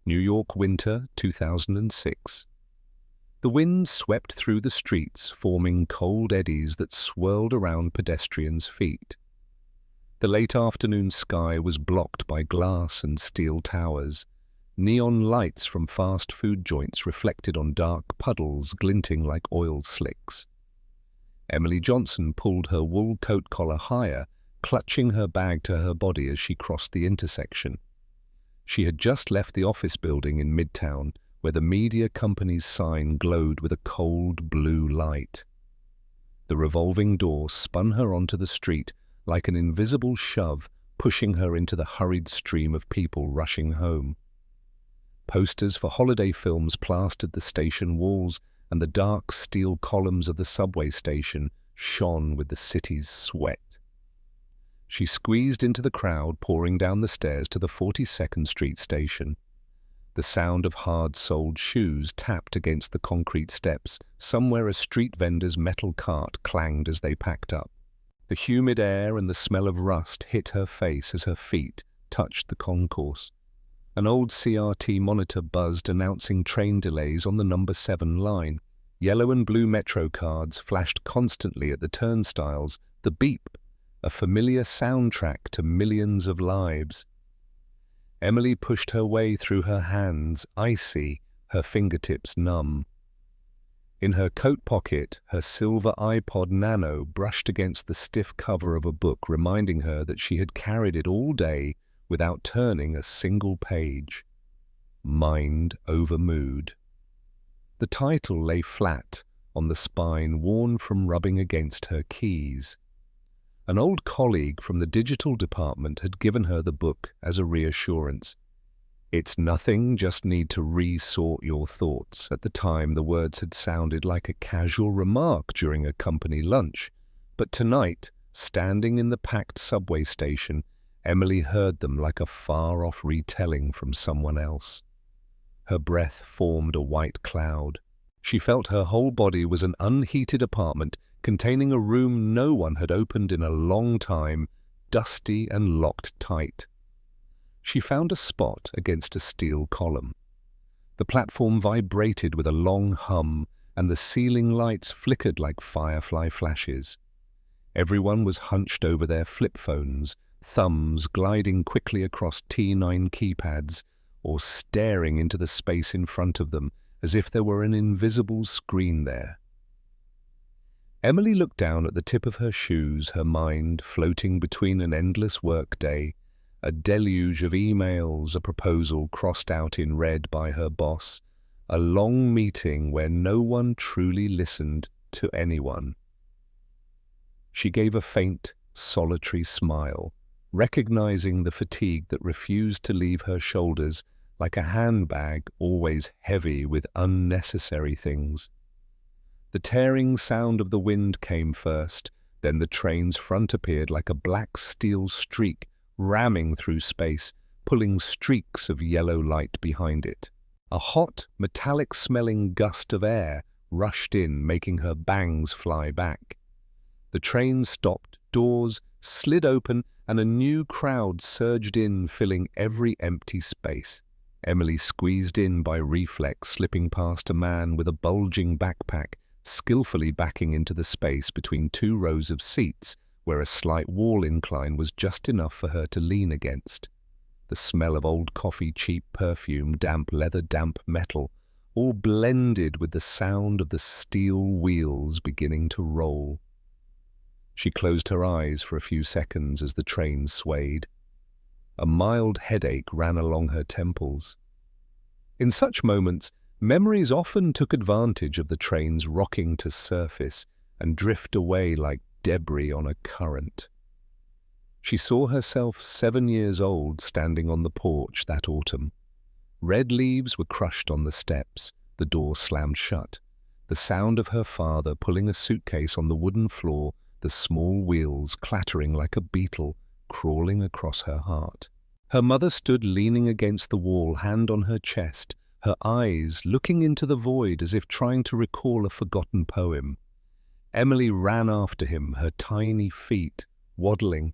New York winter 2006. The wind swept through the streets, forming cold eddies that swirled around pedestrians' feet. The late afternoon sky was blocked by glass and steel towers. Neon lights from fast food joints reflected on dark puddles glinting like oil slicks. Emily Johnson pulled her wool coat collar higher, clutching her bag to her body as she crossed the intersection. She had just left the office building in Midtown, where the media company's sign glowed with a cold blue light. The revolving door spun her onto the street like an invisible shove, pushing her into the hurried stream of people rushing home. Posters for holiday films plastered the station walls, and the dark steel columns of the subway station shone with the city's sweat. She squeezed into the crowd pouring down the stairs to the 42nd Street station. The sound of hard-soled shoes tapped against the concrete steps. Somewhere a street vendor's metal cart clanged as they packed up. The humid air and the smell of rust hit her face as her feet touched the concourse. An old CRT monitor buzzed, announcing train delays on the number 7 line. Yellow and blue Metro cards flashed constantly at the turnstiles. The beep, a familiar soundtrack to millions of lives. Emily pushed her way through her hands, icy, her fingertips numb. In her coat pocket, her silver iPod Nano brushed against the stiff cover of a book, reminding her that she had carried it all day without turning a single page. Mind over Mood. The title lay flat on the spine, worn from rubbing against her keys. An old colleague from the digital department had given her the book as a reassurance. It's nothing, just need to re-sort your thoughts. At the time, the words had sounded like a casual remark during a company lunch. But tonight, standing in the packed subway station, Emily heard them like a far-off retelling from someone else. Her breath formed a white cloud. She felt her whole body was an unheated apartment containing a room no one had opened in a long time, dusty and locked tight. She found a spot against a steel column. The platform vibrated with a long hum, and the ceiling lights flickered like firefly flashes. Everyone was hunched over their flip phones, thumbs gliding quickly across T9 keypads, or staring into the space in front of them as if there were an invisible screen there. Emily looked down at the tip of her shoes, her mind floating between an endless workday, a deluge of emails, a proposal crossed out in red by her boss, a long meeting where no one truly listened to anyone. She gave a faint, solitary smile, recognizing the fatigue that refused to leave her shoulders like a handbag always heavy with unnecessary things. The tearing sound of the wind came first, then the train's front appeared like a black steel streak ramming through space, pulling streaks of yellow light behind it. A hot, metallic-smelling gust of air rushed in, making her bangs fly back. The train stopped, doors slid open, and a new crowd surged in, filling every empty space. Emily squeezed in by reflex, slipping past a man with a bulging backpack, skillfully backing into the space between two rows of seats, where a slight wall incline was just enough for her to lean against. The smell of old coffee, cheap perfume, damp leather, damp metal, all blended with the sound of the steel wheels beginning to roll. She closed her eyes for a few seconds as the train swayed. A mild headache ran along her temples. In such moments, memories often took advantage of the train's rocking to surface and drift away like debris on a current. She saw herself 7 years old standing on the porch that autumn. Red leaves were crushed on the steps, the door slammed shut. The sound of her father pulling a suitcase on the wooden floor, the small wheels clattering like a beetle crawling across her heart. Her mother stood leaning against the wall, hand on her chest, her eyes looking into the void as if trying to recall a forgotten poem. Emily ran after him, her tiny feet waddling.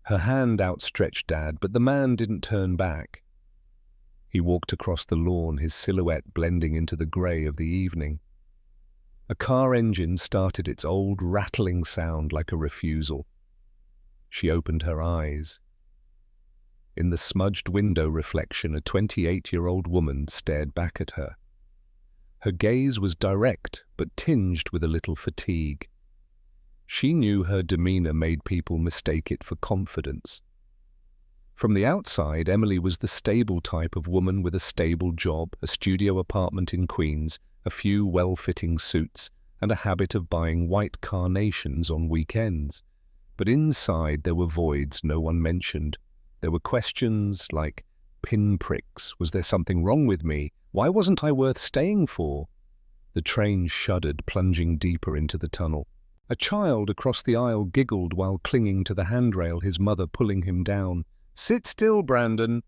Her hand outstretched, Dad, but the man didn't turn back. He walked across the lawn, his silhouette blending into the grey of the evening. A car engine started its old rattling sound like a refusal. She opened her eyes. In the smudged window reflection, a 28-year-old woman stared back at her. Her gaze was direct, but tinged with a little fatigue. She knew her demeanor made people mistake it for confidence. From the outside, Emily was the stable type of woman with a stable job, a studio apartment in Queens, a few well-fitting suits, and a habit of buying white carnations on weekends. But inside there were voids no one mentioned. There were questions like pinpricks. Was there something wrong with me? Why wasn't I worth staying for? The train shuddered, plunging deeper into the tunnel. A child across the aisle giggled while clinging to the handrail, his mother pulling him down. "Sit still, Brandon."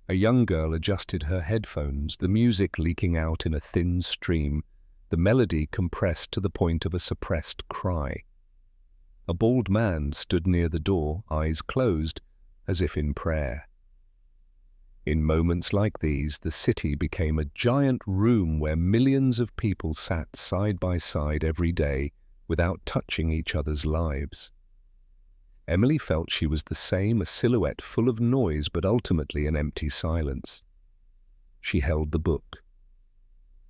A young girl adjusted her headphones, the music leaking out in a thin stream, the melody compressed to the point of a suppressed cry. A bald man stood near the door, eyes closed, as if in prayer. In moments like these, the city became a giant room where millions of people sat side by side every day without touching each other's lives. Emily felt she was the same, a silhouette full of noise but ultimately an empty silence. She held the book.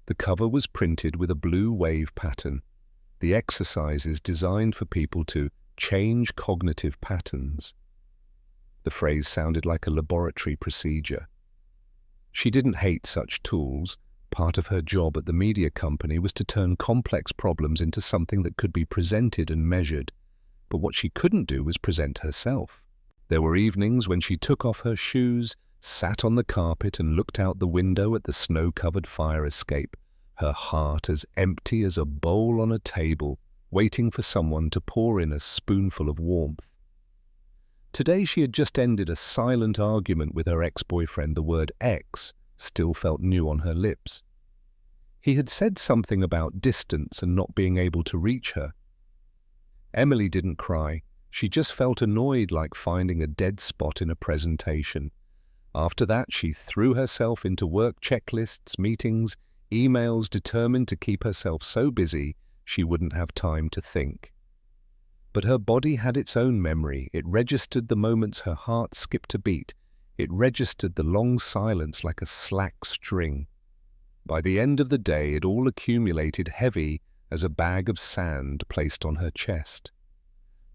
The cover was printed with a blue wave pattern, the exercises designed for people to change cognitive patterns. The phrase sounded like a laboratory procedure. She didn't hate such tools. Part of her job at the media company was to turn complex problems into something that could be presented and measured. But what she couldn't do was present herself. There were evenings when she took off her shoes, sat on the carpet and looked out the window at the snow-covered fire escape, her heart as empty as a bowl on a table, waiting for someone to pour in a spoonful of warmth. Today she had just ended a silent argument with her ex-boyfriend. The word ex still felt new on her lips. He had said something about distance and not being able to reach her. Emily didn't cry. She just felt annoyed, like finding a dead spot in a presentation. After that, she threw herself into work checklists, meetings, emails, determined to keep herself so busy she wouldn't have time to think. But her body had its own memory. It registered the moments her heart skipped a beat. It registered the long silence like a slack string. By the end of the day, it all accumulated heavy as a bag of sand placed on her chest.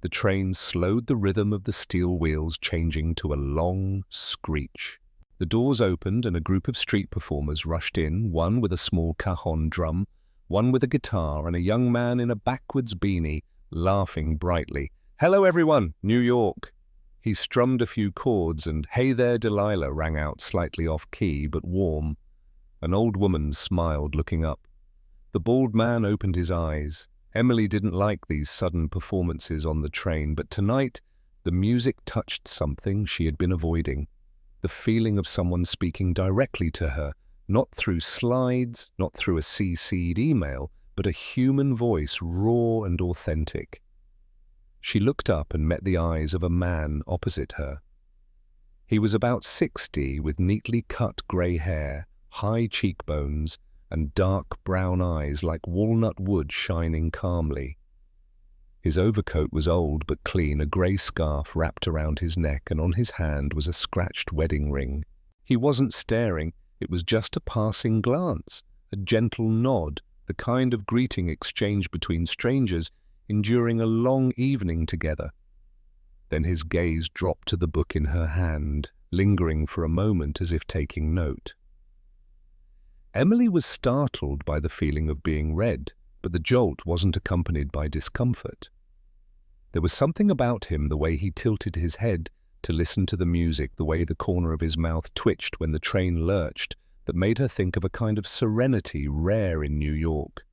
The train slowed the rhythm of the steel wheels, changing to a long screech. The doors opened and a group of street performers rushed in, one with a small cajon drum, one with a guitar, and a young man in a backwards beanie, laughing brightly. "Hello everyone, New York." He strummed a few chords and "Hey there, Delilah" rang out, slightly off-key but warm. An old woman smiled, looking up. The bald man opened his eyes. Emily didn't like these sudden performances on the train, but tonight the music touched something she had been avoiding. The feeling of someone speaking directly to her, not through slides, not through a CC'd email, but a human voice, raw and authentic. She looked up and met the eyes of a man opposite her. He was about 60, with neatly cut grey hair, high cheekbones, and dark brown eyes like walnut wood shining calmly. His overcoat was old but clean, a grey scarf wrapped around his neck, and on his hand was a scratched wedding ring. He wasn't staring, it was just a passing glance, a gentle nod, the kind of greeting exchanged between strangers enduring a long evening together. Then his gaze dropped to the book in her hand, lingering for a moment as if taking note. Emily was startled by the feeling of being read, but the jolt wasn't accompanied by discomfort. There was something about him, the way he tilted his head to listen to the music, the way the corner of his mouth twitched when the train lurched, that made her think of a kind of serenity rare in New York.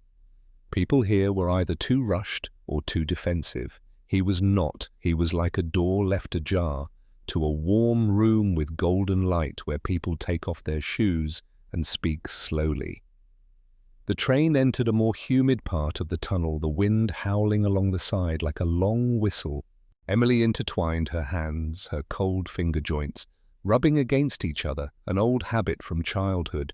People here were either too rushed or too defensive. He was not. He was like a door left ajar to a warm room with golden light where people take off their shoes and speak slowly. The train entered a more humid part of the tunnel, the wind howling along the side like a long whistle. Emily intertwined her hands, her cold finger joints, rubbing against each other, an old habit from childhood,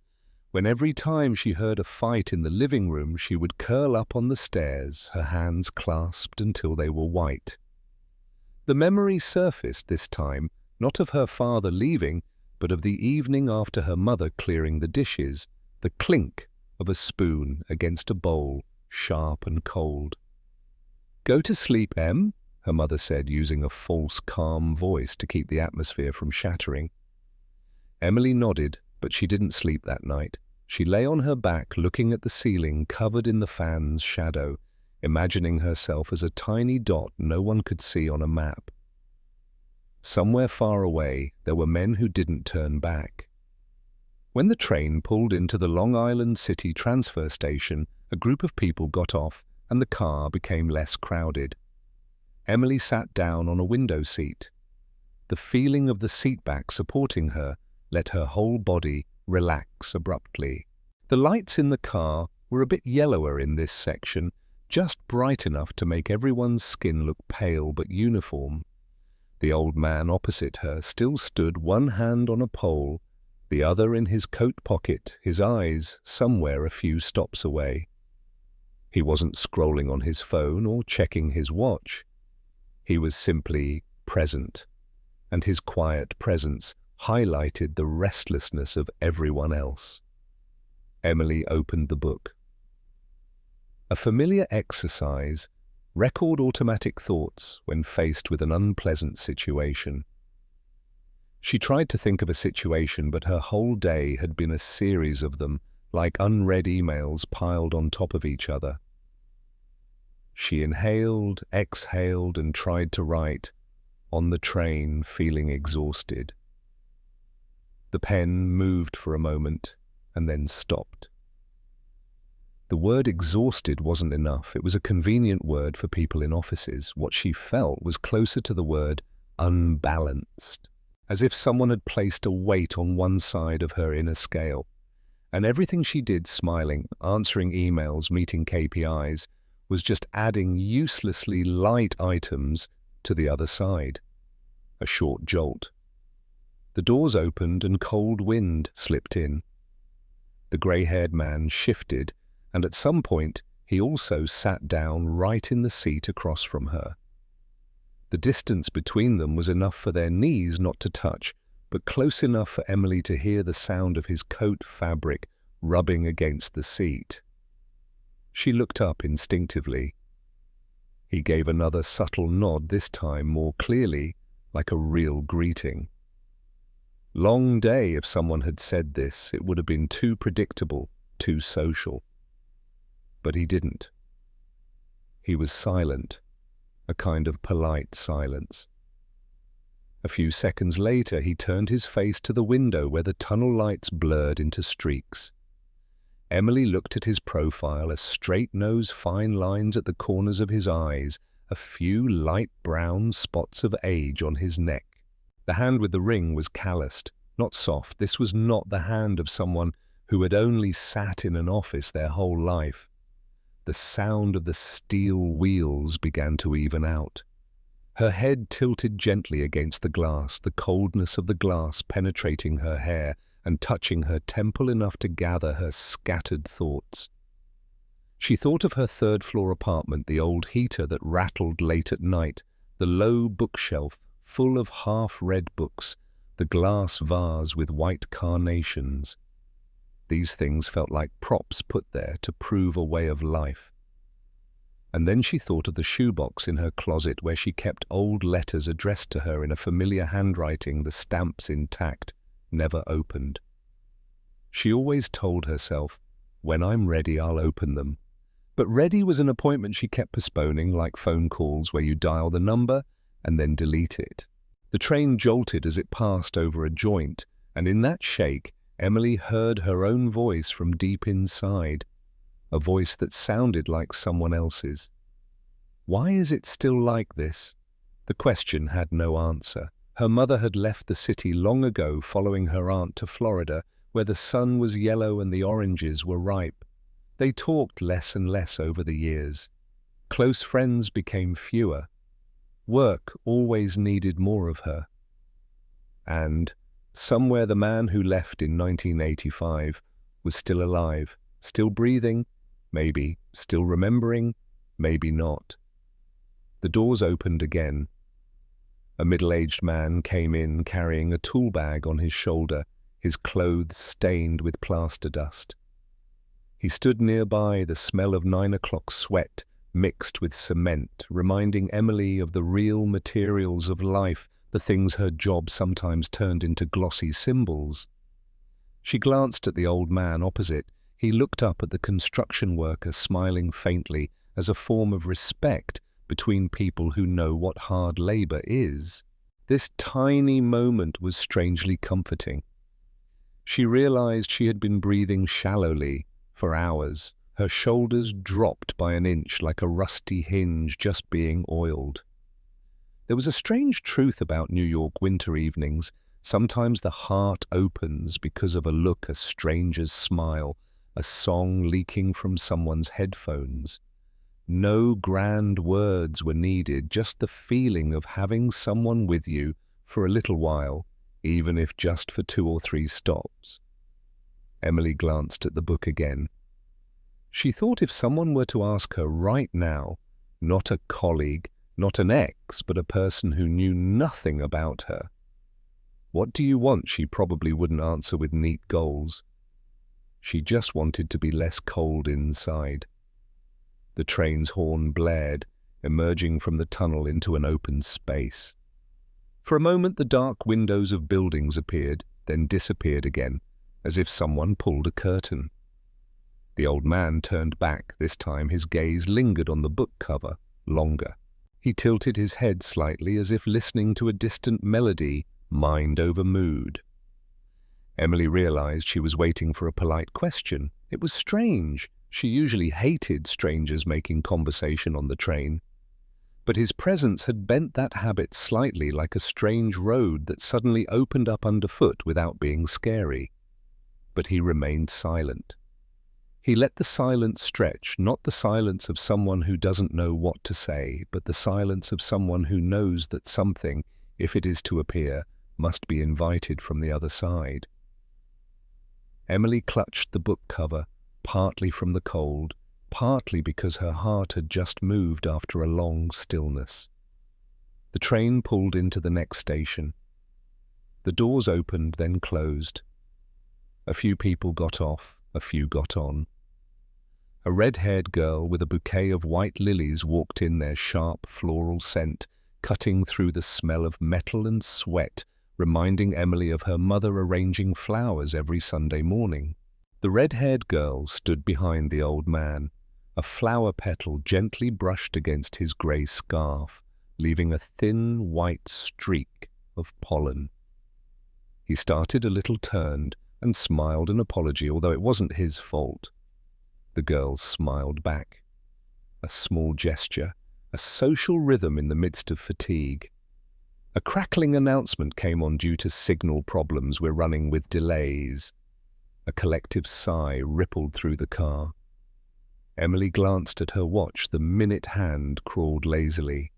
when every time she heard a fight in the living room she would curl up on the stairs, her hands clasped until they were white. The memory surfaced this time, not of her father leaving, but of the evening after her mother clearing the dishes, the clink of a spoon against a bowl, sharp and cold. "Go to sleep, Em," her mother said, using a false, calm voice to keep the atmosphere from shattering. Emily nodded, but she didn't sleep that night. She lay on her back, looking at the ceiling covered in the fan's shadow, imagining herself as a tiny dot no one could see on a map. Somewhere far away, there were men who didn't turn back. When the train pulled into the Long Island City transfer station, a group of people got off and the car became less crowded. Emily sat down on a window seat. The feeling of the seatback supporting her let her whole body relax abruptly. The lights in the car were a bit yellower in this section, just bright enough to make everyone's skin look pale but uniform. The old man opposite her still stood, one hand on a pole, the other in his coat pocket, his eyes somewhere a few stops away. He wasn't scrolling on his phone or checking his watch. He was simply present, and his quiet presence highlighted the restlessness of everyone else. Emily opened the book. A familiar exercise, record automatic thoughts when faced with an unpleasant situation. She tried to think of a situation, but her whole day had been a series of them, like unread emails piled on top of each other. She inhaled, exhaled, and tried to write, on the train, feeling exhausted. The pen moved for a moment and then stopped. The word exhausted wasn't enough. It was a convenient word for people in offices. What she felt was closer to the word unbalanced, as if someone had placed a weight on one side of her inner scale. And everything she did, smiling, answering emails, meeting KPIs, was just adding uselessly light items to the other side. A short jolt. The doors opened and cold wind slipped in. The grey-haired man shifted, and at some point he also sat down right in the seat across from her. The distance between them was enough for their knees not to touch, but close enough for Emily to hear the sound of his coat fabric rubbing against the seat. She looked up instinctively. He gave another subtle nod, this time more clearly, like a real greeting. Long day, if someone had said this. It would have been too predictable, too social. But he didn't. He was silent, a kind of polite silence. A few seconds later, he turned his face to the window where the tunnel lights blurred into streaks. Emily looked at his profile, a straight nose, fine lines at the corners of his eyes, a few light brown spots of age on his neck. The hand with the ring was calloused, not soft. This was not the hand of someone who had only sat in an office their whole life. The sound of the steel wheels began to even out. Her head tilted gently against the glass, the coldness of the glass penetrating her hair and touching her temple enough to gather her scattered thoughts. She thought of her third-floor apartment, the old heater that rattled late at night, the low bookshelf full of half-read books, the glass vase with white carnations. These things felt like props put there to prove a way of life. And then she thought of the shoebox in her closet where she kept old letters addressed to her in a familiar handwriting, the stamps intact, never opened. She always told herself, when I'm ready, I'll open them. But ready was an appointment she kept postponing, like phone calls where you dial the number and then delete it. The train jolted as it passed over a joint, and in that shake, Emily heard her own voice from deep inside, a voice that sounded like someone else's. Why is it still like this? The question had no answer. Her mother had left the city long ago, following her aunt to Florida, where the sun was yellow and the oranges were ripe. They talked less and less over the years. Close friends became fewer. Work always needed more of her. And Somewhere the man who left in 1985 was still alive, still breathing, maybe, still remembering, maybe not. The doors opened again. A middle-aged man came in carrying a tool bag on his shoulder, his clothes stained with plaster dust. He stood nearby, the smell of 9 o'clock sweat mixed with cement, reminding Emily of the real materials of life, the things her job sometimes turned into glossy symbols. She glanced at the old man opposite. He looked up at the construction worker, smiling faintly as a form of respect between people who know what hard labor is. This tiny moment was strangely comforting. She realized she had been breathing shallowly for hours, her shoulders dropped by an inch like a rusty hinge just being oiled. There was a strange truth about New York winter evenings. Sometimes the heart opens because of a look, a stranger's smile, a song leaking from someone's headphones. No grand words were needed, just the feeling of having someone with you for a little while, even if just for 2 or 3 stops. Emily glanced at the book again. She thought if someone were to ask her right now, not a colleague, not an ex, but a person who knew nothing about her, "What do you want?" she probably wouldn't answer with neat goals. She just wanted to be less cold inside. The train's horn blared, emerging from the tunnel into an open space. For a moment the dark windows of buildings appeared, then disappeared again, as if someone pulled a curtain. The old man turned back. This time his gaze lingered on the book cover, longer. He tilted his head slightly as if listening to a distant melody, mind over mood. Emily realized she was waiting for a polite question. It was strange. She usually hated strangers making conversation on the train. But his presence had bent that habit slightly, like a strange road that suddenly opened up underfoot without being scary. But he remained silent. He let the silence stretch, not the silence of someone who doesn't know what to say, but the silence of someone who knows that something, if it is to appear, must be invited from the other side. Emily clutched the book cover, partly from the cold, partly because her heart had just moved after a long stillness. The train pulled into the next station. The doors opened, then closed. A few people got off, a few got on. A red-haired girl with a bouquet of white lilies walked in, their sharp floral scent cutting through the smell of metal and sweat, reminding Emily of her mother arranging flowers every Sunday morning. The red-haired girl stood behind the old man, a flower petal gently brushed against his grey scarf, leaving a thin white streak of pollen. He started a little, turned, and smiled an apology, although it wasn't his fault. The girl smiled back. A small gesture, a social rhythm in the midst of fatigue. A crackling announcement came on due to signal problems. "We're running with delays." A collective sigh rippled through the car. Emily glanced at her watch. The minute hand crawled lazily.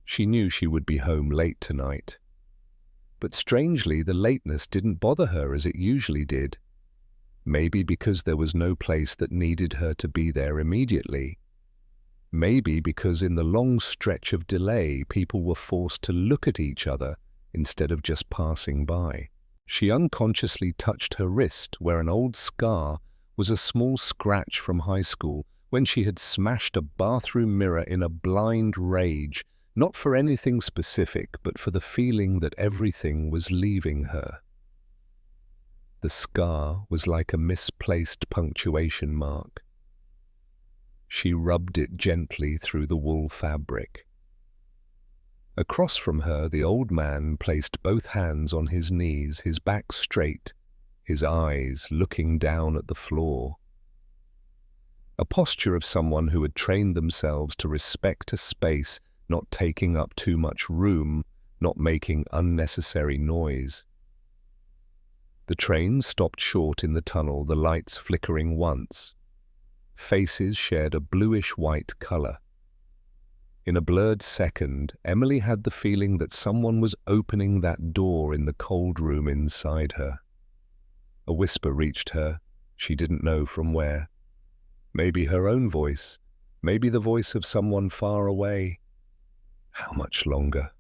She knew she would be home late tonight. But strangely, the lateness didn't bother her as it usually did. Maybe because there was no place that needed her to be there immediately. Maybe because in the long stretch of delay, people were forced to look at each other instead of just passing by. She unconsciously touched her wrist, where an old scar was a small scratch from high school when she had smashed a bathroom mirror in a blind rage, not for anything specific, but for the feeling that everything was leaving her. The scar was like a misplaced punctuation mark. She rubbed it gently through the wool fabric. Across from her, the old man placed both hands on his knees, his back straight, his eyes looking down at the floor. A posture of someone who had trained themselves to respect a space, not taking up too much room, not making unnecessary noise. The train stopped short in the tunnel, the lights flickering once. Faces shared a bluish-white color. In a blurred second, Emily had the feeling that someone was opening that door in the cold room inside her. A whisper reached her, she didn't know from where. Maybe her own voice, maybe the voice of someone far away. How much longer?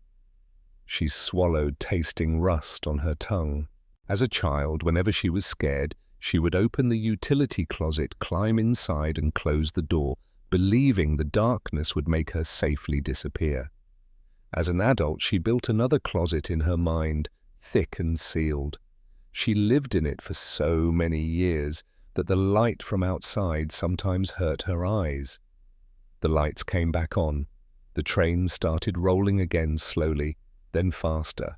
She swallowed, tasting rust on her tongue. As a child, whenever she was scared, she would open the utility closet, climb inside and close the door, believing the darkness would make her safely disappear. As an adult, she built another closet in her mind, thick and sealed. She lived in it for so many years that the light from outside sometimes hurt her eyes. The lights came back on. The train started rolling again slowly, then faster.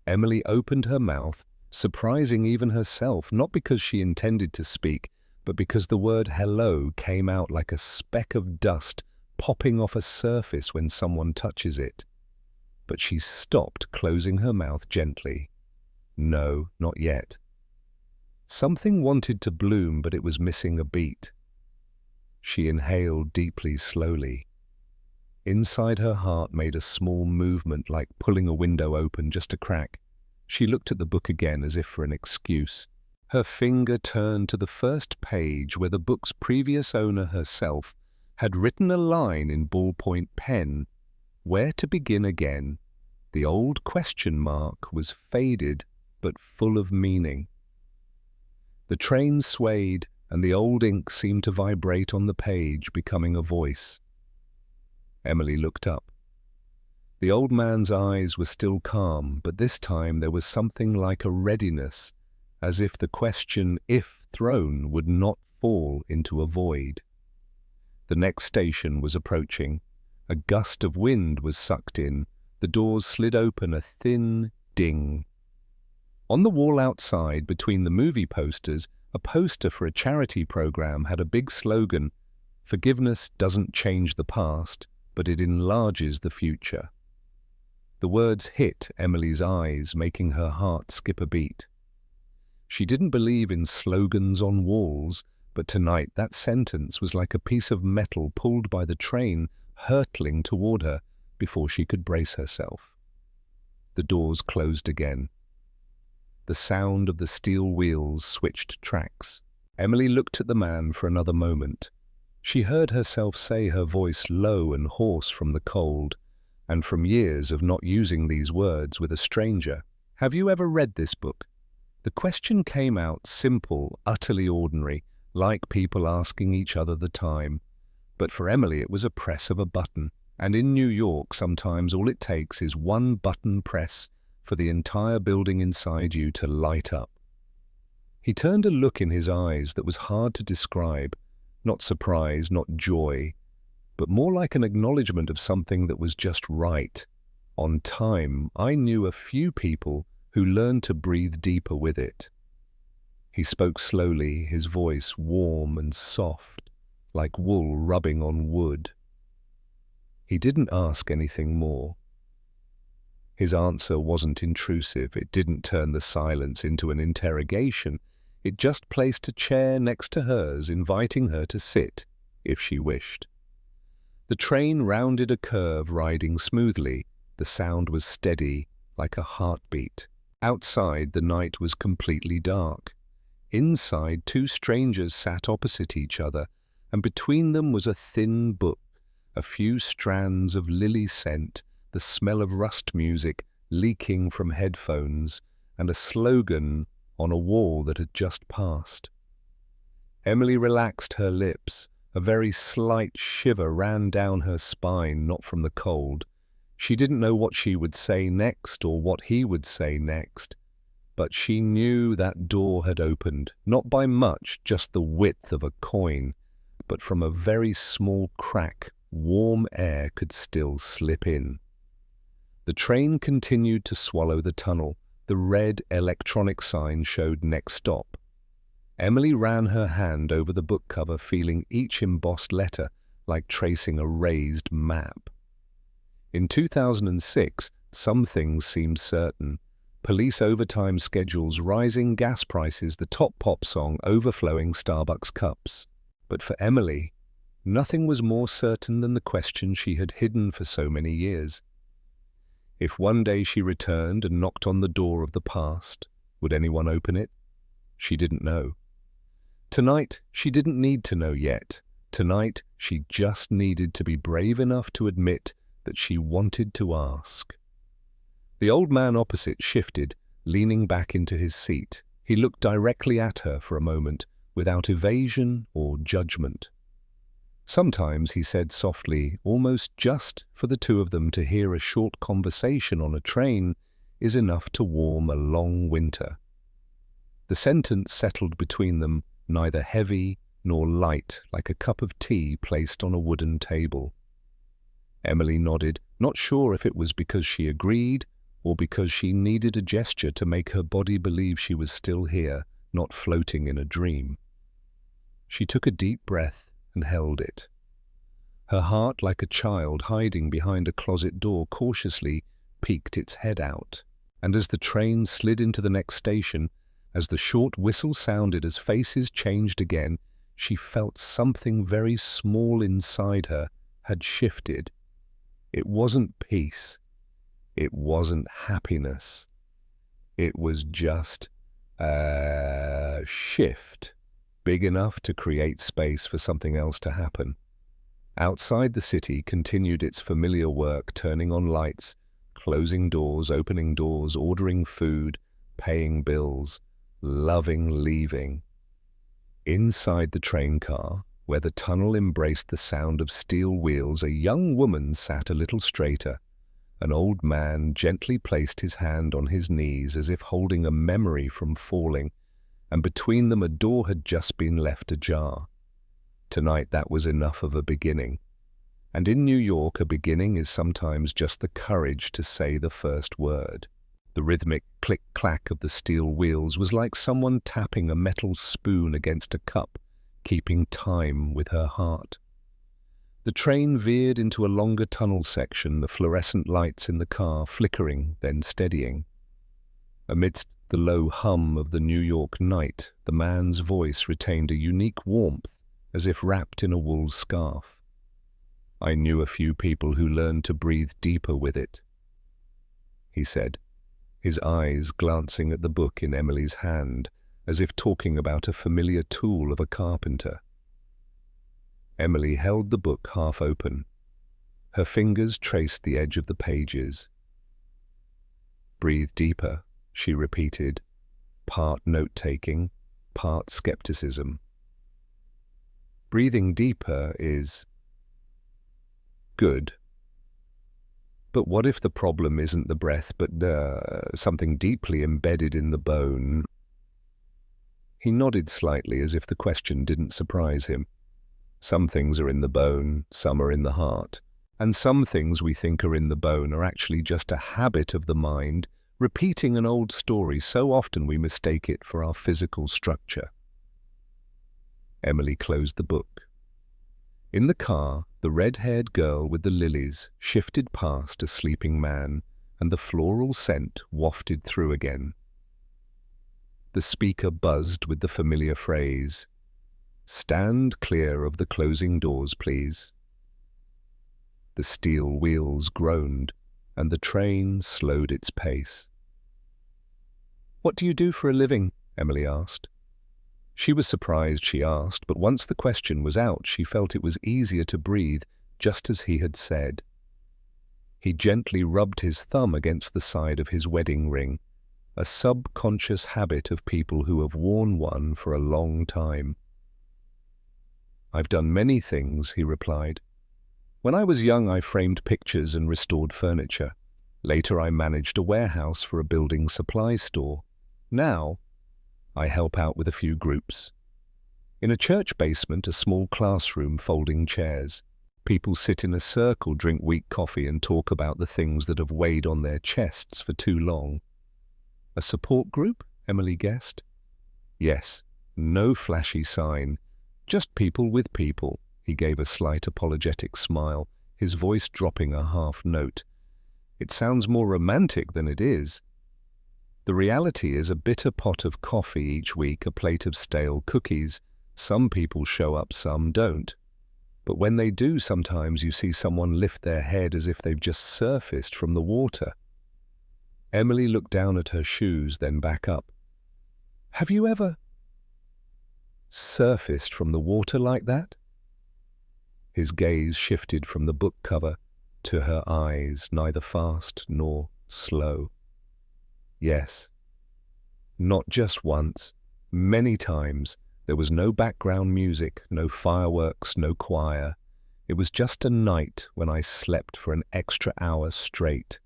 Emily opened her mouth, surprising even herself, not because she intended to speak, but because the word hello came out like a speck of dust popping off a surface when someone touches it. But she stopped, closing her mouth gently. No, not yet. Something wanted to bloom, but it was missing a beat. She inhaled deeply, slowly. Inside her heart made a small movement, like pulling a window open, just a crack. She looked at the book again as if for an excuse. Her finger turned to the first page where the book's previous owner herself had written a line in ballpoint pen. Where to begin again? The old question mark was faded but full of meaning. The train swayed and the old ink seemed to vibrate on the page, becoming a voice. Emily looked up. The old man's eyes were still calm, but this time there was something like a readiness, as if the question, if thrown, would not fall into a void. The next station was approaching. A gust of wind was sucked in. The doors slid open, a thin ding. On the wall outside, between the movie posters, a poster for a charity program had a big slogan, "Forgiveness doesn't change the past, but it enlarges the future." The words hit Emily's eyes, making her heart skip a beat. She didn't believe in slogans on walls, but tonight that sentence was like a piece of metal pulled by the train, hurtling toward her before she could brace herself. The doors closed again. The sound of the steel wheels switched tracks. Emily looked at the man for another moment. She heard herself say, her voice low and hoarse from the cold, and from years of not using these words with a stranger, "Have you ever read this book?" The question came out simple, utterly ordinary, like people asking each other the time. But for Emily it was a press of a button, and in New York sometimes all it takes is one button press for the entire building inside you to light up. He turned a look in his eyes that was hard to describe, not surprise, not joy, but more like an acknowledgement of something that was just right. On time, I knew a few people who learned to breathe deeper with it. He spoke slowly, his voice warm and soft, like wool rubbing on wood. He didn't ask anything more. His answer wasn't intrusive. It didn't turn the silence into an interrogation. It just placed a chair next to hers, inviting her to sit, if she wished. The train rounded a curve, riding smoothly. The sound was steady, like a heartbeat. Outside, the night was completely dark. Inside, two strangers sat opposite each other, and between them was a thin book, a few strands of lily scent, the smell of rust music leaking from headphones, and a slogan on a wall that had just passed. Emily relaxed her lips. A very slight shiver ran down her spine, not from the cold. She didn't know what she would say next or what he would say next, but she knew that door had opened, not by much, just the width of a coin, but from a very small crack, warm air could still slip in. The train continued to swallow the tunnel. The red electronic sign showed next stop. Emily ran her hand over the book cover, feeling each embossed letter like tracing a raised map. In 2006, some things seemed certain. Police overtime schedules, rising gas prices, the top pop song, overflowing Starbucks cups. But for Emily, Nothing was more certain than the question she had hidden for so many years. If one day she returned and knocked on the door of the past, would anyone open it? She didn't know. Tonight, she didn't need to know yet. Tonight, she just needed to be brave enough to admit that she wanted to ask. The old man opposite shifted, leaning back into his seat. He looked directly at her for a moment, without evasion or judgment. Sometimes, he said softly, almost just for the two of them to hear a short conversation on a train is enough to warm a long winter. The sentence settled between them, neither heavy nor light, like a cup of tea placed on a wooden table. Emily nodded, not sure if it was because she agreed or because she needed a gesture to make her body believe she was still here, not floating in a dream. She took a deep breath and held it. Her heart, like a child hiding behind a closet door, cautiously peeked its head out. And as the train slid into the next station, as the short whistle sounded, as faces changed again, she felt something very small inside her had shifted. It wasn't peace. It wasn't happiness. It was just a shift, big enough to create space for something else to happen. Outside, the city continued its familiar work, turning on lights, closing doors, opening doors, ordering food, paying bills, loving leaving. Inside the train car, where the tunnel embraced the sound of steel wheels, a young woman sat a little straighter. An old man gently placed his hand on his knees as if holding a memory from falling, and between them a door had just been left ajar. Tonight that was enough of a beginning. And in New York, a beginning is sometimes just the courage to say the first word. The rhythmic click-clack of the steel wheels was like someone tapping a metal spoon against a cup, keeping time with her heart. The train veered into a longer tunnel section, the fluorescent lights in the car flickering, then steadying. Amidst the low hum of the New York night, the man's voice retained a unique warmth, as if wrapped in a wool scarf. "I knew a few people who learned to breathe deeper with it," he said, his eyes glancing at the book in Emily's hand, as if talking about a familiar tool of a carpenter. Emily held the book half open. Her fingers traced the edge of the pages. "Breathe deeper," she repeated, part note-taking, part skepticism. "Breathing deeper is good. But what if the problem isn't the breath, but something deeply embedded in the bone?" He nodded slightly, as if the question didn't surprise him. Some things are in the bone, some are in the heart. And some things we think are in the bone are actually just a habit of the mind, repeating an old story so often we mistake it for our physical structure. Emily closed the book. In the car, the red-haired girl with the lilies shifted past a sleeping man, and the floral scent wafted through again. The speaker buzzed with the familiar phrase, "Stand clear of the closing doors, please." The steel wheels groaned, and the train slowed its pace. "What do you do for a living?" Emily asked. She was surprised she asked, but once the question was out, she felt it was easier to breathe, just as he had said. He gently rubbed his thumb against the side of his wedding ring, a subconscious habit of people who have worn one for a long time. "I've done many things," he replied. "When I was young, I framed pictures and restored furniture. Later, I managed a warehouse for a building supply store. Now, I help out with a few groups. In a church basement, a small classroom, folding chairs. People sit in a circle, drink weak coffee, and talk about the things that have weighed on their chests for too long." "A support group?" Emily guessed. "Yes, no flashy sign. Just people with people." He gave a slight apologetic smile, his voice dropping a half note. "It sounds more romantic than it is. The reality is a bitter pot of coffee each week, a plate of stale cookies. Some people show up, some don't. But when they do, sometimes you see someone lift their head as if they've just surfaced from the water. Emily looked down at her shoes, then back up. Have you ever surfaced from the water like that? His gaze shifted from the book cover to her eyes, neither fast nor slow. Yes. Not just once, many times. There was no background music, no fireworks, no choir. It was just a night when I slept for an extra hour straight.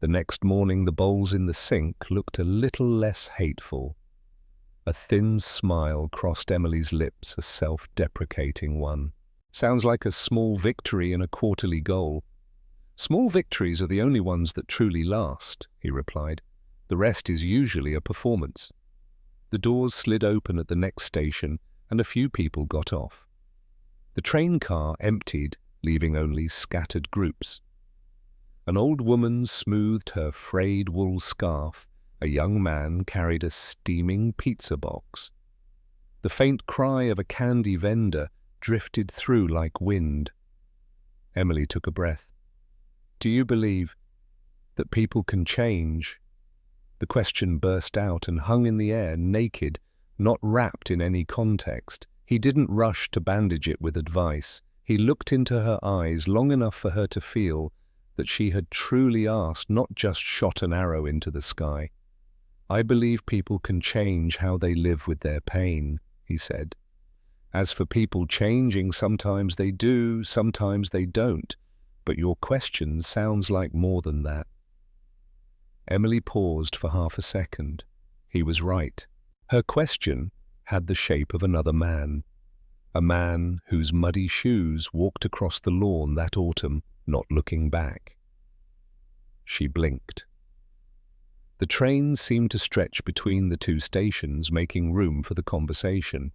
The next morning the bowls in the sink looked a little less hateful. A thin smile crossed Emily's lips, a self-deprecating one. Sounds like a small victory in a quarterly goal. Small victories are the only ones that truly last, he replied. The rest is usually a performance. The doors slid open at the next station, and a few people got off. The train car emptied, leaving only scattered groups. An old woman smoothed her frayed wool scarf. A young man carried a steaming pizza box. The faint cry of a candy vendor drifted through like wind. Emily took a breath. Do you believe that people can change? The question burst out and hung in the air, naked, not wrapped in any context. He didn't rush to bandage it with advice. He looked into her eyes long enough for her to feel that she had truly asked, not just shot an arrow into the sky. I believe people can change how they live with their pain, he said. As for people changing, sometimes they do, sometimes they don't. But your question sounds like more than that. Emily paused for half a second. He was right. Her question had the shape of another man. A man whose muddy shoes walked across the lawn that autumn, not looking back. She blinked. The train seemed to stretch between the two stations, making room for the conversation.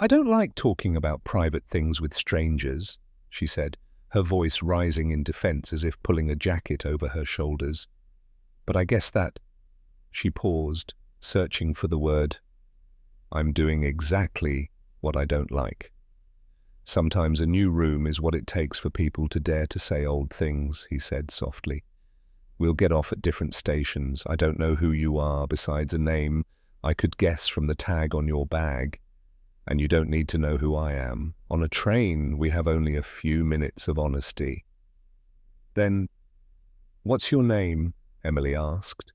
I don't like talking about private things with strangers, she said, her voice rising in defense as if pulling a jacket over her shoulders. But I guess that... She paused, searching for the word. I'm doing exactly what I don't like. Sometimes a new room is what it takes for people to dare to say old things, he said softly. We'll get off at different stations. I don't know who you are besides a name I could guess from the tag on your bag. And you don't need to know who I am. On a train, we have only a few minutes of honesty. Then, what's your name? Emily asked.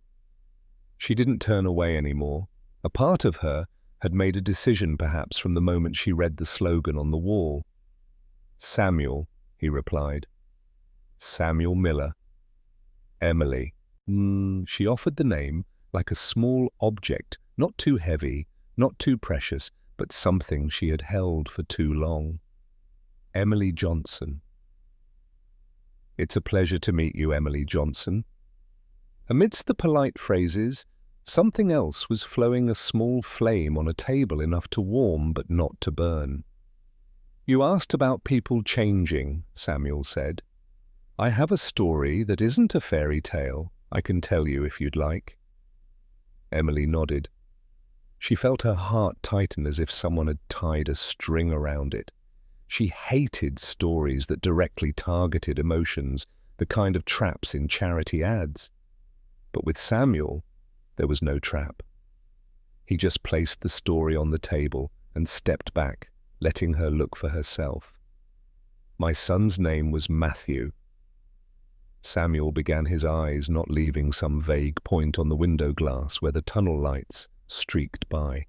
She didn't turn away anymore. A part of her had made a decision perhaps from the moment she read the slogan on the wall. Samuel, he replied. Samuel Miller. Emily. She offered the name like a small object, not too heavy, not too precious, but something she had held for too long. Emily Johnson. It's a pleasure to meet you, Emily Johnson. Amidst the polite phrases, something else was flowing, a small flame on a table, enough to warm but not to burn. You asked about people changing, Samuel said. I have a story that isn't a fairy tale. I can tell you if you'd like. Emily nodded. She felt her heart tighten as if someone had tied a string around it. She hated stories that directly targeted emotions, the kind of traps in charity ads. But with Samuel, there was no trap. He just placed the story on the table and stepped back, letting her look for herself. My son's name was Matthew. Samuel began, his eyes not leaving some vague point on the window glass where the tunnel lights streaked by.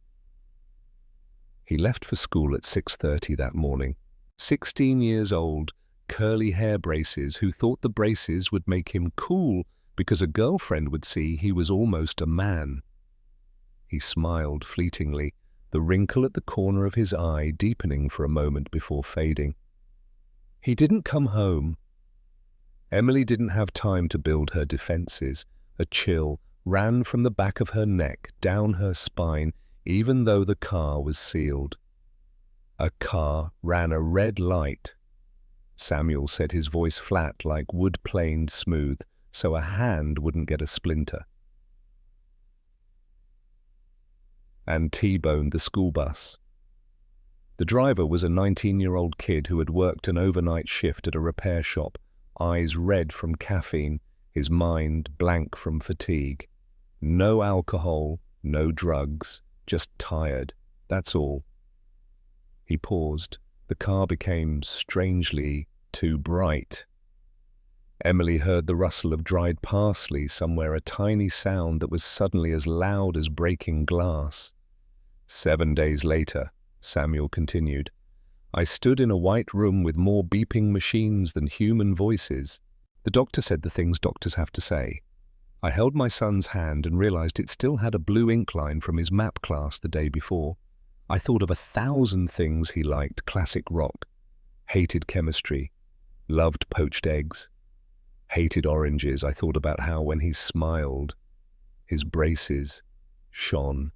He left for school at 6:30 that morning. 16 years old, curly hair braces, who thought the braces would make him cool because a girlfriend would see he was almost a man. He smiled fleetingly, the wrinkle at the corner of his eye deepening for a moment before fading. He didn't come home. Emily didn't have time to build her defenses. A chill ran from the back of her neck down her spine, even though the car was sealed. A car ran a red light. Samuel said, his voice flat like wood planed smooth, so a hand wouldn't get a splinter. And T-boned the school bus. The driver was a 19-year-old kid who had worked an overnight shift at a repair shop, eyes red from caffeine, his mind blank from fatigue. No alcohol, no drugs, just tired, that's all. He paused. The car became strangely too bright. Emily heard the rustle of dried parsley somewhere, a tiny sound that was suddenly as loud as breaking glass. 7 days later, Samuel continued, I stood in a white room with more beeping machines than human voices. The doctor said the things doctors have to say. I held my son's hand and realized it still had a blue ink line from his map class the day before. I thought of 1,000 things he liked: classic rock, hated chemistry, loved poached eggs, hated oranges. I thought about how when he smiled, his braces shone.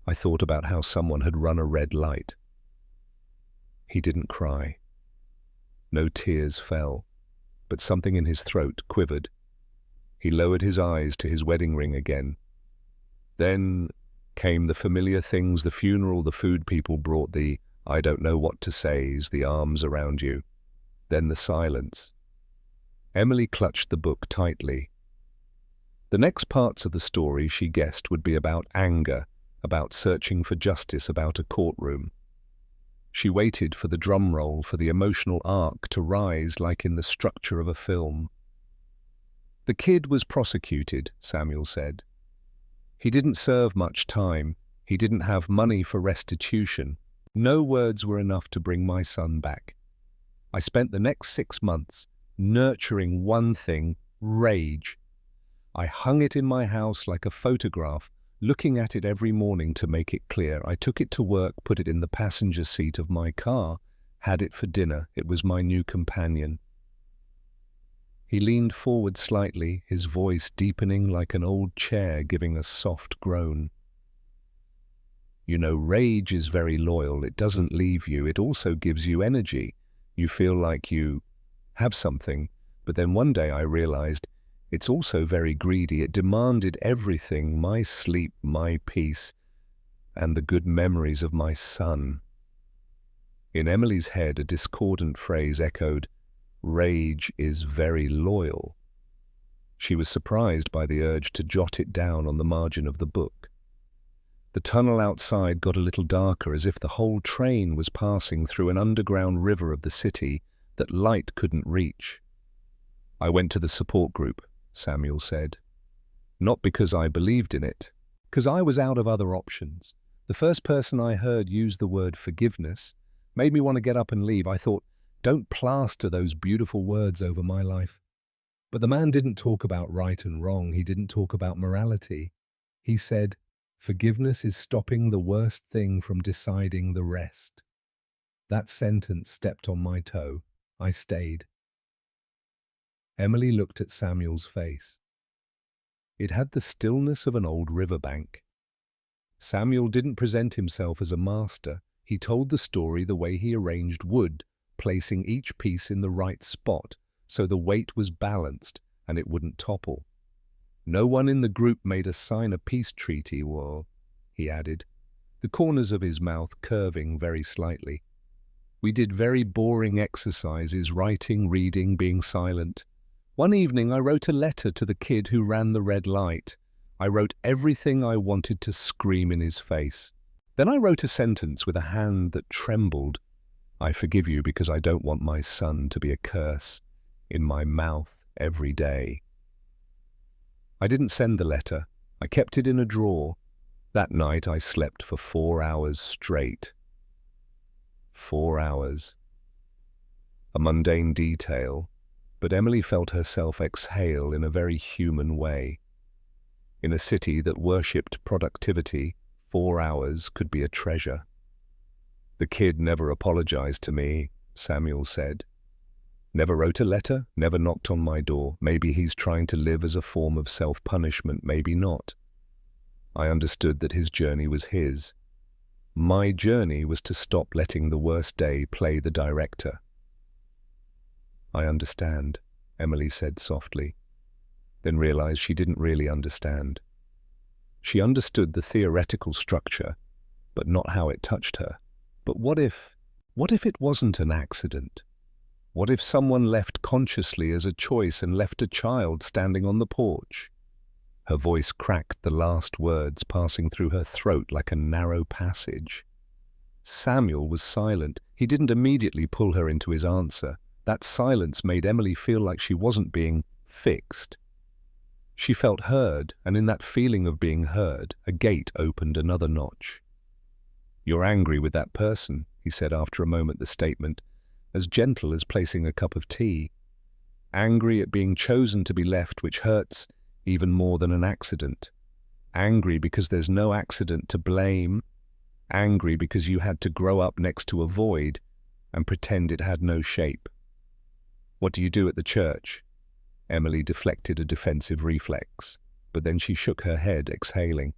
I thought about how someone had run a red light. He didn't cry. No tears fell, but something in his throat quivered. He lowered his eyes to his wedding ring again. Then came the familiar things: the funeral, the food people brought, the I don't know what to say's, the arms around you. Then the silence. Emily clutched the book tightly. The next parts of the story, she guessed, would be about anger, about searching for justice, about a courtroom. She waited for the drum roll, for the emotional arc to rise like in the structure of a film. The kid was prosecuted, Samuel said. He didn't serve much time. He didn't have money for restitution. No words were enough to bring my son back. I spent the next 6 months nurturing one thing: rage. I hung it in my house like a photograph, looking at it every morning to make it clear. I took it to work, put it in the passenger seat of my car, had it for dinner. It was my new companion. He leaned forward slightly, his voice deepening like an old chair, giving a soft groan. You know, rage is very loyal. It doesn't leave you. It also gives you energy. You feel like you have something. But then one day I realized it's also very greedy. It demanded everything: my sleep, my peace, and the good memories of my son. In Emily's head, a discordant phrase echoed, rage is very loyal. She was surprised by the urge to jot it down on the margin of the book. The tunnel outside got a little darker, as if the whole train was passing through an underground river of the city that light couldn't reach. I went to the support group, Samuel said. Not because I believed in it, because I was out of other options. The first person I heard use the word forgiveness made me want to get up and leave. I thought, don't plaster those beautiful words over my life. But the man didn't talk about right and wrong. He didn't talk about morality. He said, forgiveness is stopping the worst thing from deciding the rest. That sentence stepped on my toe. I stayed. Emily looked at Samuel's face. It had the stillness of an old riverbank. Samuel didn't present himself as a master. He told the story the way he arranged wood, placing each piece in the right spot so the weight was balanced and it wouldn't topple. No one in the group made us sign a peace treaty, he added, the corners of his mouth curving very slightly. We did very boring exercises: writing, reading, being silent. One evening I wrote a letter to the kid who ran the red light. I wrote everything I wanted to scream in his face. Then I wrote a sentence with a hand that trembled. I forgive you because I don't want my son to be a curse in my mouth every day. I didn't send the letter. I kept it in a drawer. That night I slept for 4 hours straight. 4 hours. A mundane detail, but Emily felt herself exhale in a very human way. In a city that worshipped productivity, 4 hours could be a treasure. The kid never apologized to me, Samuel said. Never wrote a letter, never knocked on my door. Maybe he's trying to live as a form of self-punishment, maybe not. I understood that his journey was his. My journey was to stop letting the worst day play the director. I understand, Emily said softly, then realized she didn't really understand. She understood the theoretical structure, but not how it touched her. But what if it wasn't an accident? What if someone left consciously as a choice and left a child standing on the porch? Her voice cracked, the last words passing through her throat like a narrow passage. Samuel was silent. He didn't immediately pull her into his answer. That silence made Emily feel like she wasn't being fixed. She felt heard, and in that feeling of being heard, a gate opened another notch. "You're angry with that person," he said after a moment, the statement, as gentle as placing a cup of tea. Angry at being chosen to be left, which hurts even more than an accident. Angry because there's no accident to blame. Angry because you had to grow up next to a void and pretend it had no shape. "What do you do at the church?" Emily deflected a defensive reflex, but then she shook her head, exhaling.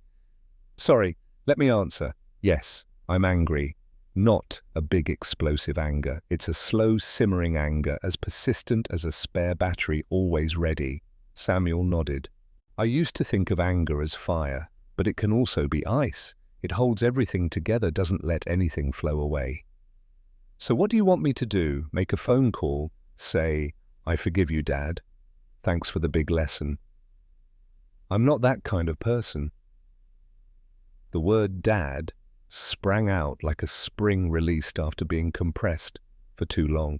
"Sorry, let me answer. Yes, I'm angry. Not a big explosive anger. It's a slow simmering anger, as persistent as a spare battery always ready." Samuel nodded. "I used to think of anger as fire, but it can also be ice. It holds everything together, doesn't let anything flow away." "So what do you want me to do? Make a phone call? Say, 'I forgive you, Dad. Thanks for the big lesson'?" "I'm not that kind of person." The word "dad" sprang out like a spring released after being compressed for too long.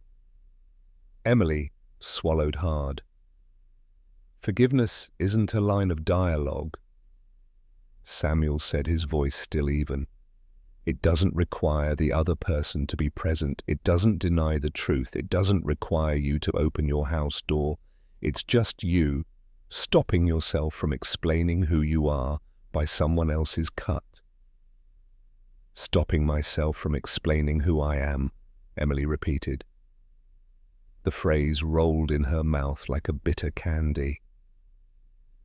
Emily swallowed hard. "Forgiveness isn't a line of dialogue," Samuel said, his voice still even. "It doesn't require the other person to be present. It doesn't deny the truth. It doesn't require you to open your house door. It's just you stopping yourself from explaining who you are by someone else's cut." "Stopping myself from explaining who I am," Emily repeated. The phrase rolled in her mouth like a bitter candy.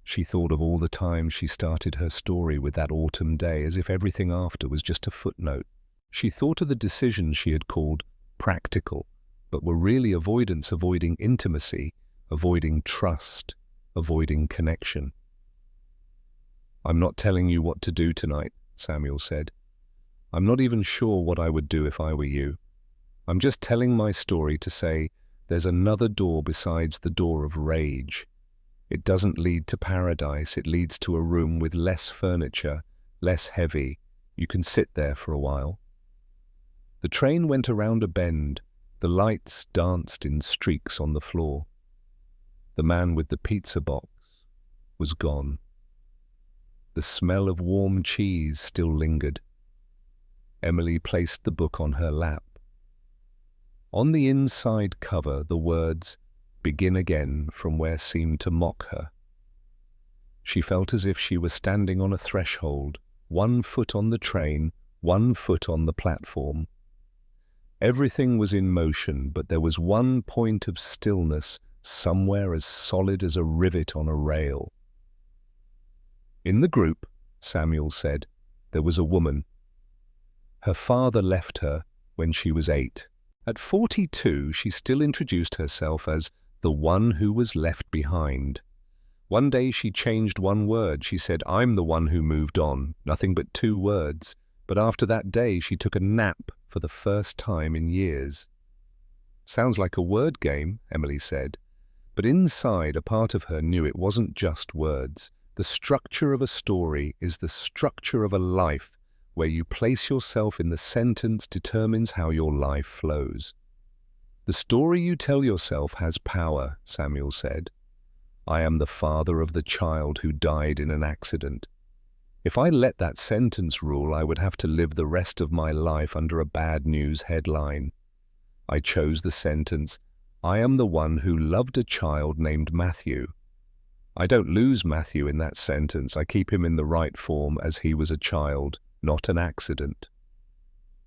She thought of all the times she started her story with that autumn day, as if everything after was just a footnote. She thought of the decisions she had called practical, but were really avoiding intimacy, avoiding trust, avoiding connection. "I'm not telling you what to do tonight," Samuel said. "I'm not even sure what I would do if I were you. I'm just telling my story to say there's another door besides the door of rage. It doesn't lead to paradise. It leads to a room with less furniture, less heavy. You can sit there for a while." The train went around a bend. The lights danced in streaks on the floor. The man with the pizza box was gone. The smell of warm cheese still lingered. Emily placed the book on her lap. On the inside cover, the words, "Begin again," from where seemed to mock her. She felt as if she were standing on a threshold, one foot on the train, one foot on the platform. Everything was in motion, but there was one point of stillness, somewhere as solid as a rivet on a rail. In the group, Samuel said, there was a woman. Her father left her when she was 8. At 42, she still introduced herself as the one who was left behind. One day she changed one word. She said, "I'm the one who moved on." Nothing but 2 words. But after that day, she took a nap for the first time in years. "Sounds like a word game," Emily said. But inside, a part of her knew it wasn't just words. The structure of a story is the structure of a life. Where you place yourself in the sentence determines how your life flows. "The story you tell yourself has power," Samuel said. "I am the father of the child who died in an accident." If I let that sentence rule, I would have to live the rest of my life under a bad news headline. I chose the sentence, "I am the one who loved a child named Matthew." I don't lose Matthew in that sentence. I keep him in the right form as he was a child, not an accident.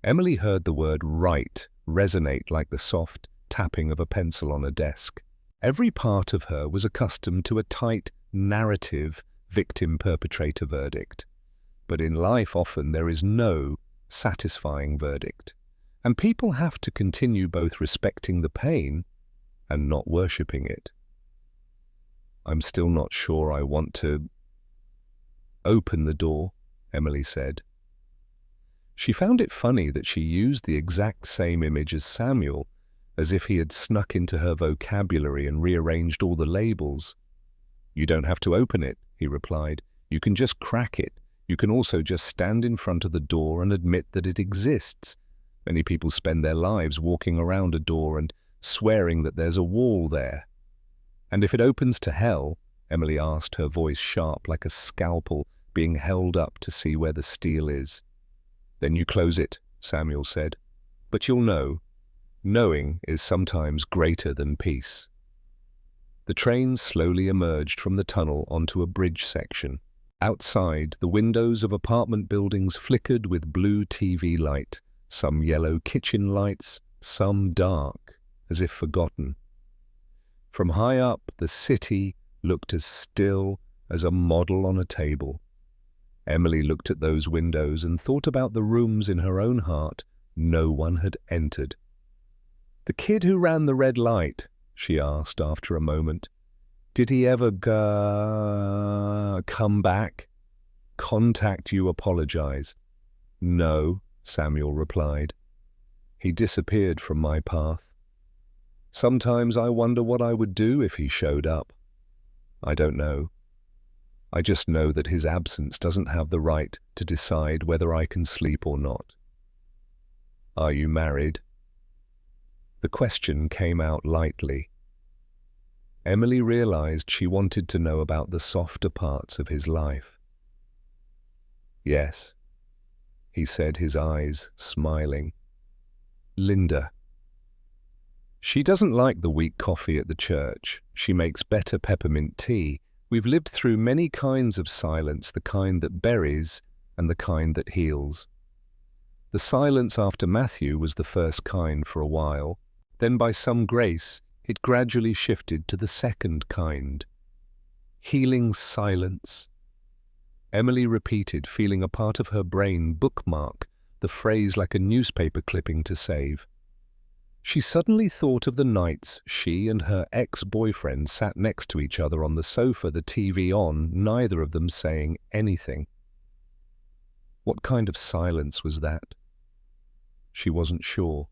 Emily heard the word "right" resonate like the soft tapping of a pencil on a desk. Every part of her was accustomed to a tight, narrative, victim-perpetrator verdict. But in life often there is no satisfying verdict, and people have to continue both respecting the pain and not worshipping it. "I'm still not sure I want to open the door," Emily said. She found it funny that she used the exact same image as Samuel, as if he had snuck into her vocabulary and rearranged all the labels. "You don't have to open it," he replied. "You can just crack it. You can also just stand in front of the door and admit that it exists. Many people spend their lives walking around a door and swearing that there's a wall there." "And if it opens to hell?" Emily asked, her voice sharp like a scalpel being held up to see where the steel is. "Then you close it," Samuel said. "But you'll know. Knowing is sometimes greater than peace." The train slowly emerged from the tunnel onto a bridge section. Outside, the windows of apartment buildings flickered with blue TV light, some yellow kitchen lights, some dark, as if forgotten. From high up, the city looked as still as a model on a table. Emily looked at those windows and thought about the rooms in her own heart no one had entered. "The kid who ran the red light," she asked after a moment, "did he ever come back? Contact you, apologize?" "No," Samuel replied. "He disappeared from my path. Sometimes I wonder what I would do if he showed up. I don't know. I just know that his absence doesn't have the right to decide whether I can sleep or not." "Are you married?" The question came out lightly. Emily realized she wanted to know about the softer parts of his life. "Yes," he said, his eyes smiling. "Linda. She doesn't like the weak coffee at the church. She makes better peppermint tea. We've lived through many kinds of silence, the kind that buries and the kind that heals. The silence after Matthew was the first kind for a while. Then by some grace, it gradually shifted to the second kind. Healing silence." Emily repeated, feeling a part of her brain bookmark the phrase like a newspaper clipping to save. She suddenly thought of the nights she and her ex-boyfriend sat next to each other on the sofa, the TV on, neither of them saying anything. What kind of silence was that? She wasn't sure.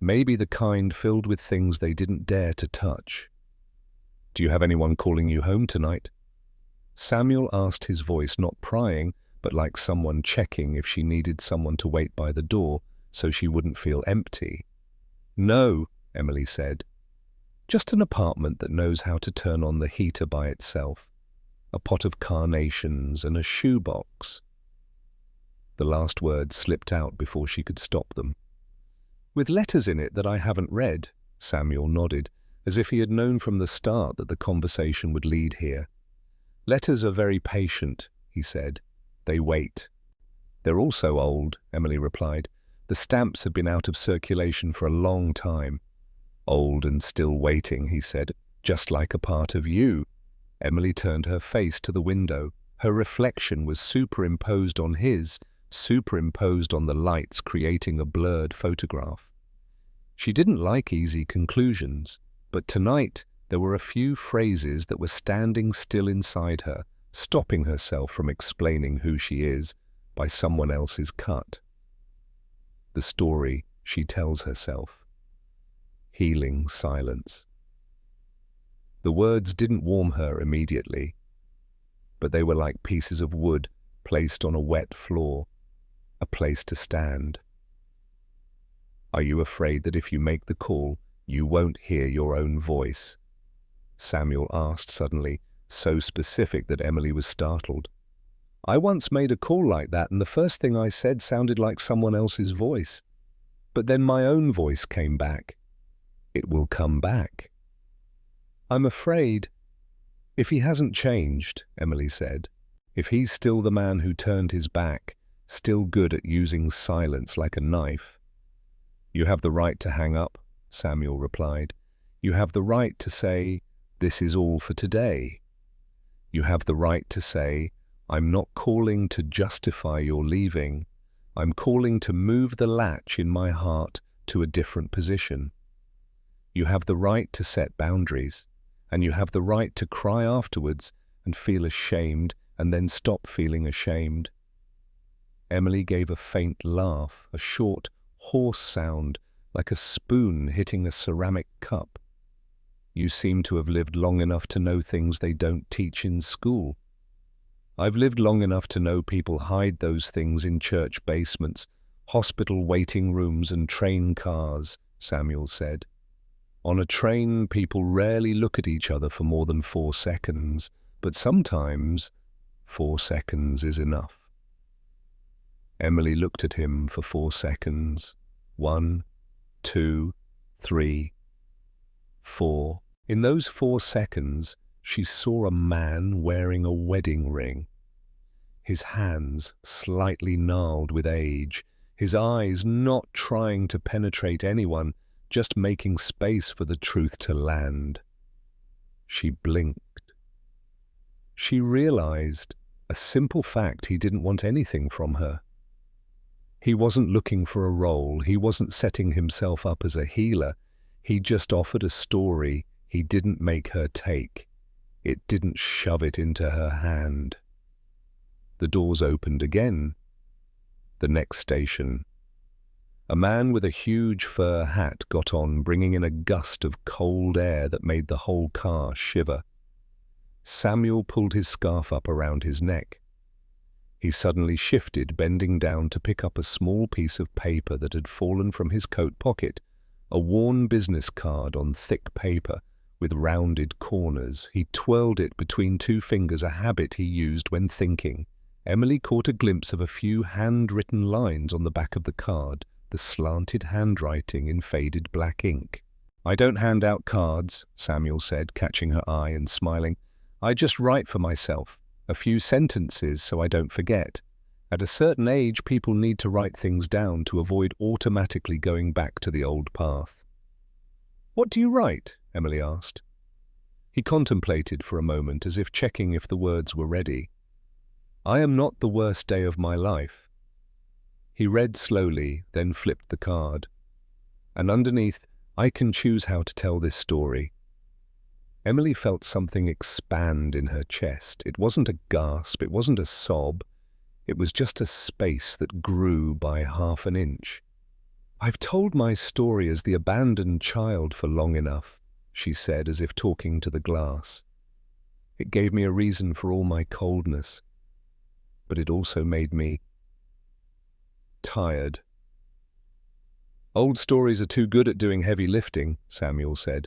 Maybe the kind filled with things they didn't dare to touch. "Do you have anyone calling you home tonight?" Samuel asked, his voice not prying, but like someone checking if she needed someone to wait by the door so she wouldn't feel empty. "No," Emily said. "Just an apartment that knows how to turn on the heater by itself. A pot of carnations and a shoebox." The last words slipped out before she could stop them. "With letters in it that I haven't read," Samuel nodded, as if he had known from the start that the conversation would lead here. "Letters are very patient," he said. "They wait." "They're also old," Emily replied. "The stamps have been out of circulation for a long time." "Old and still waiting," he said, "just like a part of you." Emily turned her face to the window. Her reflection was superimposed on his, superimposed on the lights, creating a blurred photograph. She didn't like easy conclusions, but tonight there were a few phrases that were standing still inside her, stopping herself from explaining who she is by someone else's cut. The story she tells herself. Healing silence. The words didn't warm her immediately, but they were like pieces of wood placed on a wet floor, a place to stand. "Are you afraid that if you make the call, you won't hear your own voice?" Samuel asked suddenly, so specific that Emily was startled. "I once made a call like that, and the first thing I said sounded like someone else's voice. But then my own voice came back. It will come back." "I'm afraid." "If he hasn't changed," Emily said, "if he's still the man who turned his back, still good at using silence like a knife." "You have the right to hang up," Samuel replied. "You have the right to say, 'This is all for today.' You have the right to say, 'I'm not calling to justify your leaving. I'm calling to move the latch in my heart to a different position.' You have the right to set boundaries, and you have the right to cry afterwards and feel ashamed and then stop feeling ashamed. Emily gave a faint laugh, a short, hoarse sound, like a spoon hitting a ceramic cup. You seem to have lived long enough to know things they don't teach in school. I've lived long enough to know people hide those things in church basements, hospital waiting rooms and train cars, Samuel said. On a train, people rarely look at each other for more than 4 seconds, but sometimes 4 seconds is enough. Emily looked at him for 4 seconds. 1, 2, 3, 4. In those 4 seconds, she saw a man wearing a wedding ring. His hands slightly gnarled with age, his eyes not trying to penetrate anyone, just making space for the truth to land. She blinked. She realized a simple fact: he didn't want anything from her. He wasn't looking for a role, he wasn't setting himself up as a healer, he just offered a story he didn't make her take. It didn't shove it into her hand. The doors opened again. The next station. A man with a huge fur hat got on, bringing in a gust of cold air that made the whole car shiver. Samuel pulled his scarf up around his neck. He suddenly shifted, bending down to pick up a small piece of paper that had fallen from his coat pocket, a worn business card on thick paper with rounded corners. He twirled it between 2 fingers, a habit he used when thinking. Emily caught a glimpse of a few handwritten lines on the back of the card, the slanted handwriting in faded black ink. "I don't hand out cards," Samuel said, catching her eye and smiling. "I just write for myself, a few sentences so I don't forget. At a certain age, people need to write things down to avoid automatically going back to the old path." "What do you write?" Emily asked. He contemplated for a moment, as if checking if the words were ready. "I am not the worst day of my life." He read slowly, then flipped the card. And underneath, "I can choose how to tell this story." Emily felt something expand in her chest. It wasn't a gasp, it wasn't a sob. It was just a space that grew by 1/2 an inch. "I've told my story as the abandoned child for long enough," she said, as if talking to the glass. "It gave me a reason for all my coldness, but it also made me tired." "Old stories are too good at doing heavy lifting," Samuel said.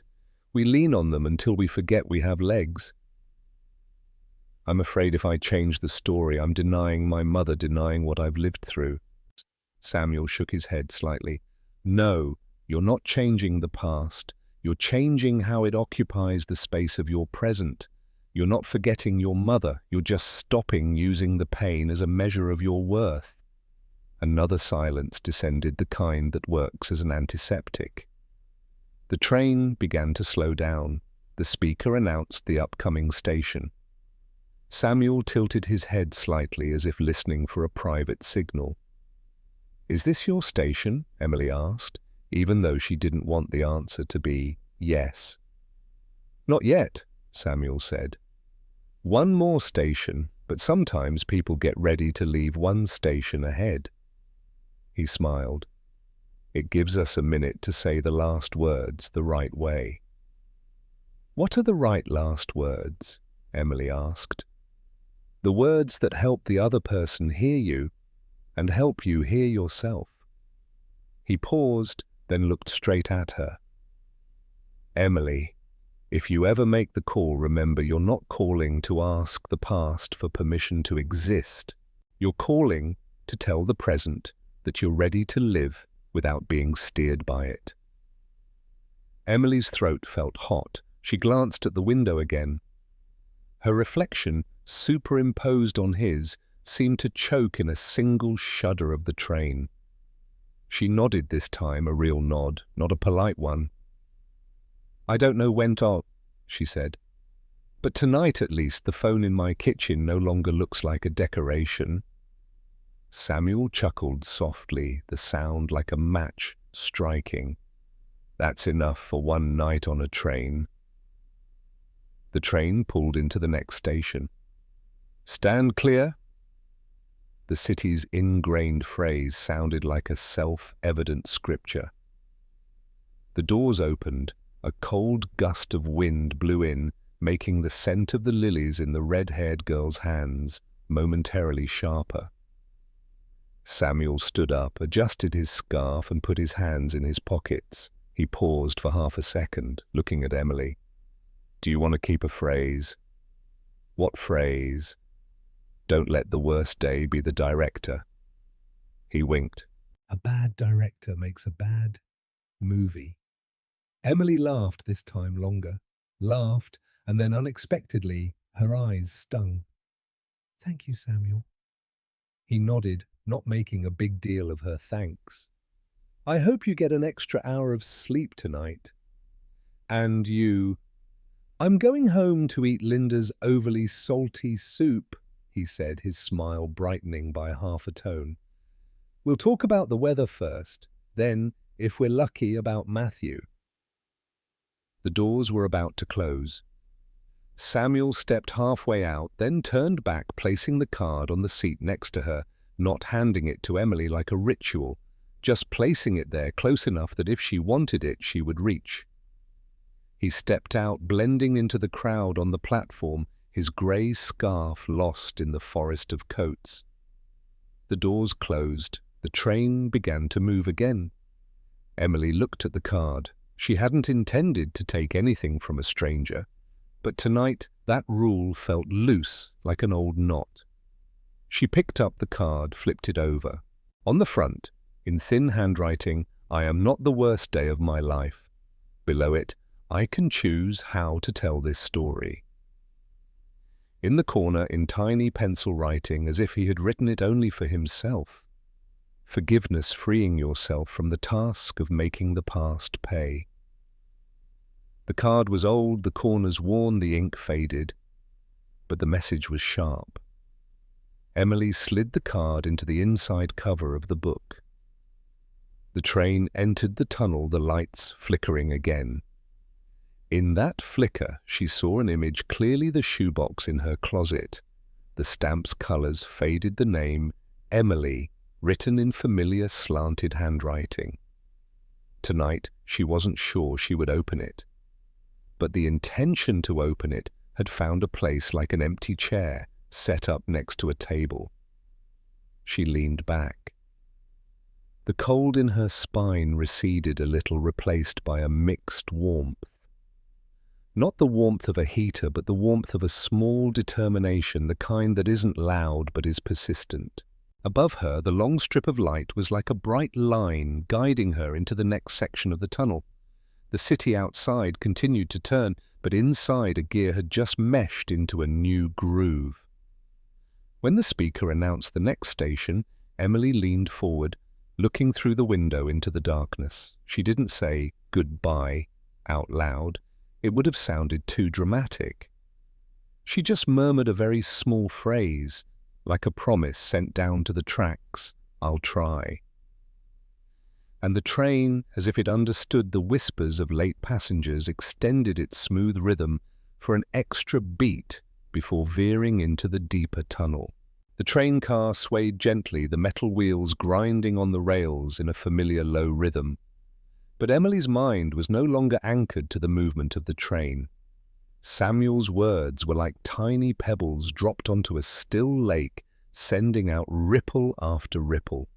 "We lean on them until we forget we have legs." "I'm afraid if I change the story, I'm denying my mother, denying what I've lived through." Samuel shook his head slightly. "No, you're not changing the past. You're changing how it occupies the space of your present. You're not forgetting your mother. You're just stopping using the pain as a measure of your worth." Another silence descended, the kind that works as an antiseptic. The train began to slow down. The speaker announced the upcoming station. Samuel tilted his head slightly, as if listening for a private signal. "Is this your station?" Emily asked, even though she didn't want the answer to be yes. "Not yet," Samuel said. "One more station, but sometimes people get ready to leave one station ahead." He smiled. "It gives us a minute to say the last words the right way." "What are the right last words?" Emily asked. "The words that help the other person hear you and help you hear yourself." He paused, then looked straight at her. "Emily, if you ever make the call, remember you're not calling to ask the past for permission to exist. You're calling to tell the present that you're ready to live without being steered by it." Emily's throat felt hot. She glanced at the window again. Her reflection, superimposed on his, seemed to choke in a single shudder of the train. She nodded this time, a real nod, not a polite one. "I don't know when to," she said. "But tonight at least the phone in my kitchen no longer looks like a decoration." Samuel chuckled softly, the sound like a match striking. "That's enough for one night on a train." The train pulled into the next station. "Stand clear." The city's ingrained phrase sounded like a self-evident scripture. The doors opened, a cold gust of wind blew in, making the scent of the lilies in the red-haired girl's hands momentarily sharper. Samuel stood up, adjusted his scarf, and put his hands in his pockets. He paused for half a second, looking at Emily. "Do you want to keep a phrase?" "What phrase?" "Don't let the worst day be the director." He winked. "A bad director makes a bad movie." Emily laughed this time longer. Laughed, and then unexpectedly, her eyes stung. "Thank you, Samuel." He nodded, not making a big deal of her thanks. "I hope you get an extra hour of sleep tonight." "And you?" "I'm going home to eat Linda's overly salty soup," he said, his smile brightening by half a tone. "We'll talk about the weather first, then, if we're lucky, about Matthew." The doors were about to close. Samuel stepped halfway out, then turned back, placing the card on the seat next to her, not handing it to Emily like a ritual, just placing it there close enough that if she wanted it, she would reach. He stepped out, blending into the crowd on the platform, his grey scarf lost in the forest of coats. The doors closed. The train began to move again. Emily looked at the card. She hadn't intended to take anything from a stranger, but tonight that rule felt loose like an old knot. She picked up the card, flipped it over. On the front, in thin handwriting, "I am not the worst day of my life." Below it, "I can choose how to tell this story." In the corner, in tiny pencil writing, as if he had written it only for himself, "Forgiveness, freeing yourself from the task of making the past pay." The card was old, the corners worn, the ink faded, but the message was sharp. Emily slid the card into the inside cover of the book. The train entered the tunnel, the lights flickering again. In that flicker, she saw an image, clearly the shoebox in her closet. The stamp's colors faded, the name, Emily, written in familiar slanted handwriting. Tonight, she wasn't sure she would open it. But the intention to open it had found a place like an empty chair set up next to a table. She leaned back. The cold in her spine receded a little, replaced by a mixed warmth. Not the warmth of a heater, but the warmth of a small determination, the kind that isn't loud but is persistent. Above her, the long strip of light was like a bright line guiding her into the next section of the tunnel. The city outside continued to turn, but inside a gear had just meshed into a new groove. When the speaker announced the next station, Emily leaned forward, looking through the window into the darkness. She didn't say goodbye out loud. It would have sounded too dramatic. She just murmured a very small phrase, like a promise sent down to the tracks, "I'll try." And the train, as if it understood the whispers of late passengers, extended its smooth rhythm for an extra beat before veering into the deeper tunnel. The train car swayed gently, the metal wheels grinding on the rails in a familiar low rhythm. But Emily's mind was no longer anchored to the movement of the train. Samuel's words were like tiny pebbles dropped onto a still lake, sending out ripple after ripple.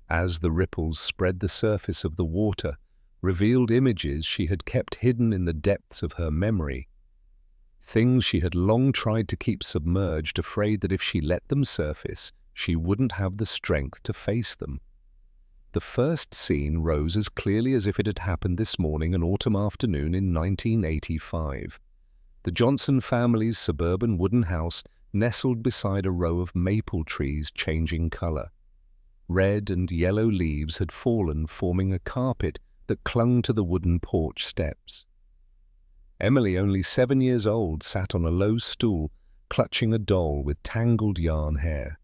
As the ripples spread the surface of the water, revealed images she had kept hidden in the depths of her memory. Things she had long tried to keep submerged, afraid that if she let them surface, she wouldn't have the strength to face them. The first scene rose as clearly as if it had happened this morning, an autumn afternoon in 1985. The Johnson family's suburban wooden house nestled beside a row of maple trees changing color. Red and yellow leaves had fallen, forming a carpet that clung to the wooden porch steps. Emily, only 7 years old, sat on a low stool, clutching a doll with tangled yarn hair.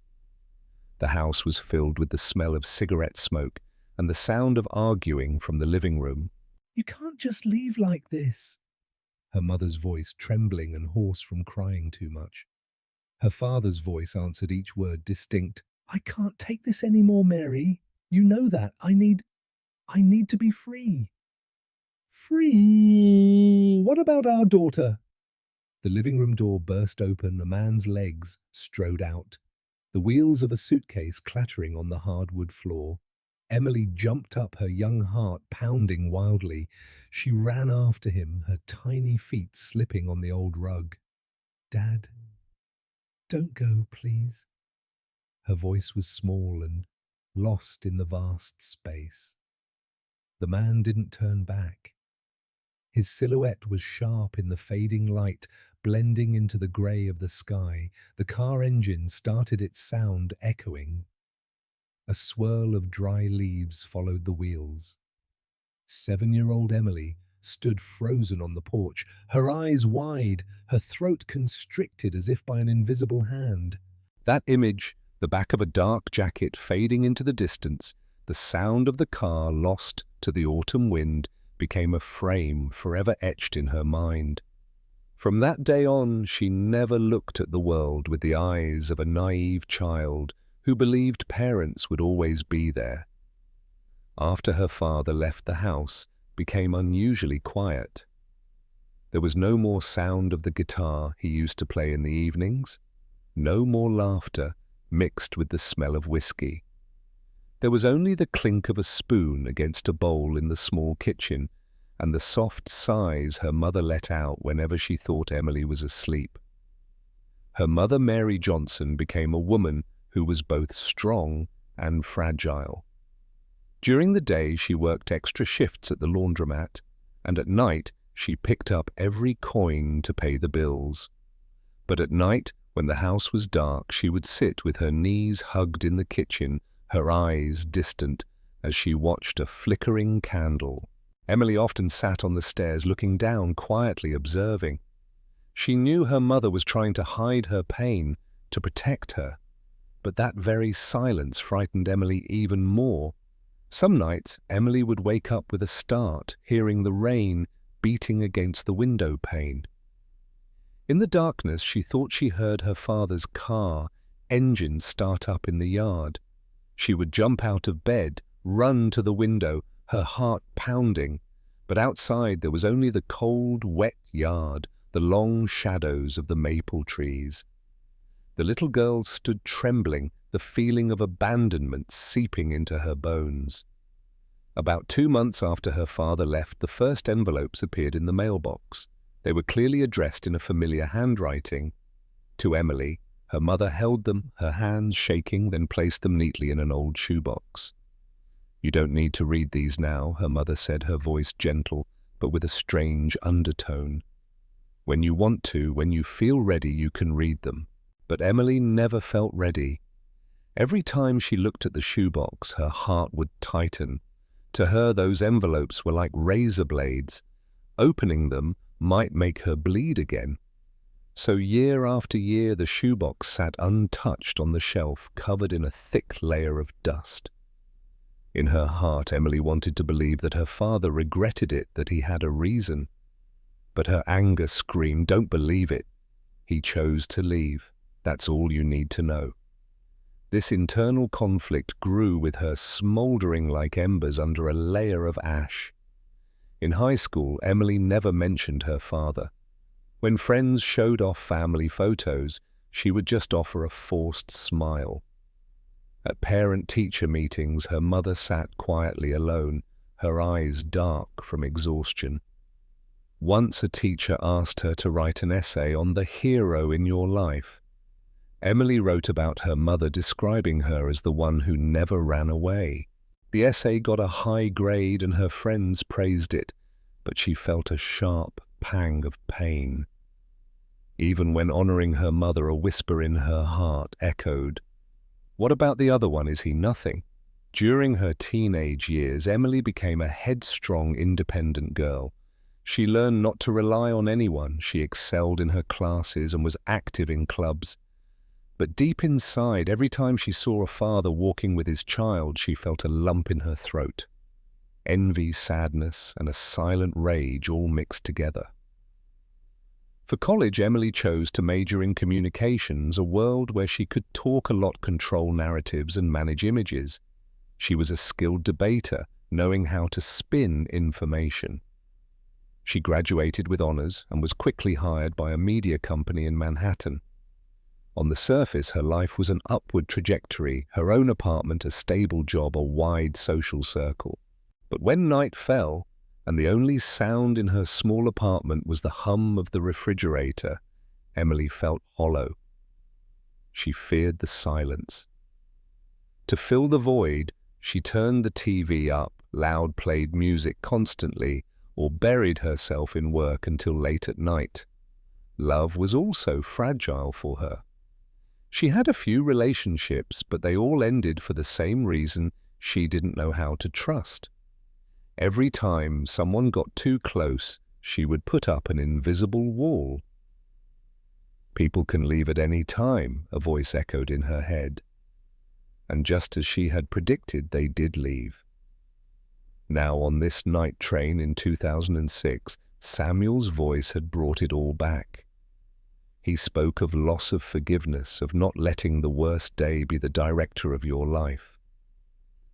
The house was filled with the smell of cigarette smoke and the sound of arguing from the living room. "You can't just leave like this," her mother's voice trembling and hoarse from crying too much. Her father's voice answered each word distinct. "I can't take this anymore, Mary. You know that. I need to be free." "Free? What about our daughter?" The living room door burst open, a man's legs strode out, the wheels of a suitcase clattering on the hardwood floor. Emily jumped up, her young heart pounding wildly. She ran after him, her tiny feet slipping on the old rug. "Dad, don't go, please." Her voice was small and lost in the vast space. The man didn't turn back. His silhouette was sharp in the fading light, blending into the grey of the sky. The car engine started, its sound echoing. A swirl of dry leaves followed the wheels. 7-year-old Emily stood frozen on the porch, her eyes wide, her throat constricted as if by an invisible hand. That image, the back of a dark jacket fading into the distance, the sound of the car lost to the autumn wind, became a frame forever etched in her mind. From that day on, she never looked at the world with the eyes of a naive child who believed parents would always be there. After her father left, the house became unusually quiet. There was no more sound of the guitar he used to play in the evenings, no more laughter mixed with the smell of whiskey. There was only the clink of a spoon against a bowl in the small kitchen, and the soft sighs her mother let out whenever she thought Emily was asleep. Her mother, Mary Johnson, became a woman who was both strong and fragile. During the day, she worked extra shifts at the laundromat, and at night she picked up every coin to pay the bills. But at night, when the house was dark, she would sit with her knees hugged in the kitchen, her eyes distant, as she watched a flickering candle. Emily often sat on the stairs looking down, quietly observing. She knew her mother was trying to hide her pain, to protect her, but that very silence frightened Emily even more. Some nights, Emily would wake up with a start, hearing the rain beating against the window pane. In the darkness, she thought she heard her father's car engine start up in the yard. She would jump out of bed, run to the window, her heart pounding, but outside there was only the cold, wet yard, the long shadows of the maple trees. The little girl stood trembling, the feeling of abandonment seeping into her bones. About 2 months after her father left, the first envelopes appeared in the mailbox. They were clearly addressed in a familiar handwriting. To Emily, her mother held them, her hands shaking, then placed them neatly in an old shoebox. "You don't need to read these now," her mother said, her voice gentle, but with a strange undertone. "When you want to, when you feel ready, you can read them." But Emily never felt ready. Every time she looked at the shoebox, her heart would tighten. To her, those envelopes were like razor blades. Opening them might make her bleed again. So year after year, the shoebox sat untouched on the shelf, covered in a thick layer of dust. In her heart, Emily wanted to believe that her father regretted it, that he had a reason. But her anger screamed, "Don't believe it. He chose to leave. That's all you need to know." This internal conflict grew with her, smoldering like embers under a layer of ash. In high school, Emily never mentioned her father. When friends showed off family photos, she would just offer a forced smile. At parent-teacher meetings, her mother sat quietly alone, her eyes dark from exhaustion. Once a teacher asked her to write an essay on the hero in your life. Emily wrote about her mother, describing her as the one who never ran away. The essay got a high grade and her friends praised it, but she felt a sharp pang of pain. Even when honoring her mother, a whisper in her heart echoed, "What about the other one? Is he nothing?" During her teenage years, Emily became a headstrong, independent girl. She learned not to rely on anyone. She excelled in her classes and was active in clubs. But deep inside, every time she saw a father walking with his child, she felt a lump in her throat. Envy, sadness, and a silent rage all mixed together. For college, Emily chose to major in communications, a world where she could talk a lot, control narratives, and manage images. She was a skilled debater, knowing how to spin information. She graduated with honors and was quickly hired by a media company in Manhattan. On the surface, her life was an upward trajectory, her own apartment, a stable job, a wide social circle. But when night fell, and the only sound in her small apartment was the hum of the refrigerator, Emily felt hollow. She feared the silence. To fill the void, she turned the TV up, loud played music constantly, or buried herself in work until late at night. Love was also fragile for her. She had a few relationships, but they all ended for the same reason: she didn't know how to trust. Every time someone got too close, she would put up an invisible wall. "People can leave at any time," a voice echoed in her head. And just as she had predicted, they did leave. Now, on this night train in 2006, Samuel's voice had brought it all back. He spoke of loss of forgiveness, of not letting the worst day be the director of your life.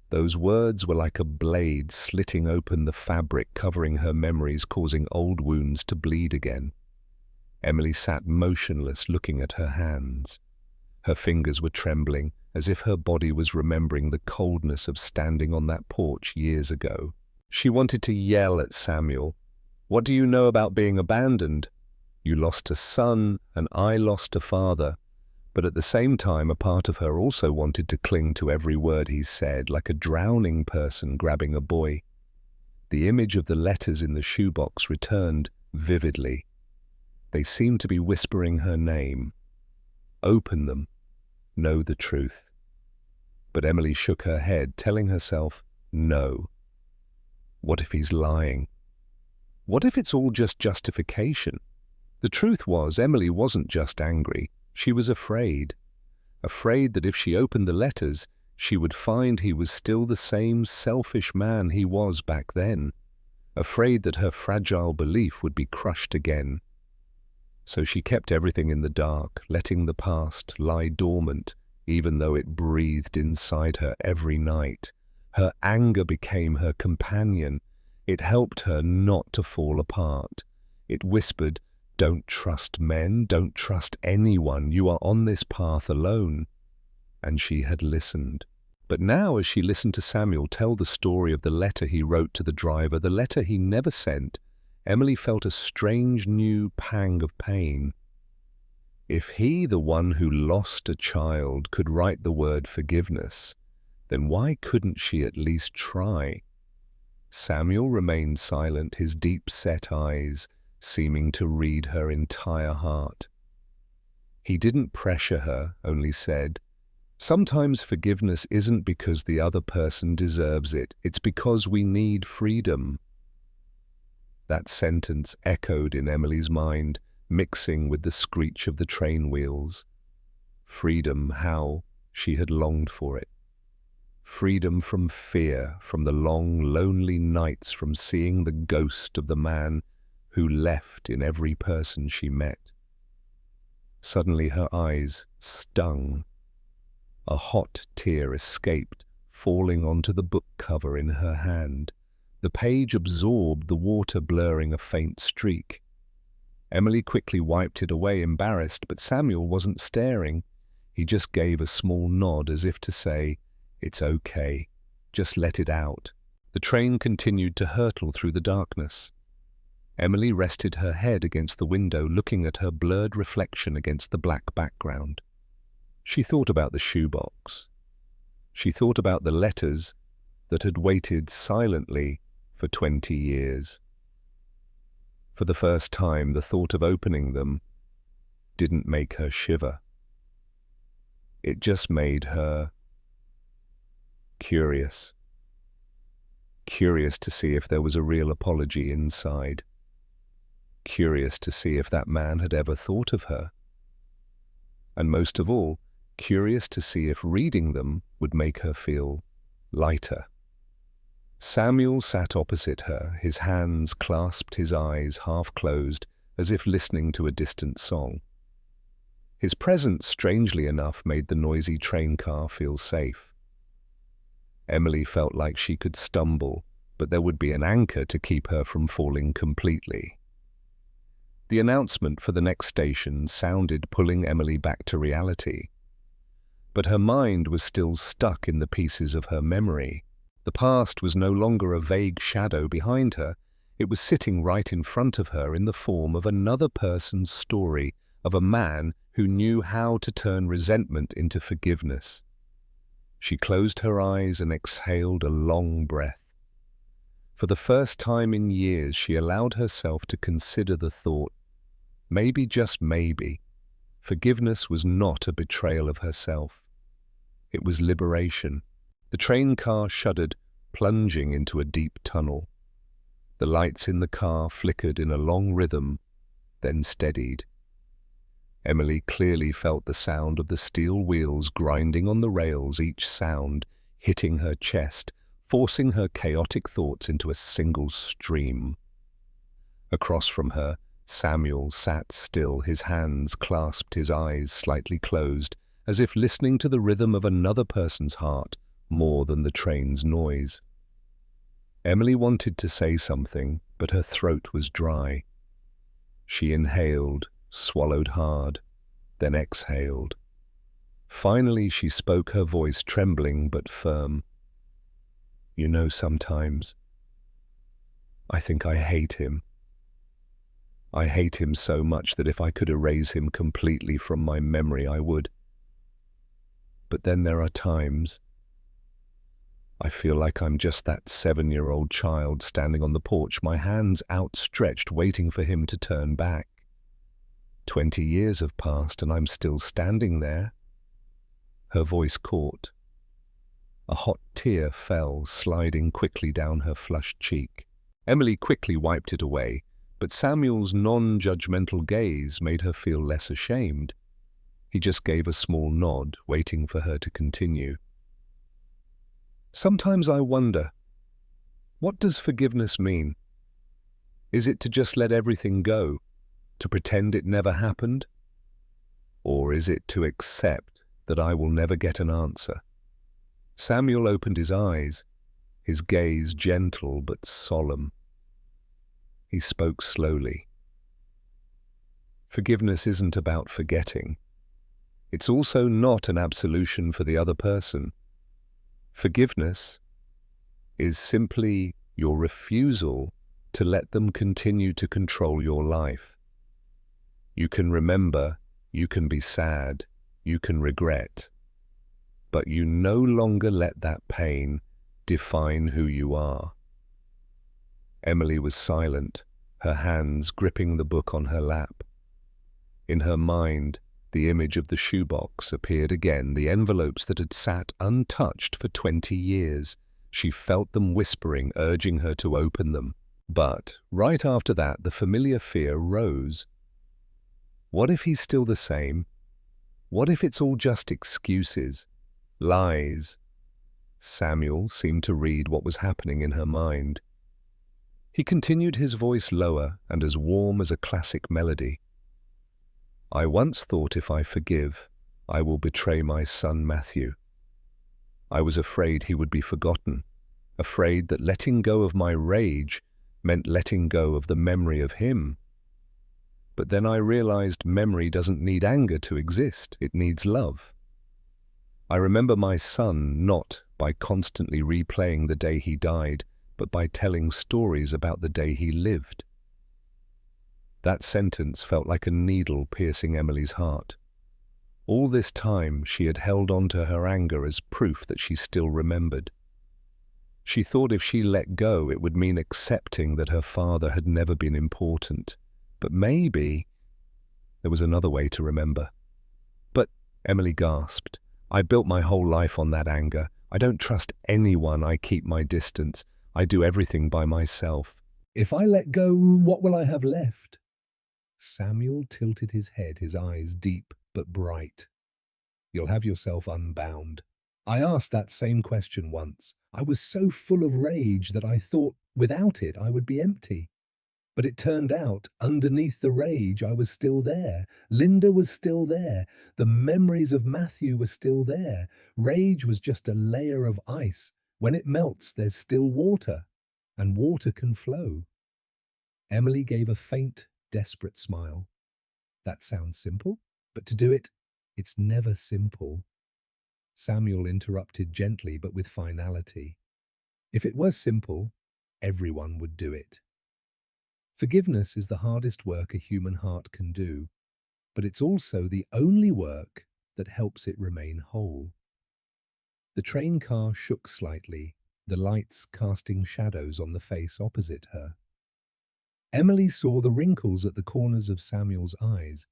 Those words were like a blade slitting open the fabric covering her memories, causing old wounds to bleed again. Emily sat motionless, looking at her hands. Her fingers were trembling, as if her body was remembering the coldness of standing on that porch years ago. She wanted to yell at Samuel, "What do you know about being abandoned? You lost a son, and I lost a father." But at the same time, a part of her also wanted to cling to every word he said, like a drowning person grabbing a buoy. The image of the letters in the shoebox returned vividly. They seemed to be whispering her name. Open them. Know the truth. But Emily shook her head, telling herself, no. What if he's lying? What if it's all just justification? The truth was, Emily wasn't just angry. She was afraid. Afraid that if she opened the letters, she would find he was still the same selfish man he was back then. Afraid that her fragile belief would be crushed again. So she kept everything in the dark, letting the past lie dormant, even though it breathed inside her every night. Her anger became her companion. It helped her not to fall apart. It whispered, "Don't trust men, don't trust anyone, you are on this path alone." And she had listened. But now, as she listened to Samuel tell the story of the letter he wrote to the driver, the letter he never sent, Emily felt a strange new pang of pain. If he, the one who lost a child, could write the word forgiveness, then why couldn't she at least try? Samuel remained silent, his deep-set eyes seeming to read her entire heart. He didn't pressure her, only said, "Sometimes forgiveness isn't because the other person deserves it, it's because we need freedom." That sentence echoed in Emily's mind, mixing with the screech of the train wheels. Freedom, how she had longed for it. Freedom from fear, from the long, lonely nights, from seeing the ghost of the man who left in every person she met. Suddenly her eyes stung. A hot tear escaped, falling onto the book cover in her hand. The page absorbed the water, blurring a faint streak. Emily quickly wiped it away, embarrassed, but Samuel wasn't staring. He just gave a small nod as if to say, "It's okay, just let it out." The train continued to hurtle through the darkness. Emily rested her head against the window, looking at her blurred reflection against the black background. She thought about the shoebox. She thought about the letters that had waited silently for 20 years. For the first time, the thought of opening them didn't make her shiver. It just made her curious. Curious to see if there was a real apology inside. Curious to see if that man had ever thought of her. And most of all, curious to see if reading them would make her feel lighter. Samuel sat opposite her, his hands clasped, his eyes half closed, as if listening to a distant song. His presence, strangely enough, made the noisy train car feel safe. Emily felt like she could stumble, but there would be an anchor to keep her from falling completely. The announcement for the next station sounded, pulling Emily back to reality. But her mind was still stuck in the pieces of her memory. The past was no longer a vague shadow behind her. It was sitting right in front of her in the form of another person's story, of a man who knew how to turn resentment into forgiveness. She closed her eyes and exhaled a long breath. For the first time in years, she allowed herself to consider the thought, maybe, just maybe, forgiveness was not a betrayal of herself. It was liberation. The train car shuddered, plunging into a deep tunnel. The lights in the car flickered in a long rhythm, then steadied. Emily clearly felt the sound of the steel wheels grinding on the rails, each sound hitting her chest, forcing her chaotic thoughts into a single stream. Across from her, Samuel sat still, his hands clasped, his eyes slightly closed, as if listening to the rhythm of another person's heart more than the train's noise. Emily wanted to say something, but her throat was dry. She inhaled, swallowed hard, then exhaled. Finally she spoke, her voice trembling but firm. "You know, sometimes I think I hate him. I hate him so much that if I could erase him completely from my memory, I would. But then there are times I feel like I'm just that 7-year-old child standing on the porch, my hands outstretched, waiting for him to turn back. 20 years have passed and I'm still standing there." Her voice caught. A hot tear fell, sliding quickly down her flushed cheek. Emily quickly wiped it away, but Samuel's non-judgmental gaze made her feel less ashamed. He just gave a small nod, waiting for her to continue. "Sometimes I wonder, what does forgiveness mean? Is it to just let everything go, to pretend it never happened? Or is it to accept that I will never get an answer?" Samuel opened his eyes, his gaze gentle but solemn. He spoke slowly. "Forgiveness isn't about forgetting. It's also not an absolution for the other person. Forgiveness is simply your refusal to let them continue to control your life. You can remember, you can be sad, you can regret, but you no longer let that pain define who you are." Emily was silent, her hands gripping the book on her lap. In her mind, the image of the shoebox appeared again, the envelopes that had sat untouched for 20 years. She felt them whispering, urging her to open them. But right after that, the familiar fear rose. What if he's still the same? What if it's all just excuses, lies? Samuel seemed to read what was happening in her mind. He continued, his voice lower and as warm as a classic melody. "I once thought if I forgive, I will betray my son Matthew. I was afraid he would be forgotten, afraid that letting go of my rage meant letting go of the memory of him. But then I realized memory doesn't need anger to exist, it needs love. I remember my son not by constantly replaying the day he died, but by telling stories about the day he lived." That sentence felt like a needle piercing Emily's heart. All this time she had held on to her anger as proof that she still remembered. She thought if she let go, it would mean accepting that her father had never been important. But maybe there was another way to remember. "But," Emily gasped, "I built my whole life on that anger. I don't trust anyone. I keep my distance. I do everything by myself. If I let go, what will I have left?" Samuel tilted his head, his eyes deep but bright. "You'll have yourself unbound. I asked that same question once. I was so full of rage that I thought without it I would be empty. But it turned out, underneath the rage, I was still there. Linda was still there. The memories of Matthew were still there. Rage was just a layer of ice. When it melts, there's still water, and water can flow. Emily gave a faint, desperate smile. That sounds simple, but to do it, it's never simple. Samuel interrupted gently but with finality. If it were simple, everyone would do it. Forgiveness is the hardest work a human heart can do, but it's also the only work that helps it remain whole. The train car shook slightly, the lights casting shadows on the face opposite her. Emily saw the wrinkles at the corners of Samuel's eyes,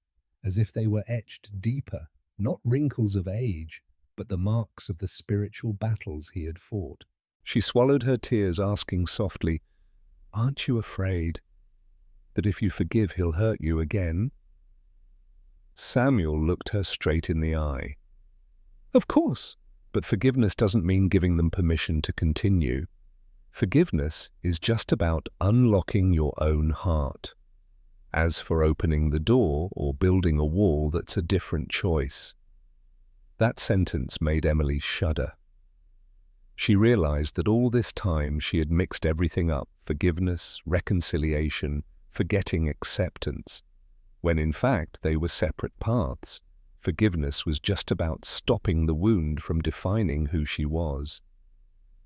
as if they were etched deeper, not wrinkles of age, but the marks of the spiritual battles he had fought. She swallowed her tears, asking softly, "Aren't you afraid that if you forgive, he'll hurt you again?" Samuel looked her straight in the eye. "Of course, but forgiveness doesn't mean giving them permission to continue. Forgiveness is just about unlocking your own heart. As for opening the door or building a wall, that's a different choice." That sentence made Emily shudder. She realized that all this time she had mixed everything up: forgiveness, reconciliation, forgetting, acceptance, when in fact they were separate paths. Forgiveness was just about stopping the wound from defining who she was.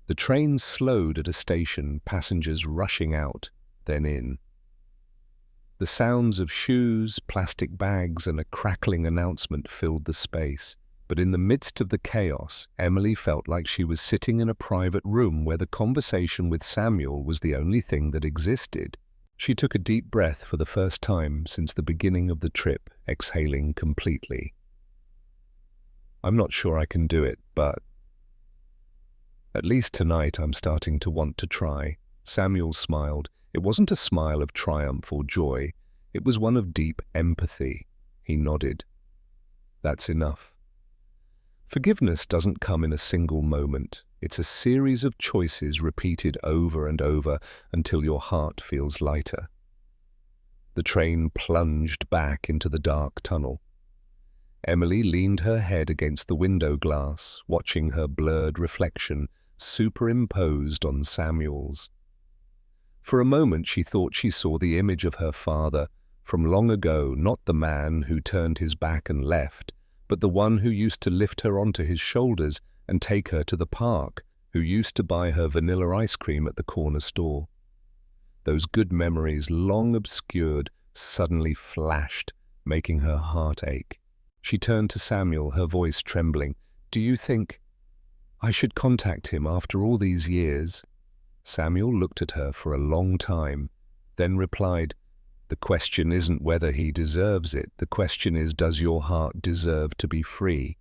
The train slowed at a station, passengers rushing out, then in. The sounds of shoes, plastic bags, and a crackling announcement filled the space. But in the midst of the chaos, Emily felt like she was sitting in a private room where the conversation with Samuel was the only thing that existed. She took a deep breath for the first time since the beginning of the trip, exhaling completely. "I'm not sure I can do it, but at least tonight I'm starting to want to try." Samuel smiled. It wasn't a smile of triumph or joy. It was one of deep empathy. He nodded. "That's enough." Forgiveness doesn't come in a single moment. It's a series of choices repeated over and over until your heart feels lighter. The train plunged back into the dark tunnel. Emily leaned her head against the window glass, watching her blurred reflection superimposed on Samuel's. For a moment she thought she saw the image of her father from long ago, not the man who turned his back and left, but the one who used to lift her onto his shoulders and take her to the park, who used to buy her vanilla ice cream at the corner store. Those good memories, long obscured, suddenly flashed, making her heart ache. She turned to Samuel, her voice trembling. "Do you think I should contact him after all these years?" Samuel looked at her for a long time, then replied, "The question isn't whether he deserves it. The question is, does your heart deserve to be free?"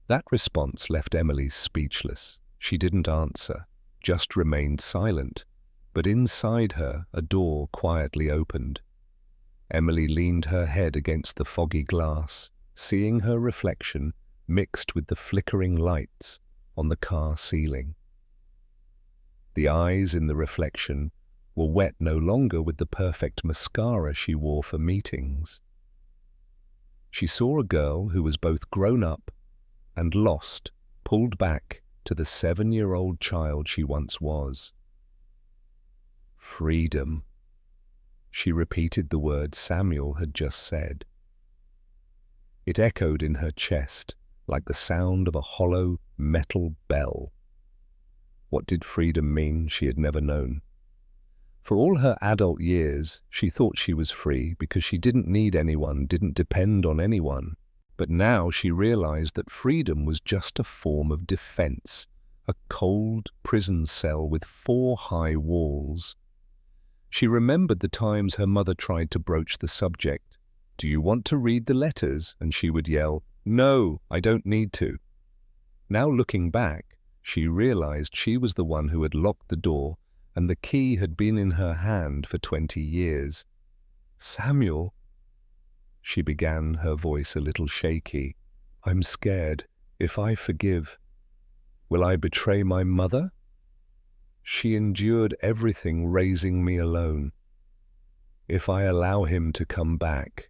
That response left Emily speechless. She didn't answer, just remained silent. But inside her, a door quietly opened. Emily leaned her head against the foggy glass, seeing her reflection mixed with the flickering lights on the car ceiling. The eyes in the reflection were wet no longer with the perfect mascara she wore for meetings. She saw a girl who was both grown up and lost, pulled back to the 7-year-old child she once was. Freedom. She repeated the word Samuel had just said. It echoed in her chest like the sound of a hollow metal bell. What did freedom mean? She had never known. For all her adult years, she thought she was free because she didn't need anyone, didn't depend on anyone. But now she realized that freedom was just a form of defense, a cold prison cell with 4 high walls. She remembered the times her mother tried to broach the subject. "Do you want to read the letters?" And she would yell, "No, I don't need to." Now looking back, she realized she was the one who had locked the door, and the key had been in her hand for 20 years. "Samuel," she began, her voice a little shaky, "I'm scared. If I forgive, will I betray my mother? She endured everything raising me alone." If I allow him to come back,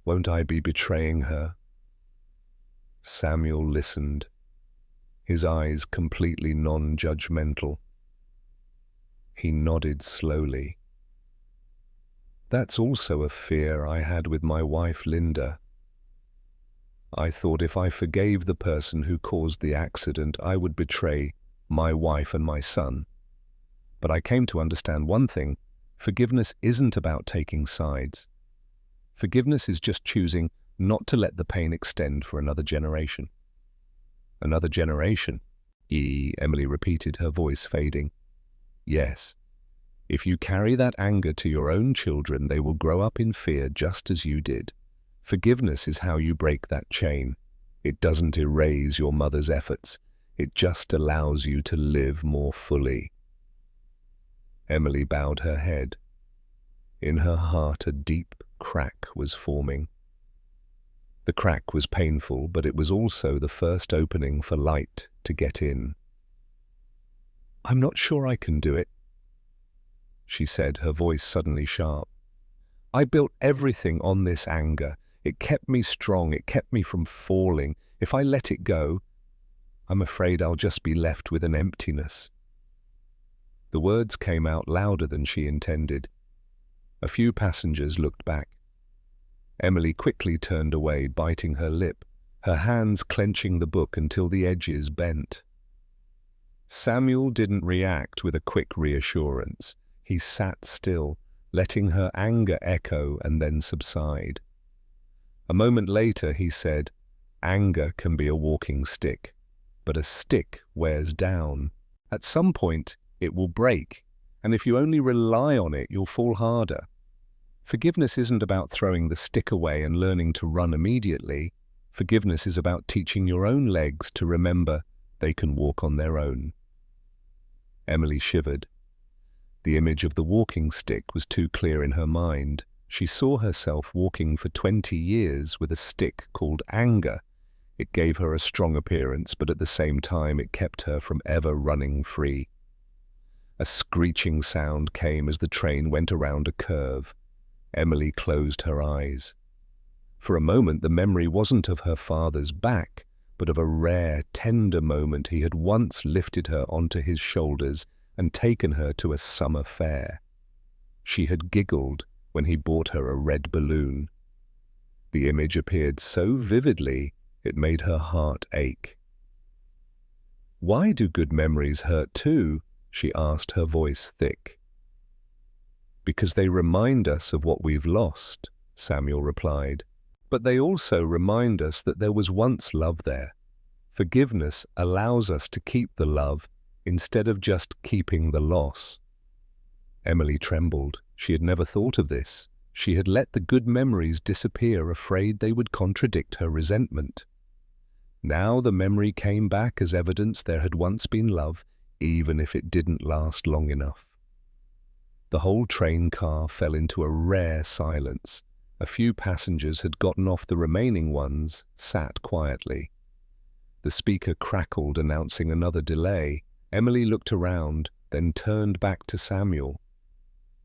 won't I be betraying her? Samuel listened, his eyes completely non-judgmental. He nodded slowly. That's also a fear I had with my wife, Linda. I thought if I forgave the person who caused the accident, I would betray my wife and my son. But I came to understand one thing: forgiveness isn't about taking sides. Forgiveness is just choosing not to let the pain extend for another generation. Another generation? Emily repeated, her voice fading. Yes. If you carry that anger to your own children, they will grow up in fear just as you did. Forgiveness is how you break that chain. It doesn't erase your mother's efforts. It just allows you to live more fully. Emily bowed her head. In her heart, a deep crack was forming. The crack was painful, but it was also the first opening for light to get in. I'm not sure I can do it, she said, her voice suddenly sharp. I built everything on this anger. It kept me strong. It kept me from falling. If I let it go, I'm afraid I'll just be left with an emptiness. The words came out louder than she intended. A few passengers looked back. Emily quickly turned away, biting her lip, her hands clenching the book until the edges bent. Samuel didn't react with a quick reassurance. He sat still, letting her anger echo and then subside. A moment later he said, "Anger can be a walking stick, but a stick wears down. At some point it will break, and if you only rely on it, you'll fall harder. Forgiveness isn't about throwing the stick away and learning to run immediately. Forgiveness is about teaching your own legs to remember they can walk on their own." Emily shivered. The image of the walking stick was too clear in her mind. She saw herself walking for 20 years with a stick called anger. It gave her a strong appearance, but at the same time it kept her from ever running free. A screeching sound came as the train went around a curve. Emily closed her eyes. For a moment the memory wasn't of her father's back, but of a rare, tender moment he had once lifted her onto his shoulders and taken her to a summer fair. She had giggled when he bought her a red balloon. The image appeared so vividly it made her heart ache. "Why do good memories hurt too?" she asked, her voice thick. "Because they remind us of what we've lost," Samuel replied. "But they also remind us that there was once love there. Forgiveness allows us to keep the love instead of just keeping the loss." Emily trembled. She had never thought of this. She had let the good memories disappear, afraid they would contradict her resentment. Now the memory came back as evidence there had once been love, even if it didn't last long enough. The whole train car fell into a rare silence. A few passengers had gotten off. The remaining ones sat quietly. The speaker crackled, announcing another delay. Emily looked around, then turned back to Samuel.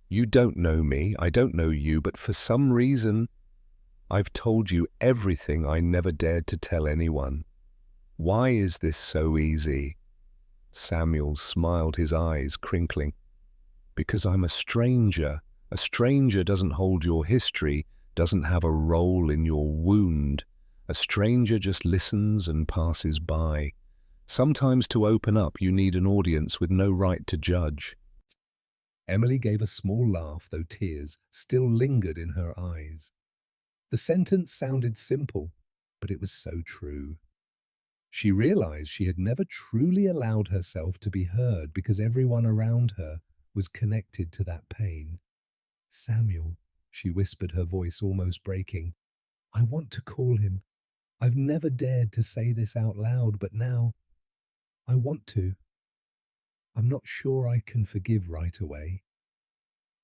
"You don't know me, I don't know you, but for some reason, I've told you everything I never dared to tell anyone. Why is this so easy?" Samuel smiled, his eyes crinkling. "Because I'm a stranger. A stranger doesn't hold your history, doesn't have a role in your wound. A stranger just listens and passes by. Sometimes to open up, you need an audience with no right to judge." Emily gave a small laugh, though tears still lingered in her eyes. The sentence sounded simple, but it was so true. She realized she had never truly allowed herself to be heard because everyone around her was connected to that pain. "Samuel," she whispered, her voice almost breaking. "I want to call him. I've never dared to say this out loud, but now I want to. I'm not sure I can forgive right away,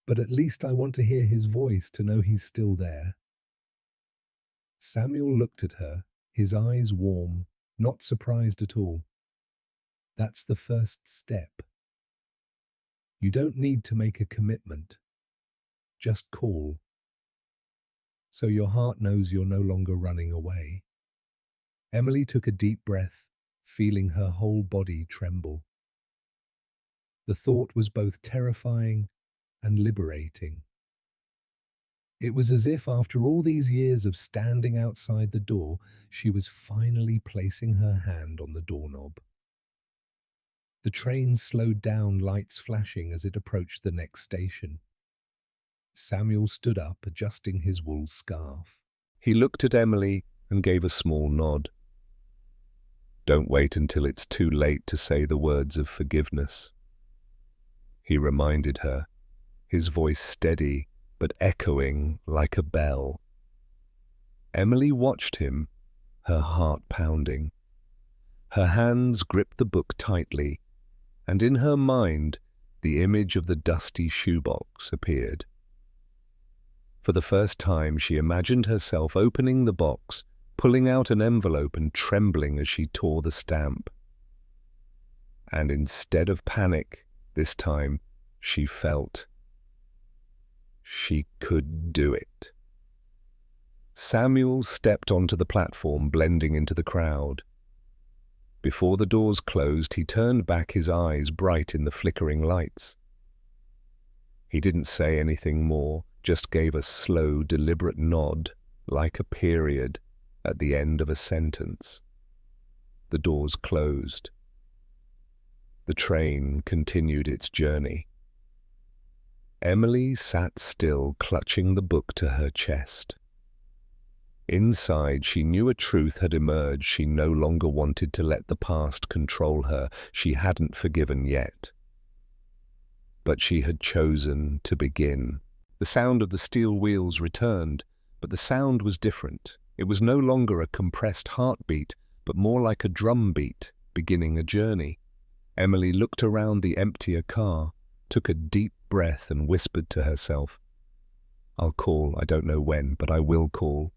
but at least I want to hear his voice, to know he's still there." Samuel looked at her, his eyes warm, not surprised at all. "That's the first step. You don't need to make a commitment. Just call. So your heart knows you're no longer running away. Emily took a deep breath, feeling her whole body tremble. The thought was both terrifying and liberating. It was as if after all these years of standing outside the door, she was finally placing her hand on the doorknob. The train slowed down, lights flashing as it approached the next station. Samuel stood up, adjusting his wool scarf. He looked at Emily and gave a small nod. "Don't wait until it's too late to say the words of forgiveness," he reminded her, his voice steady but echoing like a bell. Emily watched him, her heart pounding. Her hands gripped the book tightly, and in her mind the image of the dusty shoebox appeared. For the first time she imagined herself opening the box, pulling out an envelope and trembling as she tore the stamp. And instead of panic, this time she felt she could do it. Samuel stepped onto the platform, blending into the crowd. Before the doors closed, he turned back, his eyes bright in the flickering lights. He didn't say anything more, just gave a slow, deliberate nod, like a period at the end of a sentence. The doors closed. The train continued its journey. Emily sat still, clutching the book to her chest. Inside, she knew a truth had emerged. She no longer wanted to let the past control her. She hadn't forgiven yet. But she had chosen to begin. The sound of the steel wheels returned, but the sound was different. It was no longer a compressed heartbeat, but more like a drum beat, beginning a journey. Emily looked around the emptier car, took a deep breath and whispered to herself, "I'll call, I don't know when, but I will call."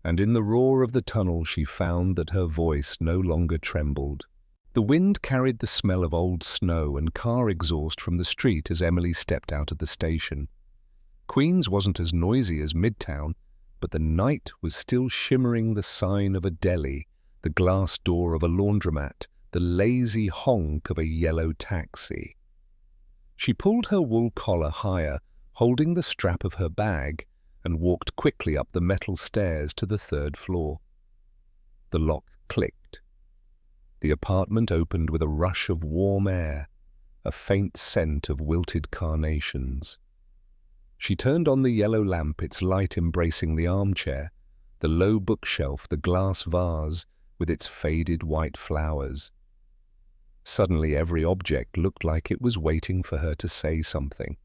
And in the roar of the tunnel she found that her voice no longer trembled. The wind carried the smell of old snow and car exhaust from the street as Emily stepped out of the station. Queens wasn't as noisy as Midtown, but the night was still shimmering, the sign of a deli, the glass door of a laundromat, the lazy honk of a yellow taxi. She pulled her wool collar higher, holding the strap of her bag, and walked quickly up the metal stairs to the third floor. The lock clicked. The apartment opened with a rush of warm air, a faint scent of wilted carnations. She turned on the yellow lamp, its light embracing the armchair, the low bookshelf, the glass vase with its faded white flowers. Suddenly every object looked like it was waiting for her to say something.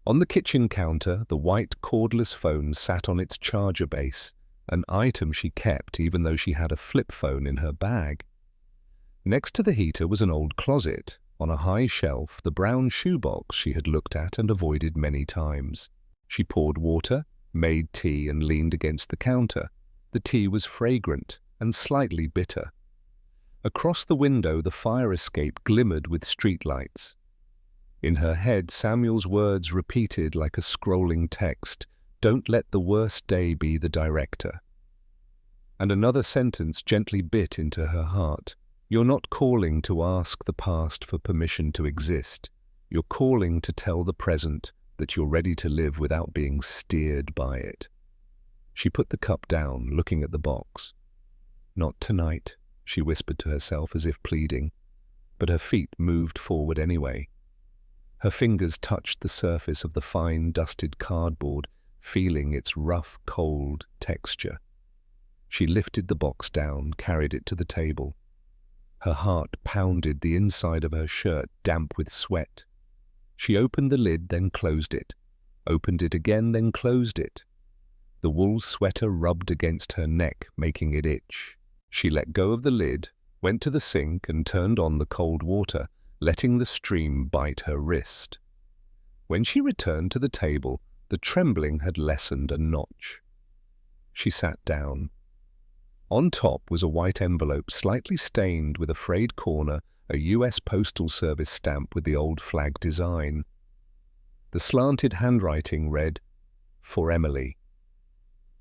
On the kitchen counter, the white cordless phone sat on its charger base, an item she kept even though she had a flip phone in her bag. Next to the heater was an old closet. On a high shelf, the brown shoebox she had looked at and avoided many times. She poured water, made tea, and leaned against the counter. The tea was fragrant and slightly bitter. Across the window, the fire escape glimmered with streetlights. In her head, Samuel's words repeated like a scrolling text, "Don't let the worst day be the director." And another sentence gently bit into her heart. "You're not calling to ask the past for permission to exist. You're calling to tell the present that you're ready to live without being steered by it." She put the cup down, looking at the box. "Not tonight," she whispered to herself as if pleading, but her feet moved forward anyway. Her fingers touched the surface of the fine, dusted cardboard, feeling its rough, cold texture. She lifted the box down, carried it to the table. Her heart pounded, the inside of her shirt damp with sweat. She opened the lid, then closed it. Opened it again, then closed it. The wool sweater rubbed against her neck, making it itch. She let go of the lid, went to the sink and turned on the cold water, letting the stream bite her wrist. When she returned to the table, the trembling had lessened a notch. She sat down. On top was a white envelope slightly stained with a frayed corner, a U.S. Postal Service stamp with the old flag design. The slanted handwriting read, "For Emily."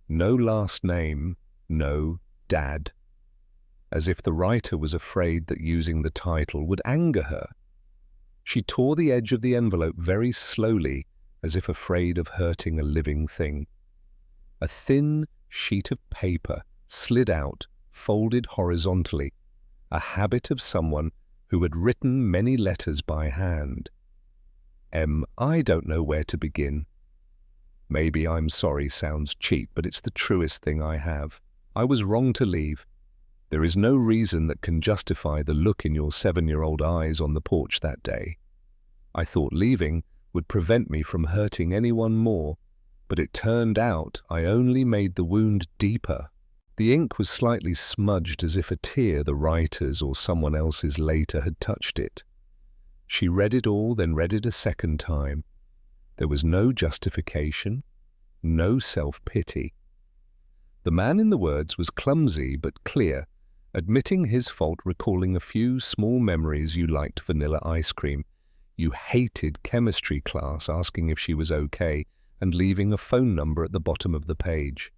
No last name, no Dad. As if the writer was afraid that using the title would anger her. She tore the edge of the envelope very slowly, as if afraid of hurting a living thing. A thin sheet of paper slid out, folded horizontally, a habit of someone who had written many letters by hand. I don't know where to begin. Maybe "I'm sorry" sounds cheap, but it's the truest thing I have. I was wrong to leave. There is no reason that can justify the look in your 7-year-old eyes on the porch that day. I thought leaving would prevent me from hurting anyone more, but it turned out I only made the wound deeper. The ink was slightly smudged, as if a tear, the writer's or someone else's later, had touched it. She read it all, then read it a second time. There was no justification, no self-pity. The man in the words was clumsy but clear, admitting his fault, recalling a few small memories. You liked vanilla ice cream. You hated chemistry class, asking if she was okay, and leaving a phone number at the bottom of the page.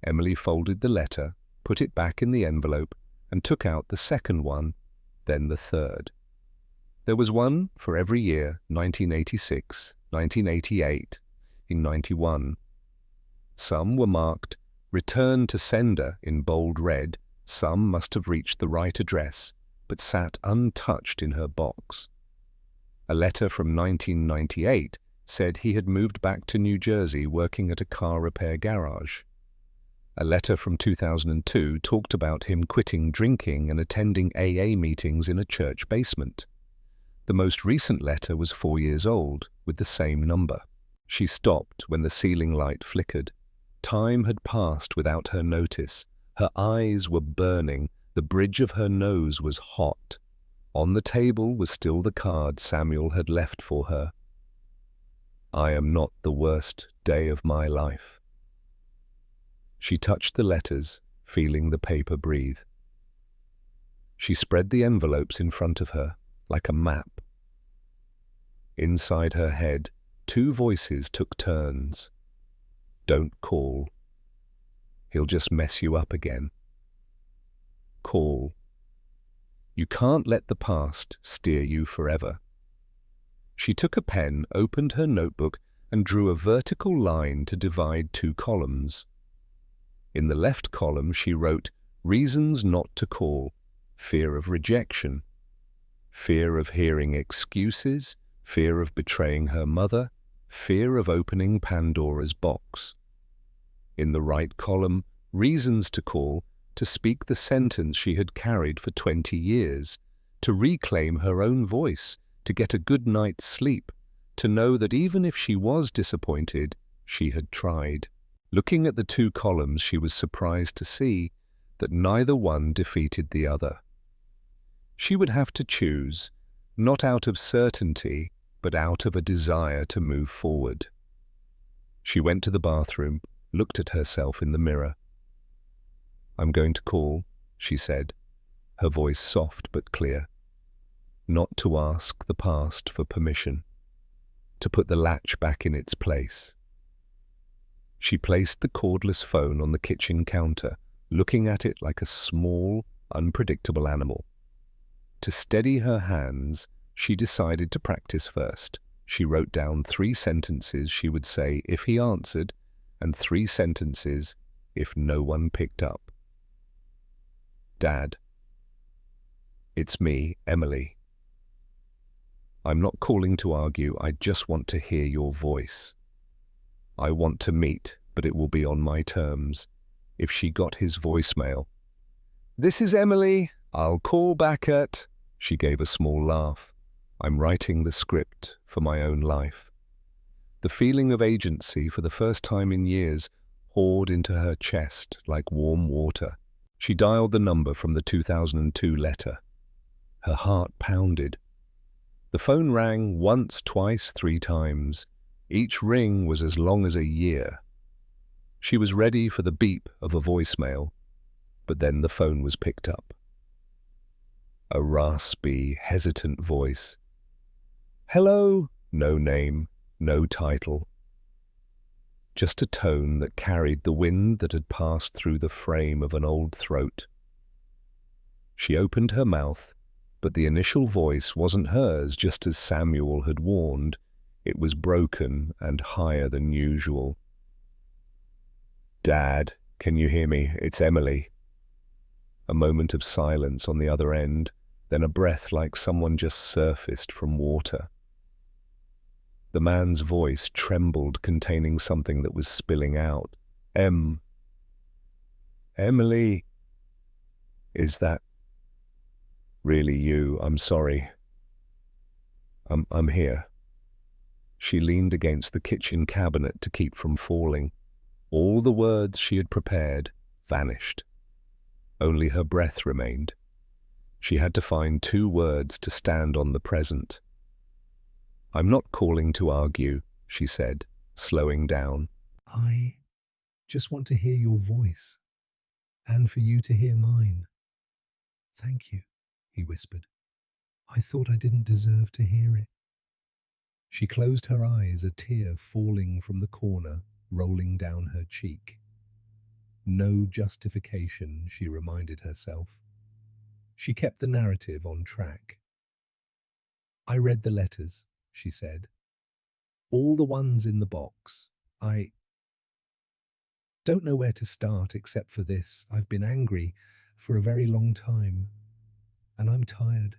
Emily folded the letter, put it back in the envelope, and took out the second one, then the third. There was one for every year: 1986, 1988, in 91. Some were marked "Return to Sender" in bold red. Some must have reached the right address, but sat untouched in her box. A letter from 1998 said he had moved back to New Jersey, working at a car repair garage. A letter from 2002 talked about him quitting drinking and attending AA meetings in a church basement. The most recent letter was 4 years old, with the same number. She stopped when the ceiling light flickered. Time had passed without her notice. Her eyes were burning. The bridge of her nose was hot. On the table was still the card Samuel had left for her. "I am not the worst day of my life." She touched the letters, feeling the paper breathe. She spread the envelopes in front of her, like a map. Inside her head, 2 voices took turns. "Don't call. He'll just mess you up again. Call. You can't let the past steer you forever." She took a pen, opened her notebook, and drew a vertical line to divide 2 columns. In the left column she wrote, "Reasons not to call: fear of rejection, fear of hearing excuses, fear of betraying her mother, fear of opening Pandora's box." In the right column, reasons to call: to speak the sentence she had carried for 20 years, to reclaim her own voice, to get a good night's sleep, to know that even if she was disappointed, she had tried. Looking at the 2 columns, she was surprised to see that neither one defeated the other. She would have to choose, not out of certainty, but out of a desire to move forward. She went to the bathroom, looked at herself in the mirror. "I'm going to call," she said, her voice soft but clear. Not to ask the past for permission, to put the latch back in its place. She placed the cordless phone on the kitchen counter, looking at it like a small, unpredictable animal. To steady her hands, she decided to practice first. She wrote down 3 sentences she would say if he answered, and 3 sentences if no one picked up. "Dad. It's me, Emily. I'm not calling to argue, I just want to hear your voice. I want to meet, but it will be on my terms." If she got his voicemail. "This is Emily. I'll call back at..." She gave a small laugh. "I'm writing the script for my own life." The feeling of agency, for the first time in years, poured into her chest like warm water. She dialed the number from the 2002 letter. Her heart pounded. The phone rang once, twice, 3 times. Each ring was as long as a year. She was ready for the beep of a voicemail, but then the phone was picked up. A raspy, hesitant voice. "Hello?" No name, No title. Just a tone that carried the wind that had passed through the frame of an old throat. She opened her mouth, but the initial voice wasn't hers, just as Samuel had warned. It was broken and higher than usual. "Dad, can you hear me? It's Emily." A moment of silence on the other end, then a breath like someone just surfaced from water. The man's voice trembled, containing something that was spilling out. Emily, is that really you? I'm sorry. I'm here." She leaned against the kitchen cabinet to keep from falling. All the words she had prepared vanished. Only her breath remained. She had to find 2 words to stand on the present. "I'm not calling to argue," she said, slowing down. I just want to hear your voice, and for you to hear mine. Thank you, he whispered. I thought I didn't deserve to hear it. She closed her eyes, a tear falling from the corner, rolling down her cheek. No justification, she reminded herself. She kept the narrative on track. I read the letters, she said. All the ones in the box. I don't know where to start except for this. I've been angry for a very long time, and I'm tired.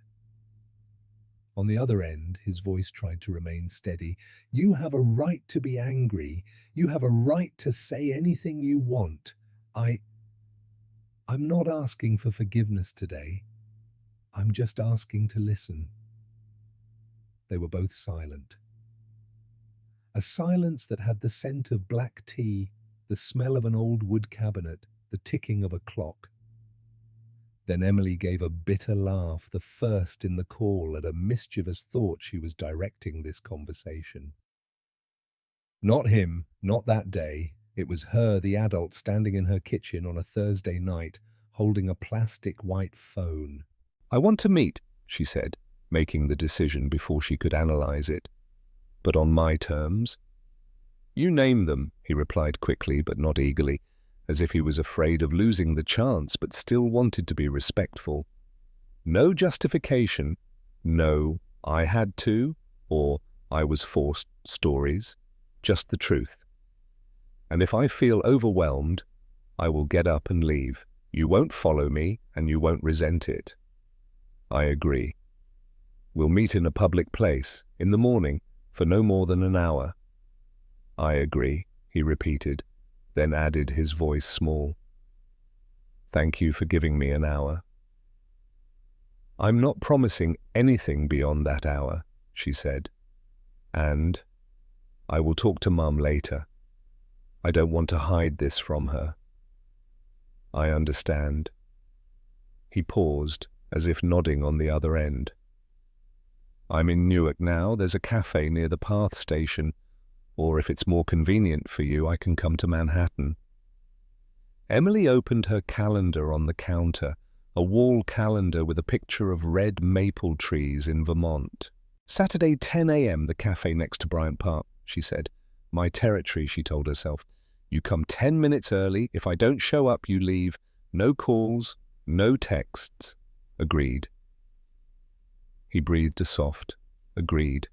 On the other end, his voice tried to remain steady. You have a right to be angry. You have a right to say anything you want. I'm not asking for forgiveness today. I'm just asking to listen. They were both silent. A silence that had the scent of black tea, the smell of an old wood cabinet, the ticking of a clock. Then Emily gave a bitter laugh, the first in the call, at a mischievous thought she was directing this conversation. Not him, not that day. It was her, the adult, standing in her kitchen on a Thursday night, holding a plastic white phone. "I want to meet," she said, making the decision before she could analyze it. "But on my terms." "You name them," he replied quickly but not eagerly, as if he was afraid of losing the chance but still wanted to be respectful. "No justification. No, I had to, or I was forced stories. Just the truth. And if I feel overwhelmed, I will get up and leave. You won't follow me, and you won't resent it." "I agree. We'll meet in a public place, in the morning, for no more than an hour." "I agree," he repeated, then added, his voice small. "Thank you for giving me an hour." "I'm not promising anything beyond that hour," she said. "And I will talk to Mum later. I don't want to hide this from her." "I understand." He paused, as if nodding on the other end. "I'm in Newark now. There's a cafe near the Path station. Or if it's more convenient for you, I can come to Manhattan." Emily opened her calendar on the counter, a wall calendar with a picture of red maple trees in Vermont. "Saturday, 10 a.m., the cafe next to Bryant Park," she said. "My territory," she told herself. "You come 10 minutes early. If I don't show up, you leave. No calls, no texts." "Agreed." He breathed a soft, "Agreed."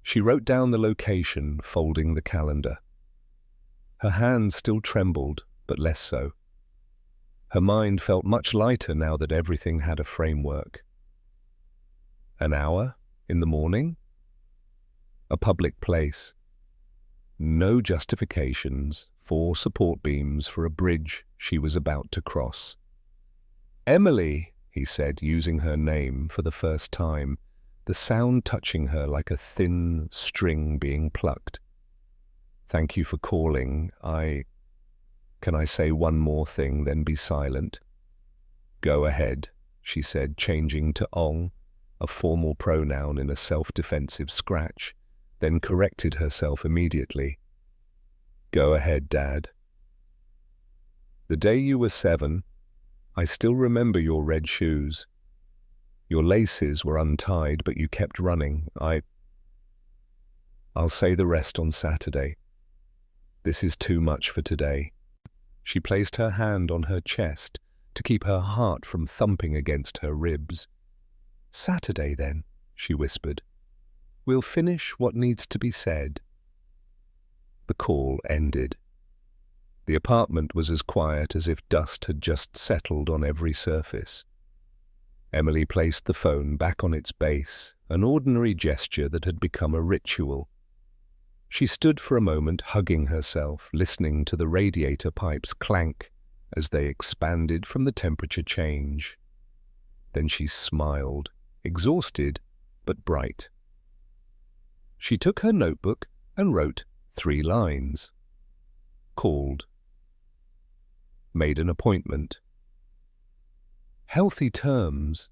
She wrote down the location, folding the calendar. Her hands still trembled, but less so. Her mind felt much lighter now that everything had a framework. An hour? In the morning? A public place. No justifications, 4 support beams for a bridge she was about to cross. "Emily," he said, using her name for the first time, the sound touching her like a thin string being plucked. "Thank you for calling. Can I say one more thing, then be silent?" "Go ahead," she said, changing to ong, a formal pronoun in a self-defensive scratch, then corrected herself immediately. "Go ahead, Dad." "The day you were 7, I still remember your red shoes. Your laces were untied, but you kept running. I'll say the rest on Saturday. This is too much for today. She placed her hand on her chest to keep her heart from thumping against her ribs. Saturday, then, she whispered. We'll finish what needs to be said. The call ended. The apartment was as quiet as if dust had just settled on every surface. Emily placed the phone back on its base, an ordinary gesture that had become a ritual. She stood for a moment hugging herself, listening to the radiator pipes clank as they expanded from the temperature change. Then she smiled, exhausted but bright. She took her notebook and wrote 3 lines. Called. Made an appointment. Healthy terms.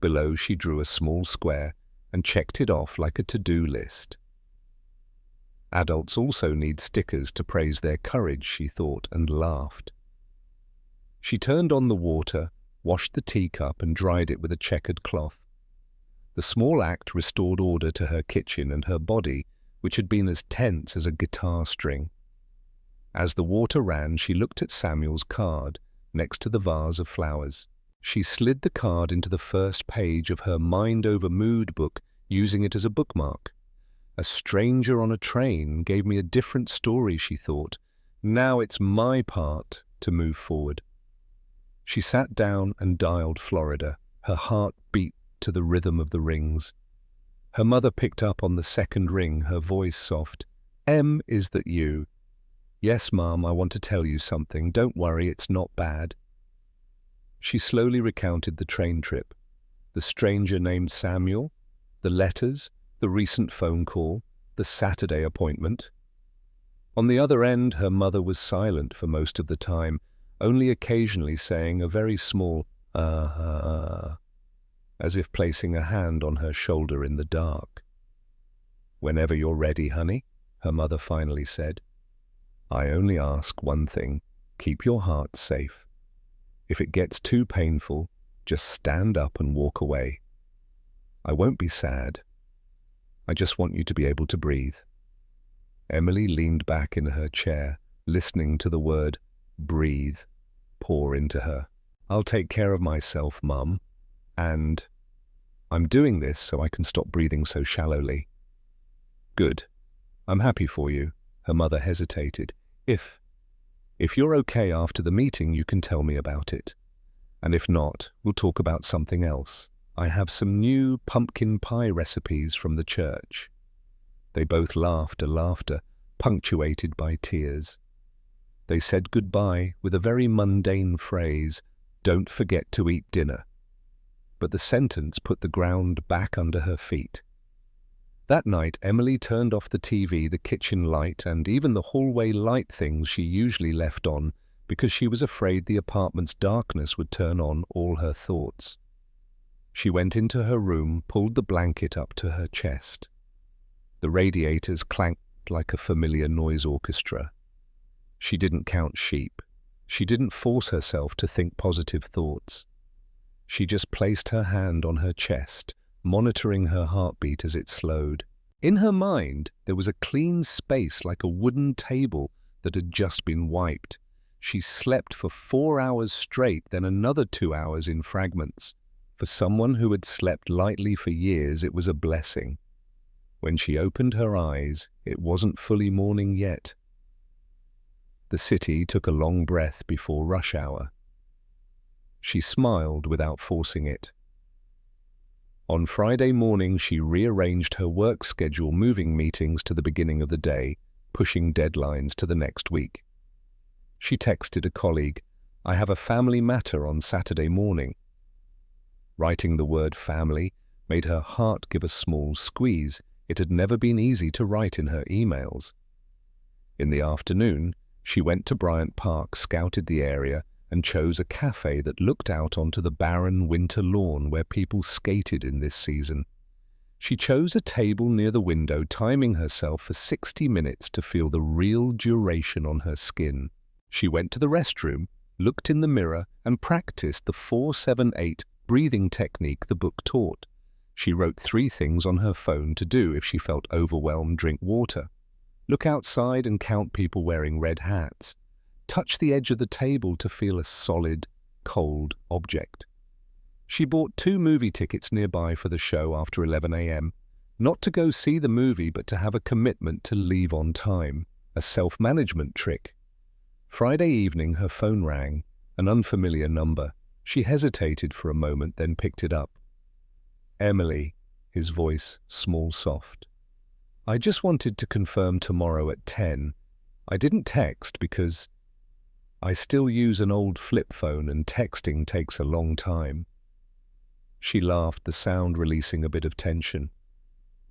Below she drew a small square and checked it off like a to-do list. Adults also need stickers to praise their courage, she thought, and laughed. She turned on the water, washed the teacup and dried it with a checkered cloth. The small act restored order to her kitchen and her body, which had been as tense as a guitar string. As the water ran, she looked at Samuel's card, next to the vase of flowers. She slid the card into the first page of her Mind Over Mood book, using it as a bookmark. A stranger on a train gave me a different story, she thought. Now it's my part to move forward. She sat down and dialed Florida. Her heart beat to the rhythm of the rings. Her mother picked up on the second ring, her voice soft. Em, is that you? Yes, Mom, I want to tell you something. Don't worry, it's not bad. She slowly recounted the train trip. The stranger named Samuel, the letters, the recent phone call, the Saturday appointment. On the other end, her mother was silent for most of the time, only occasionally saying a very small as if placing a hand on her shoulder in the dark. Whenever you're ready, honey, her mother finally said. I only ask one thing, keep your heart safe. If it gets too painful, just stand up and walk away. I won't be sad. I just want you to be able to breathe. Emily leaned back in her chair, listening to the word breathe pour into her. I'll take care of myself, Mum. And I'm doing this so I can stop breathing so shallowly. Good. I'm happy for you. Her mother hesitated. If you're okay after the meeting, you can tell me about it. And if not, we'll talk about something else. I have some new pumpkin pie recipes from the church. They both laughed a laughter punctuated by tears. They said goodbye with a very mundane phrase, don't forget to eat dinner. But the sentence put the ground back under her feet. That night, Emily turned off the TV, the kitchen light, and even the hallway light things she usually left on because she was afraid the apartment's darkness would turn on all her thoughts. She went into her room, pulled the blanket up to her chest. The radiators clanked like a familiar noise orchestra. She didn't count sheep. She didn't force herself to think positive thoughts. She just placed her hand on her chest, monitoring her heartbeat as it slowed. In her mind, there was a clean space like a wooden table that had just been wiped. She slept for 4 hours straight, then another 2 hours in fragments. For someone who had slept lightly for years, it was a blessing. When she opened her eyes, it wasn't fully morning yet. The city took a long breath before rush hour. She smiled without forcing it. On Friday morning, she rearranged her work schedule, moving meetings to the beginning of the day, pushing deadlines to the next week. She texted a colleague, I have a family matter on Saturday morning. Writing the word family made her heart give a small squeeze. It had never been easy to write in her emails. In the afternoon, she went to Bryant Park, scouted the area, and chose a cafe that looked out onto the barren winter lawn where people skated in this season. She chose a table near the window, timing herself for 60 minutes to feel the real duration on her skin. She went to the restroom, looked in the mirror, and practiced the 4-7-8 breathing technique the book taught. She wrote 3 things on her phone to do if she felt overwhelmed: drink water, look outside and count people wearing red hats, touch the edge of the table to feel a solid, cold object. She bought 2 movie tickets nearby for the show after 11 a.m., not to go see the movie but to have a commitment to leave on time, a self-management trick. Friday evening her phone rang, an unfamiliar number. She hesitated for a moment, then picked it up. Emily, his voice small, soft. I just wanted to confirm tomorrow at 10. I didn't text because I still use an old flip phone and texting takes a long time. She laughed, the sound releasing a bit of tension.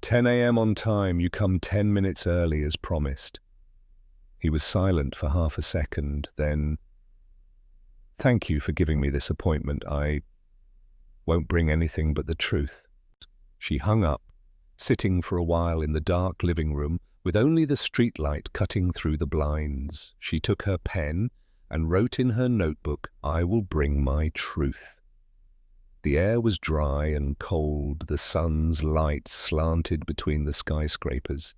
10 a.m. on time, you come 10 minutes early as promised. He was silent for half a second, then, thank you for giving me this appointment. I won't bring anything but the truth. She hung up, sitting for a while in the dark living room with only the streetlight cutting through the blinds. She took her pen and wrote in her notebook, I will bring my truth. The air was dry and cold, the sun's light slanted between the skyscrapers.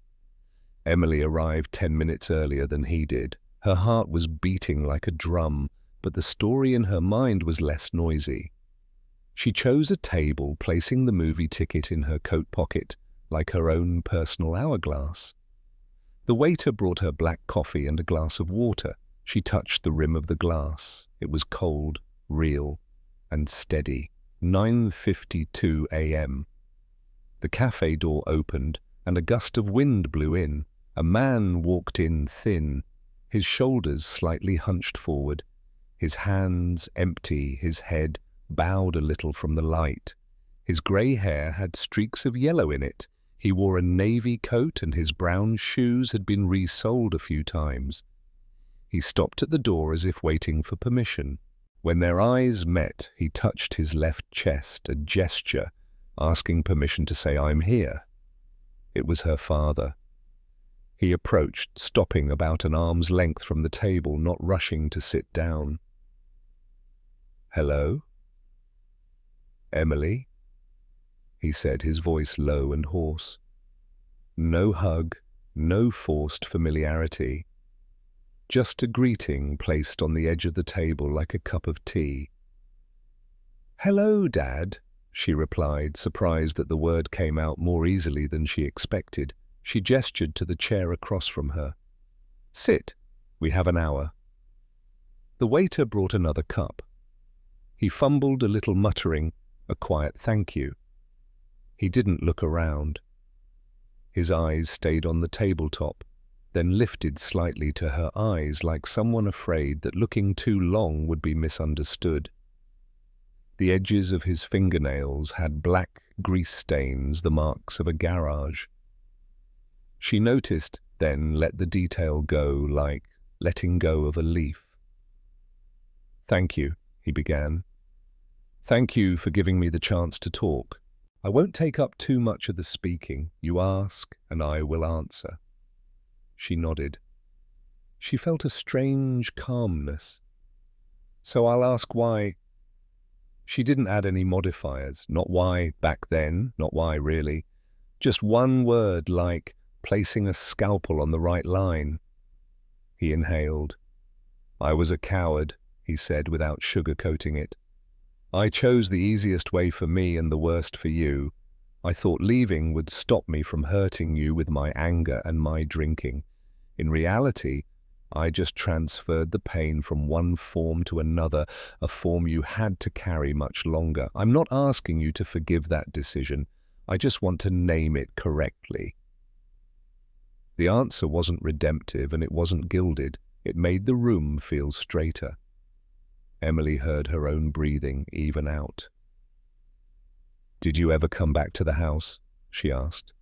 Emily arrived 10 minutes earlier than he did. Her heart was beating like a drum, but the story in her mind was less noisy. She chose a table, placing the movie ticket in her coat pocket, like her own personal hourglass. The waiter brought her black coffee and a glass of water. She touched the rim of the glass. It was cold, real, and steady. 9:52 a.m. The cafe door opened, and a gust of wind blew in. A man walked in thin, his shoulders slightly hunched forward, his hands empty, his head bowed a little from the light. His grey hair had streaks of yellow in it. He wore a navy coat and his brown shoes had been resoled a few times. He stopped at the door as if waiting for permission. When their eyes met, he touched his left chest, a gesture asking permission to say, I'm here. It was her father. He approached, stopping about an arm's length from the table, not rushing to sit down. Hello? Emily? He said, his voice low and hoarse. No hug, no forced familiarity. Just a greeting placed on the edge of the table like a cup of tea. Hello, Dad, she replied, surprised that the word came out more easily than she expected. She gestured to the chair across from her. Sit, we have an hour. The waiter brought another cup. He fumbled a little, muttering a quiet thank you. He didn't look around. His eyes stayed on the tabletop, then lifted slightly to her eyes like someone afraid that looking too long would be misunderstood. The edges of his fingernails had black grease stains, the marks of a garage. She noticed, then let the detail go like letting go of a leaf. Thank you, he began. Thank you for giving me the chance to talk. I won't take up too much of the speaking. You ask, and I will answer. She nodded. She felt a strange calmness. So I'll ask why. She didn't add any modifiers, not why back then, not why really. Just one word like placing a scalpel on the right line. He inhaled. I was a coward, he said without sugarcoating it. I chose the easiest way for me and the worst for you. I thought leaving would stop me from hurting you with my anger and my drinking. In reality, I just transferred the pain from one form to another, a form you had to carry much longer. I'm not asking you to forgive that decision. I just want to name it correctly. The answer wasn't redemptive and it wasn't gilded. It made the room feel straighter. Emily heard her own breathing even out. Did you ever come back to the house? She asked.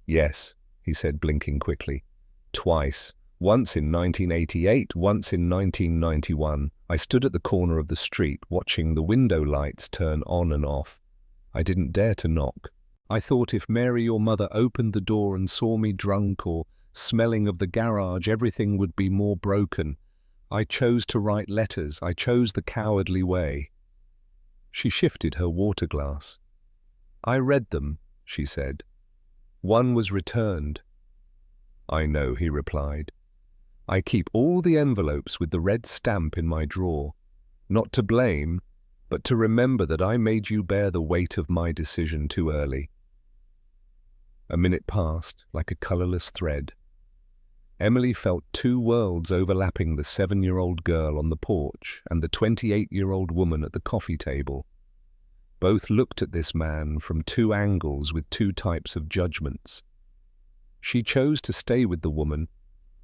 Yes, he said, blinking quickly. Twice. Once in 1988, once in 1991. I stood at the corner of the street, watching the window lights turn on and off. I didn't dare to knock. I thought if Mary, your mother, opened the door and saw me drunk or smelling of the garage, everything would be more broken. I chose to write letters. I chose the cowardly way. She shifted her water glass. I read them, she said. One was returned. I know, he replied. I keep all the envelopes with the red stamp in my drawer, not to blame, but to remember that I made you bear the weight of my decision too early. A minute passed like a colourless thread. Emily felt two worlds overlapping: the 7-year-old girl on the porch and the 28-year-old woman at the coffee table. Both looked at this man from two angles with two types of judgments. She chose to stay with the woman,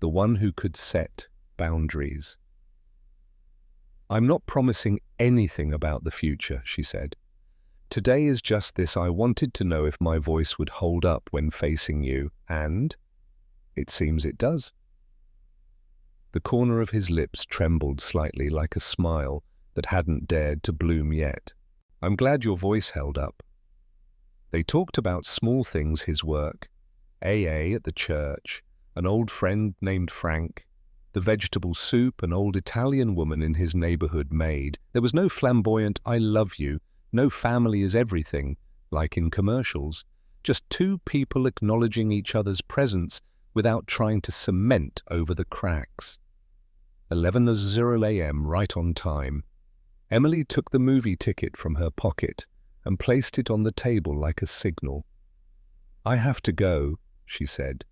the one who could set boundaries. I'm not promising anything about the future, she said. Today is just this: I wanted to know if my voice would hold up when facing you, and it seems it does. The corner of his lips trembled slightly, like a smile that hadn't dared to bloom yet. I'm glad your voice held up. They talked about small things: his work, AA at the church, an old friend named Frank, the vegetable soup an old Italian woman in his neighborhood made. There was no flamboyant "I love you," no "family is everything," like in commercials. Just two people acknowledging each other's presence without trying to cement over the cracks. 11:00 a.m., right on time. Emily took the movie ticket from her pocket and placed it on the table like a signal. I have to go, she said.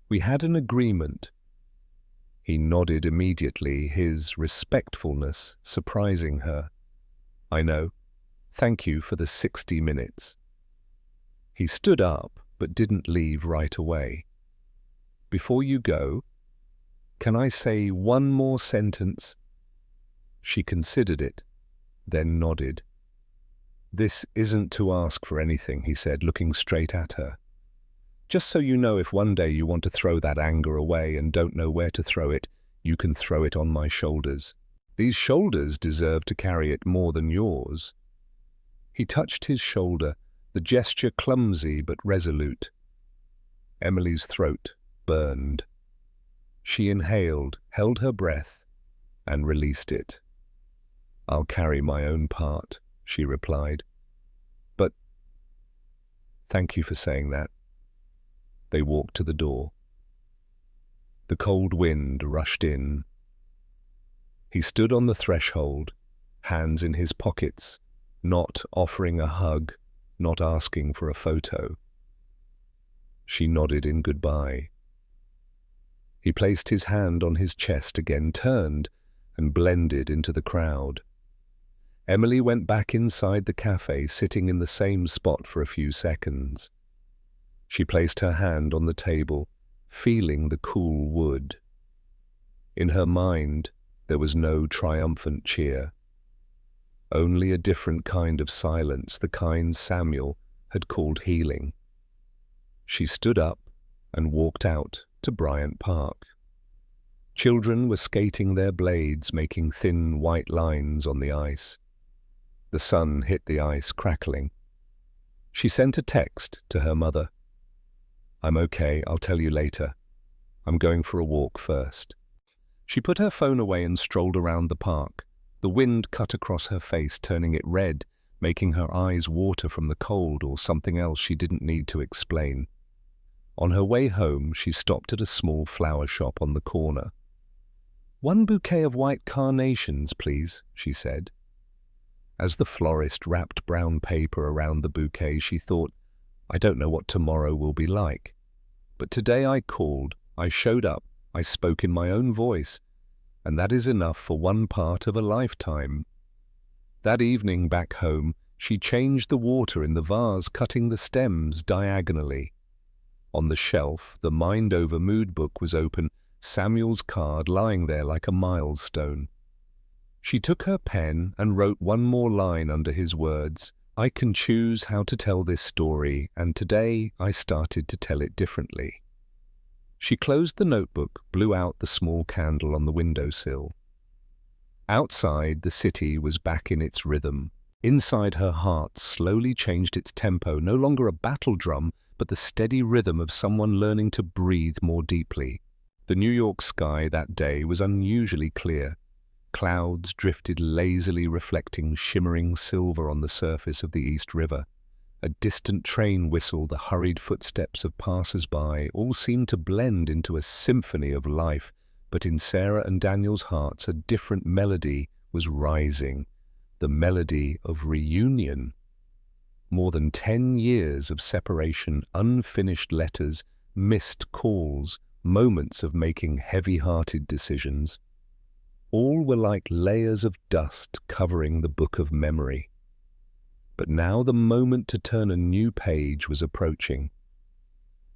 We had an agreement. He nodded immediately, his respectfulness surprising her. I know. Thank you for the 60 minutes. He stood up, but didn't leave right away. Before you go, can I say one more sentence? She considered it, then nodded. This isn't to ask for anything, he said, looking straight at her. Just so you know, if one day you want to throw that anger away and don't know where to throw it, you can throw it on my shoulders. These shoulders deserve to carry it more than yours. He touched his shoulder, the gesture clumsy but resolute. Emily's throat burned. She inhaled, held her breath, and released it. I'll carry my own part, she replied. But thank you for saying that. They walked to the door. The cold wind rushed in. He stood on the threshold, hands in his pockets, not offering a hug, not asking for a photo. She nodded in goodbye. He placed his hand on his chest again, turned, and blended into the crowd. Emily went back inside the cafe, sitting in the same spot for a few seconds. She placed her hand on the table, feeling the cool wood. In her mind, there was no triumphant cheer. Only a different kind of silence, the kind Samuel had called healing. She stood up and walked out to Bryant Park. Children were skating their blades, making thin white lines on the ice. The sun hit the ice, crackling. She sent a text to her mother. I'm okay, I'll tell you later. I'm going for a walk first. She put her phone away and strolled around the park. The wind cut across her face, turning it red, making her eyes water from the cold or something else she didn't need to explain. On her way home, she stopped at a small flower shop on the corner. "One bouquet of white carnations, please," she said. As the florist wrapped brown paper around the bouquet, she thought, I don't know what tomorrow will be like. But today I called, I showed up, I spoke in my own voice, and that is enough for one part of a lifetime. That evening back home, she changed the water in the vase, cutting the stems diagonally. On the shelf, the Mind Over Mood book was open, Samuel's card lying there like a milestone. She took her pen and wrote one more line under his words. I can choose how to tell this story, and today I started to tell it differently. She closed the notebook, blew out the small candle on the windowsill. Outside, the city was back in its rhythm. Inside, her heart slowly changed its tempo, no longer a battle drum, but the steady rhythm of someone learning to breathe more deeply. The New York sky that day was unusually clear. Clouds drifted lazily, reflecting shimmering silver on the surface of the East River, A distant train whistle, the hurried footsteps of passers-by, all seemed to blend into a symphony of life, but in Sarah and Daniel's hearts a different melody was rising, the melody of reunion. More than 10 years of separation, unfinished letters, missed calls, moments of making heavy-hearted decisions. All were like layers of dust covering the book of memory. But now the moment to turn a new page was approaching.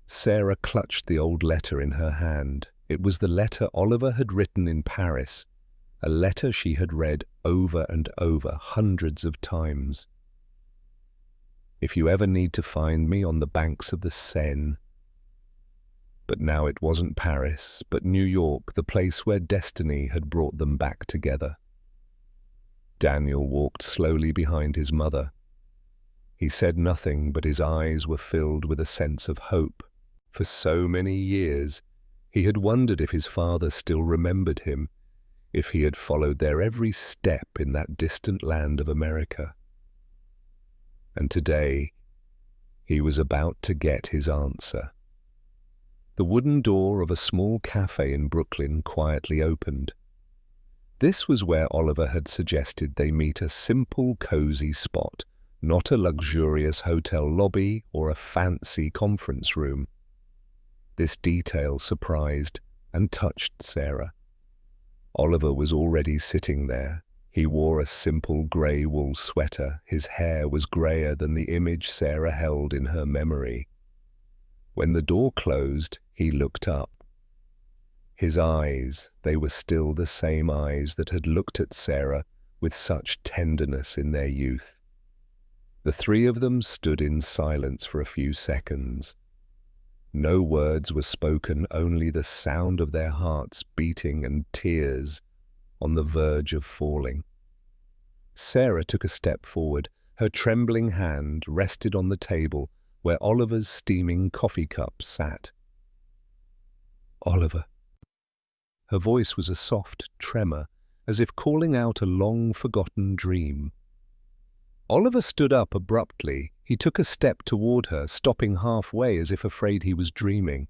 Sarah clutched the old letter in her hand. It was the letter Oliver had written in Paris, a letter she had read over and over hundreds of times. "If you ever need to find me on the banks of the Seine." But now it wasn't Paris, but New York, the place where destiny had brought them back together. Daniel walked slowly behind his mother. He said nothing, but his eyes were filled with a sense of hope. For so many years, he had wondered if his father still remembered him, if he had followed their every step in that distant land of America. And today, he was about to get his answer. The wooden door of a small cafe in Brooklyn quietly opened. This was where Oliver had suggested they meet, a simple, cozy spot, not a luxurious hotel lobby or a fancy conference room. This detail surprised and touched Sarah. Oliver was already sitting there. He wore a simple grey wool sweater. His hair was greyer than the image Sarah held in her memory. When the door closed, he looked up. His eyes, they were still the same eyes that had looked at Sarah with such tenderness in their youth. The three of them stood in silence for a few seconds. No words were spoken, only the sound of their hearts beating and tears on the verge of falling. Sarah took a step forward. Her trembling hand rested on the table where Oliver's steaming coffee cup sat. "Oliver." Her voice was a soft tremor, as if calling out a long-forgotten dream. Oliver stood up abruptly. He took a step toward her, stopping halfway as if afraid he was dreaming.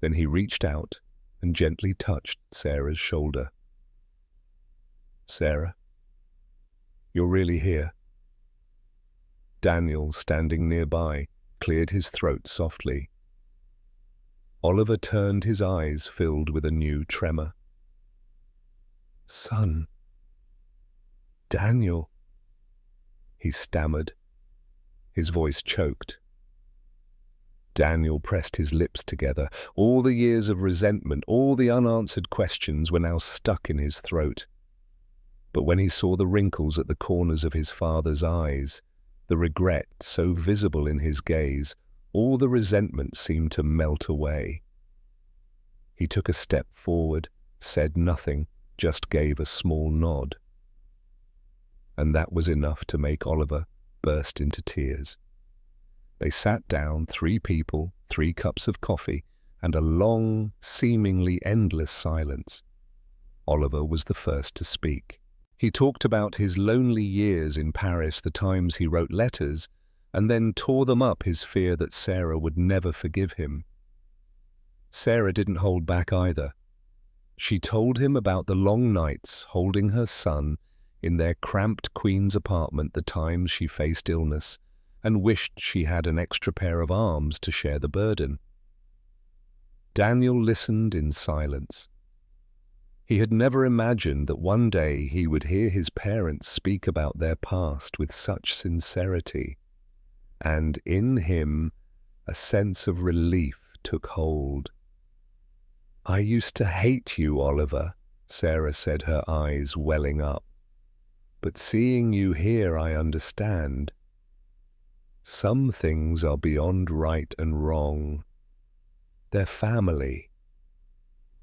Then he reached out and gently touched Sarah's shoulder. "Sarah, you're really here?" Daniel, standing nearby, cleared his throat softly. Oliver turned, his eyes filled with a new tremor. "Son, Daniel," he stammered. His voice choked. Daniel pressed his lips together. All the years of resentment, all the unanswered questions were now stuck in his throat. But when he saw the wrinkles at the corners of his father's eyes, the regret so visible in his gaze, all the resentment seemed to melt away. He took a step forward, said nothing, just gave a small nod. And that was enough to make Oliver burst into tears. They sat down, 3 people, 3 cups of coffee, and a long, seemingly endless silence. Oliver was the first to speak. He talked about his lonely years in Paris, the times he wrote letters, and then tore them up, his fear that Sarah would never forgive him. Sarah didn't hold back either. She told him about the long nights holding her son in their cramped Queen's apartment, the times she faced illness and wished she had an extra pair of arms to share the burden. Daniel listened in silence. He had never imagined that one day he would hear his parents speak about their past with such sincerity, and in him a sense of relief took hold. "I used to hate you, Oliver," Sarah said, her eyes welling up. "But seeing you here, I understand. Some things are beyond right and wrong. They're family."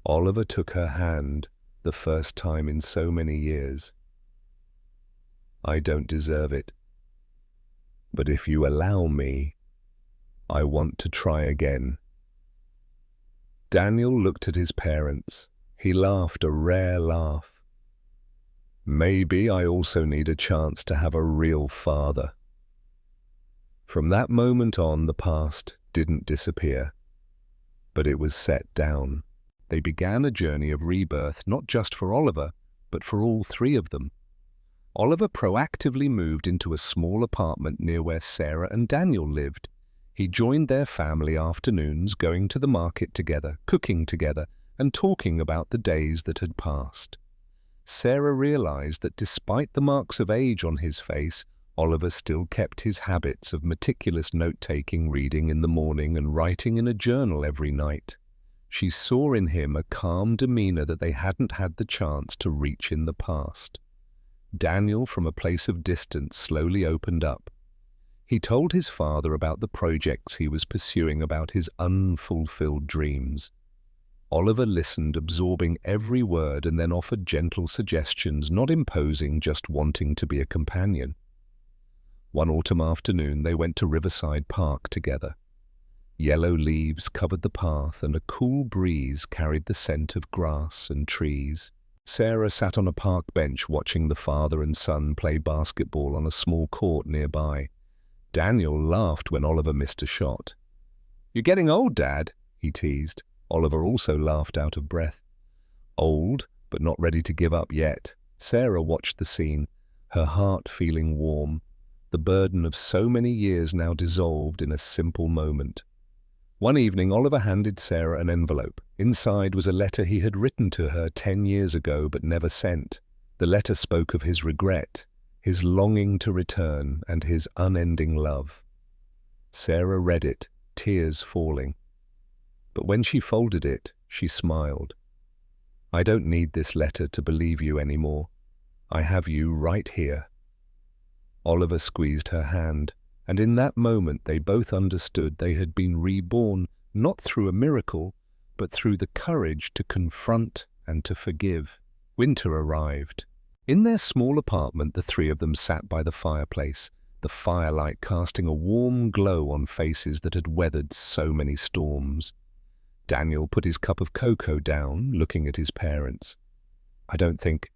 Oliver took her hand, the first time in so many years. "I don't deserve it. But if you allow me, I want to try again." Daniel looked at his parents. He laughed a rare laugh. "Maybe I also need a chance to have a real father." From that moment on, the past didn't disappear, but it was set down. They began a journey of rebirth, not just for Oliver, but for all three of them. Oliver proactively moved into a small apartment near where Sarah and Daniel lived. He joined their family afternoons, going to the market together, cooking together, and talking about the days that had passed. Sarah realized that despite the marks of age on his face, Oliver still kept his habits of meticulous note-taking, reading in the morning, and writing in a journal every night. She saw in him a calm demeanor that they hadn't had the chance to reach in the past. Daniel, from a place of distance, slowly opened up. He told his father about the projects he was pursuing, about his unfulfilled dreams. Oliver listened, absorbing every word, and then offered gentle suggestions, not imposing, just wanting to be a companion. One autumn afternoon, they went to Riverside Park together. Yellow leaves covered the path, and a cool breeze carried the scent of grass and trees. Sarah sat on a park bench watching the father and son play basketball on a small court nearby. Daniel laughed when Oliver missed a shot. "You're getting old, Dad," he teased. Oliver also laughed out of breath. Old, but not ready to give up yet. Sarah watched the scene, her heart feeling warm. The burden of so many years now dissolved in a simple moment. One evening, Oliver handed Sarah an envelope. Inside was a letter he had written to her 10 years ago but never sent. The letter spoke of his regret, his longing to return, and his unending love. Sarah read it, tears falling. But when she folded it, she smiled. "I don't need this letter to believe you anymore. I have you right here." Oliver squeezed her hand, and in that moment they both understood they had been reborn, not through a miracle, but through the courage to confront and to forgive. Winter arrived. In their small apartment, the three of them sat by the fireplace, the firelight casting a warm glow on faces that had weathered so many storms. Daniel put his cup of cocoa down, looking at his parents. "I don't think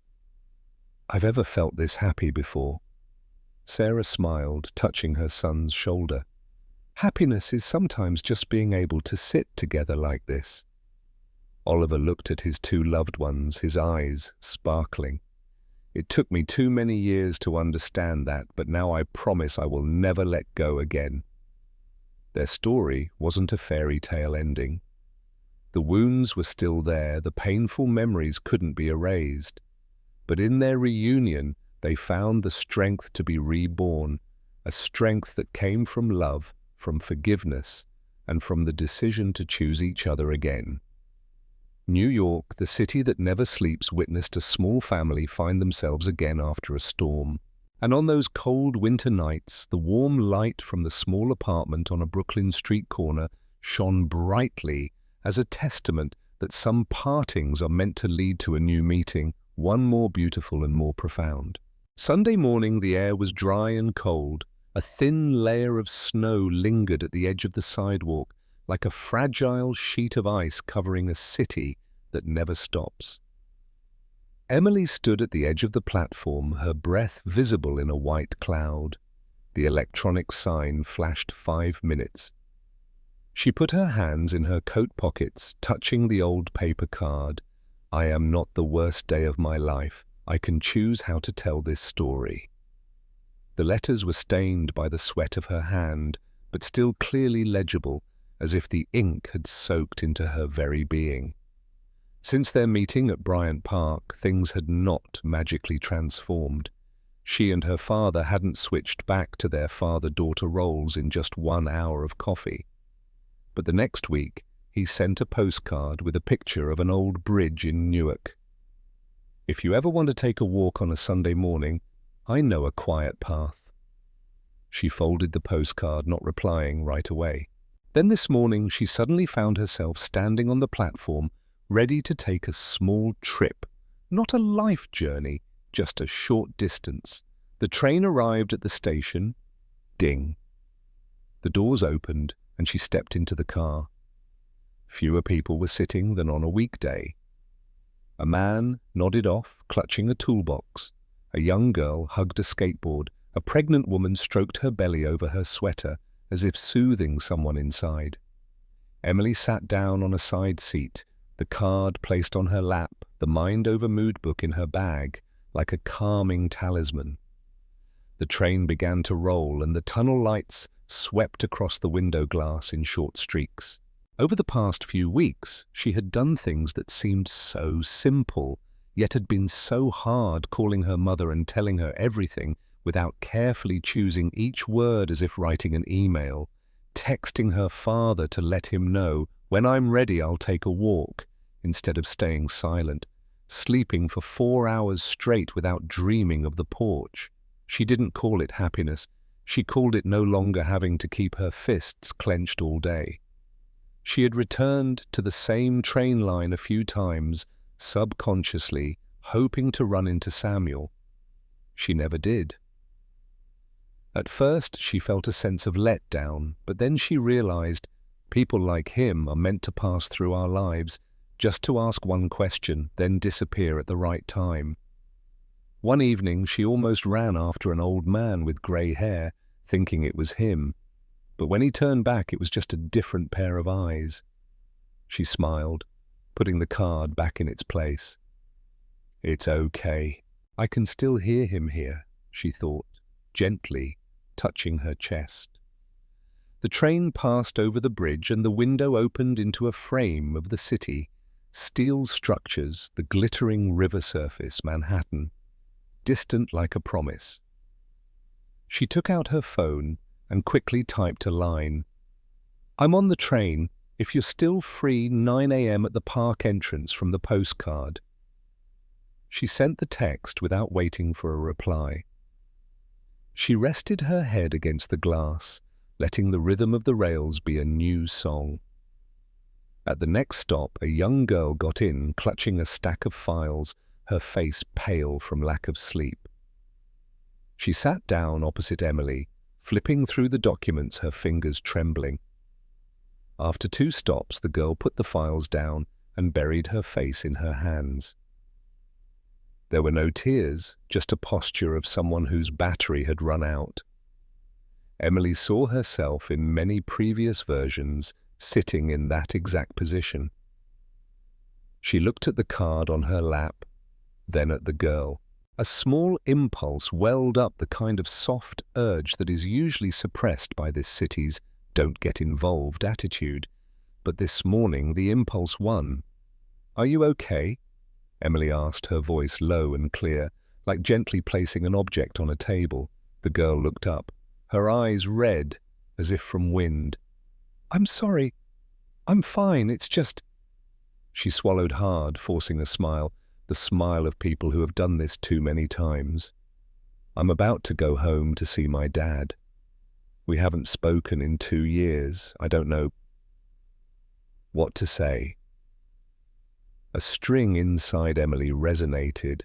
I've ever felt this happy before." Sarah smiled, touching her son's shoulder. "Happiness is sometimes just being able to sit together like this." Oliver looked at his two loved ones, his eyes sparkling. "It took me too many years to understand that, but now I promise I will never let go again." Their story wasn't a fairy tale ending. The wounds were still there, the painful memories couldn't be erased. But in their reunion, they found the strength to be reborn, a strength that came from love, from forgiveness, and from the decision to choose each other again. New York, the city that never sleeps, witnessed a small family find themselves again after a storm. And on those cold winter nights, the warm light from the small apartment on a Brooklyn street corner shone brightly as a testament that some partings are meant to lead to a new meeting, one more beautiful and more profound. Sunday morning, the air was dry and cold. A thin layer of snow lingered at the edge of the sidewalk, like a fragile sheet of ice covering a city that never stops. Emily stood at the edge of the platform, her breath visible in a white cloud. The electronic sign flashed 5 minutes. She put her hands in her coat pockets, touching the old paper card. "I am not the worst day of my life. I can choose how to tell this story." The letters were stained by the sweat of her hand, but still clearly legible, as if the ink had soaked into her very being. Since their meeting at Bryant Park, things had not magically transformed. She and her father hadn't switched back to their father-daughter roles in just 1 hour of coffee. But the next week, he sent a postcard with a picture of an old bridge in Newark. "If you ever want to take a walk on a Sunday morning, I know a quiet path." She folded the postcard, not replying right away. Then this morning, she suddenly found herself standing on the platform, ready to take a small trip. Not a life journey, just a short distance. The train arrived at the station. Ding. The doors opened, and she stepped into the car. Fewer people were sitting than on a weekday. A man nodded off, clutching a toolbox. A young girl hugged a skateboard, A pregnant woman stroked her belly over her sweater, as if soothing someone inside. Emily sat down on a side seat, the card placed on her lap, the Mind Over Mood book in her bag, like a calming talisman. The train began to roll, and the tunnel lights swept across the window glass in short streaks. Over the past few weeks, she had done things that seemed so simple, yet had been so hard, calling her mother and telling her everything without carefully choosing each word as if writing an email, texting her father to let him know, "When I'm ready, I'll take a walk," instead of staying silent, sleeping for 4 hours straight without dreaming of the porch. She didn't call it happiness. She called it no longer having to keep her fists clenched all day. She had returned to the same train line a few times, subconsciously, hoping to run into Samuel. She never did. At first, she felt a sense of letdown, but then she realized people like him are meant to pass through our lives, just to ask one question, then disappear at the right time. One evening, she almost ran after an old man with grey hair, thinking it was him. But when he turned back, it was just a different pair of eyes. She smiled, putting the card back in its place. "It's okay. I can still hear him here," she thought, gently touching her chest. The train passed over the bridge, and the window opened into a frame of the city. Steel structures, the glittering river surface, Manhattan, distant like a promise. She took out her phone and quickly typed a line. "I'm on the train. If you're still free, 9 a.m. at the park entrance," from the postcard. She sent the text without waiting for a reply. She rested her head against the glass, letting the rhythm of the rails be a new song. At the next stop, a young girl got in, clutching a stack of files, her face pale from lack of sleep. She sat down opposite Emily, flipping through the documents, her fingers trembling. After 2 stops, the girl put the files down and buried her face in her hands. There were no tears, just a posture of someone whose battery had run out. Emily saw herself in many previous versions, sitting in that exact position. She looked at the card on her lap, then at the girl. A small impulse welled up, the kind of soft urge that is usually suppressed by this city's "don't get involved" attitude. But this morning the impulse won. "Are you okay?" Emily asked, her voice low and clear, like gently placing an object on a table. The girl looked up, her eyes red, as if from wind. "I'm sorry. I'm fine. It's just—" She swallowed hard, forcing a smile, the smile of people who have done this too many times. "I'm about to go home to see my dad. We haven't spoken in 2 years. I don't know what to say." A string inside Emily resonated.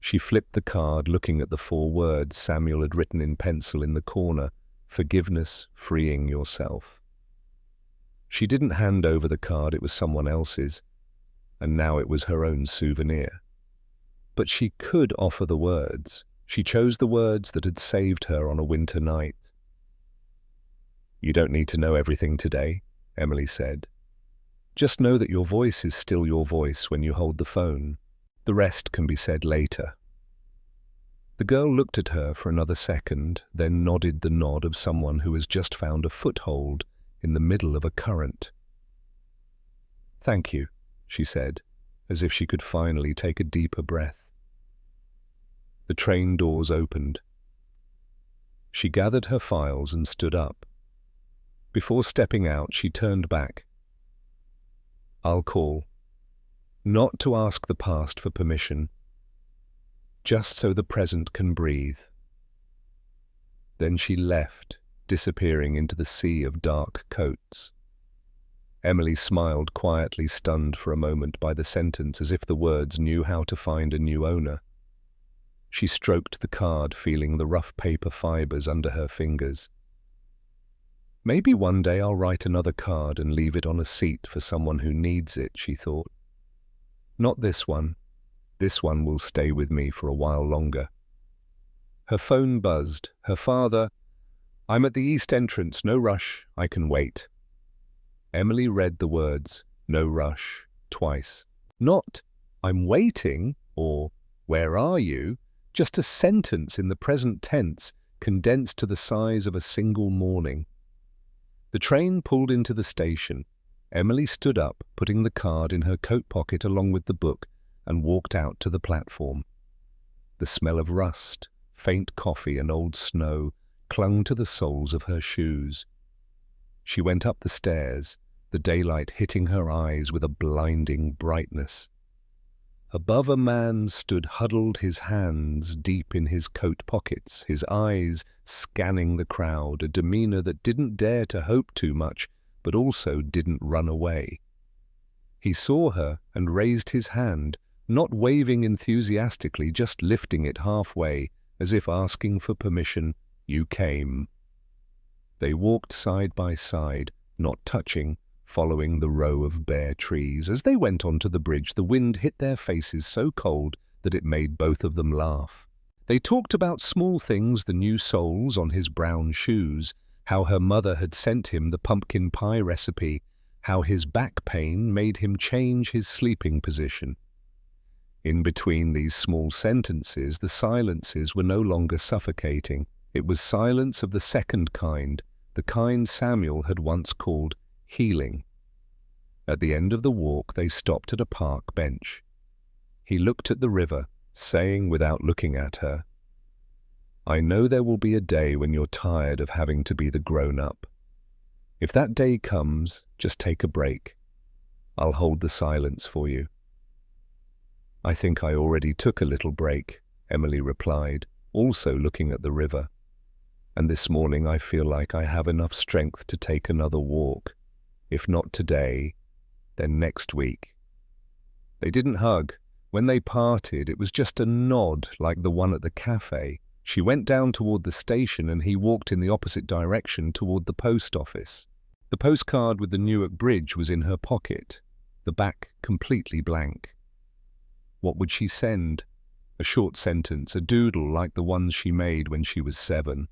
She flipped the card, looking at the 4 words Samuel had written in pencil in the corner: "Forgiveness, freeing yourself." She didn't hand over the card, it was someone else's, and now it was her own souvenir. But she could offer the words. She chose the words that had saved her on a winter night. "You don't need to know everything today," Emily said. "Just know that your voice is still your voice when you hold the phone. The rest can be said later." The girl looked at her for another second, then nodded the nod of someone who has just found a foothold in the middle of a current. "Thank you," she said, as if she could finally take a deeper breath. The train doors opened. She gathered her files and stood up. Before stepping out, she turned back. "I'll call. Not to ask the past for permission, just so the present can breathe." Then she left, disappearing into the sea of dark coats. Emily smiled quietly, stunned for a moment by the sentence, as if the words knew how to find a new owner. She stroked the card, feeling the rough paper fibers under her fingers. "Maybe one day I'll write another card and leave it on a seat for someone who needs it," she thought. "Not this one. This one will stay with me for a while longer." Her phone buzzed. Her father, "I'm at the east entrance, no rush, I can wait." Emily read the words, "no rush," twice. Not, "I'm waiting," or "where are you?" Just a sentence in the present tense, condensed to the size of a single morning. The train pulled into the station. Emily stood up, putting the card in her coat pocket along with the book, and walked out to the platform. The smell of rust, faint coffee and old snow clung to the soles of her shoes. She went up the stairs, the daylight hitting her eyes with a blinding brightness. Above a man stood huddled, his hands deep in his coat pockets, his eyes scanning the crowd, a demeanor that didn't dare to hope too much, but also didn't run away. He saw her and raised his hand, not waving enthusiastically, just lifting it halfway, as if asking for permission. "You came." They walked side by side, not touching, following the row of bare trees. As they went onto the bridge, the wind hit their faces so cold that it made both of them laugh. They talked about small things, the new soles on his brown shoes, how her mother had sent him the pumpkin pie recipe, how his back pain made him change his sleeping position. In between these small sentences, the silences were no longer suffocating. It was silence of the second kind, the kind Samuel had once called healing. At the end of the walk, they stopped at a park bench. He looked at the river, saying without looking at her, "I know there will be a day when you're tired of having to be the grown-up. If that day comes, just take a break. I'll hold the silence for you." "I think I already took a little break," Emily replied, also looking at the river. "And this morning I feel like I have enough strength to take another walk. If not today, then next week." They didn't hug. When they parted, it was just a nod like the one at the cafe. She went down toward the station and he walked in the opposite direction toward the post office. The postcard with the Newark Bridge was in her pocket, the back completely blank. What would she send? A short sentence, a doodle like the ones she made when she was 7.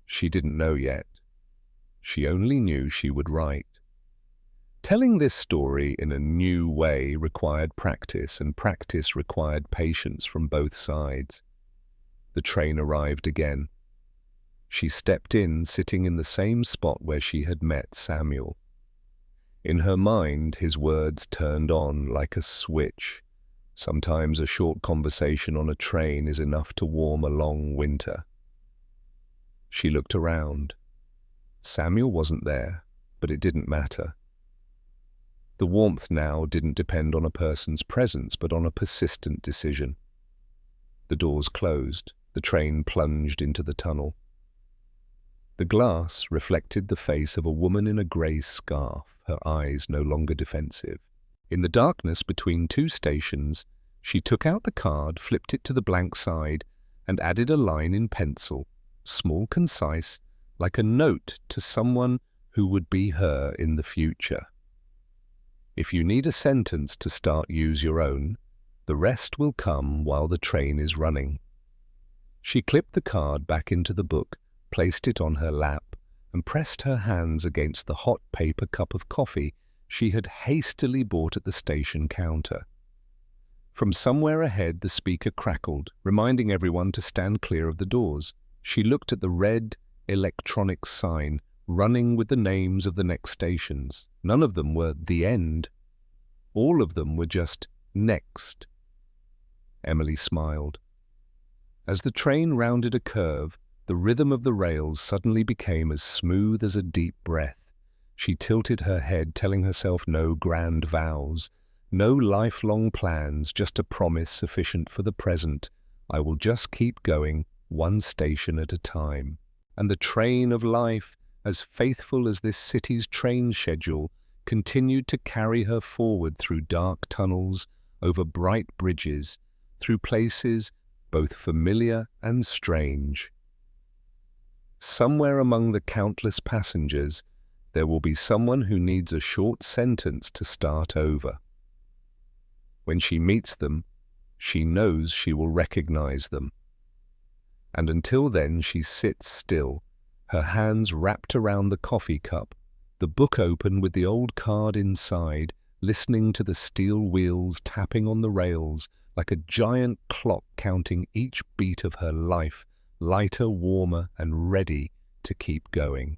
She didn't know yet. She only knew she would write. Telling this story in a new way required practice, and practice required patience from both sides. The train arrived again. She stepped in, sitting in the same spot where she had met Samuel. In her mind, his words turned on like a switch. Sometimes a short conversation on a train is enough to warm a long winter. She looked around. Samuel wasn't there, but it didn't matter. The warmth now didn't depend on a person's presence, but on a persistent decision. The doors closed. The train plunged into the tunnel. The glass reflected the face of a woman in a grey scarf, her eyes no longer defensive. In the darkness between two stations, she took out the card, flipped it to the blank side, and added a line in pencil, small, concise, like a note to someone who would be her in the future. If you need a sentence to start, use your own. The rest will come while the train is running. She clipped the card back into the book, placed it on her lap, and pressed her hands against the hot paper cup of coffee she had hastily bought at the station counter. From somewhere ahead, the speaker crackled, reminding everyone to stand clear of the doors. She looked at the red electronic sign running with the names of the next stations. None of them were the end. All of them were just next. Emily smiled. As the train rounded a curve, the rhythm of the rails suddenly became as smooth as a deep breath. She tilted her head, telling herself no grand vows, no lifelong plans, just a promise sufficient for the present. I will just keep going, one station at a time. And the train of life, as faithful as this city's train schedule, continued to carry her forward through dark tunnels, over bright bridges, through places both familiar and strange. Somewhere among the countless passengers, there will be someone who needs a short sentence to start over. When she meets them, she knows she will recognize them. And until then she sits still, her hands wrapped around the coffee cup, the book open with the old card inside, listening to the steel wheels tapping on the rails like a giant clock counting each beat of her life, lighter, warmer, and ready to keep going.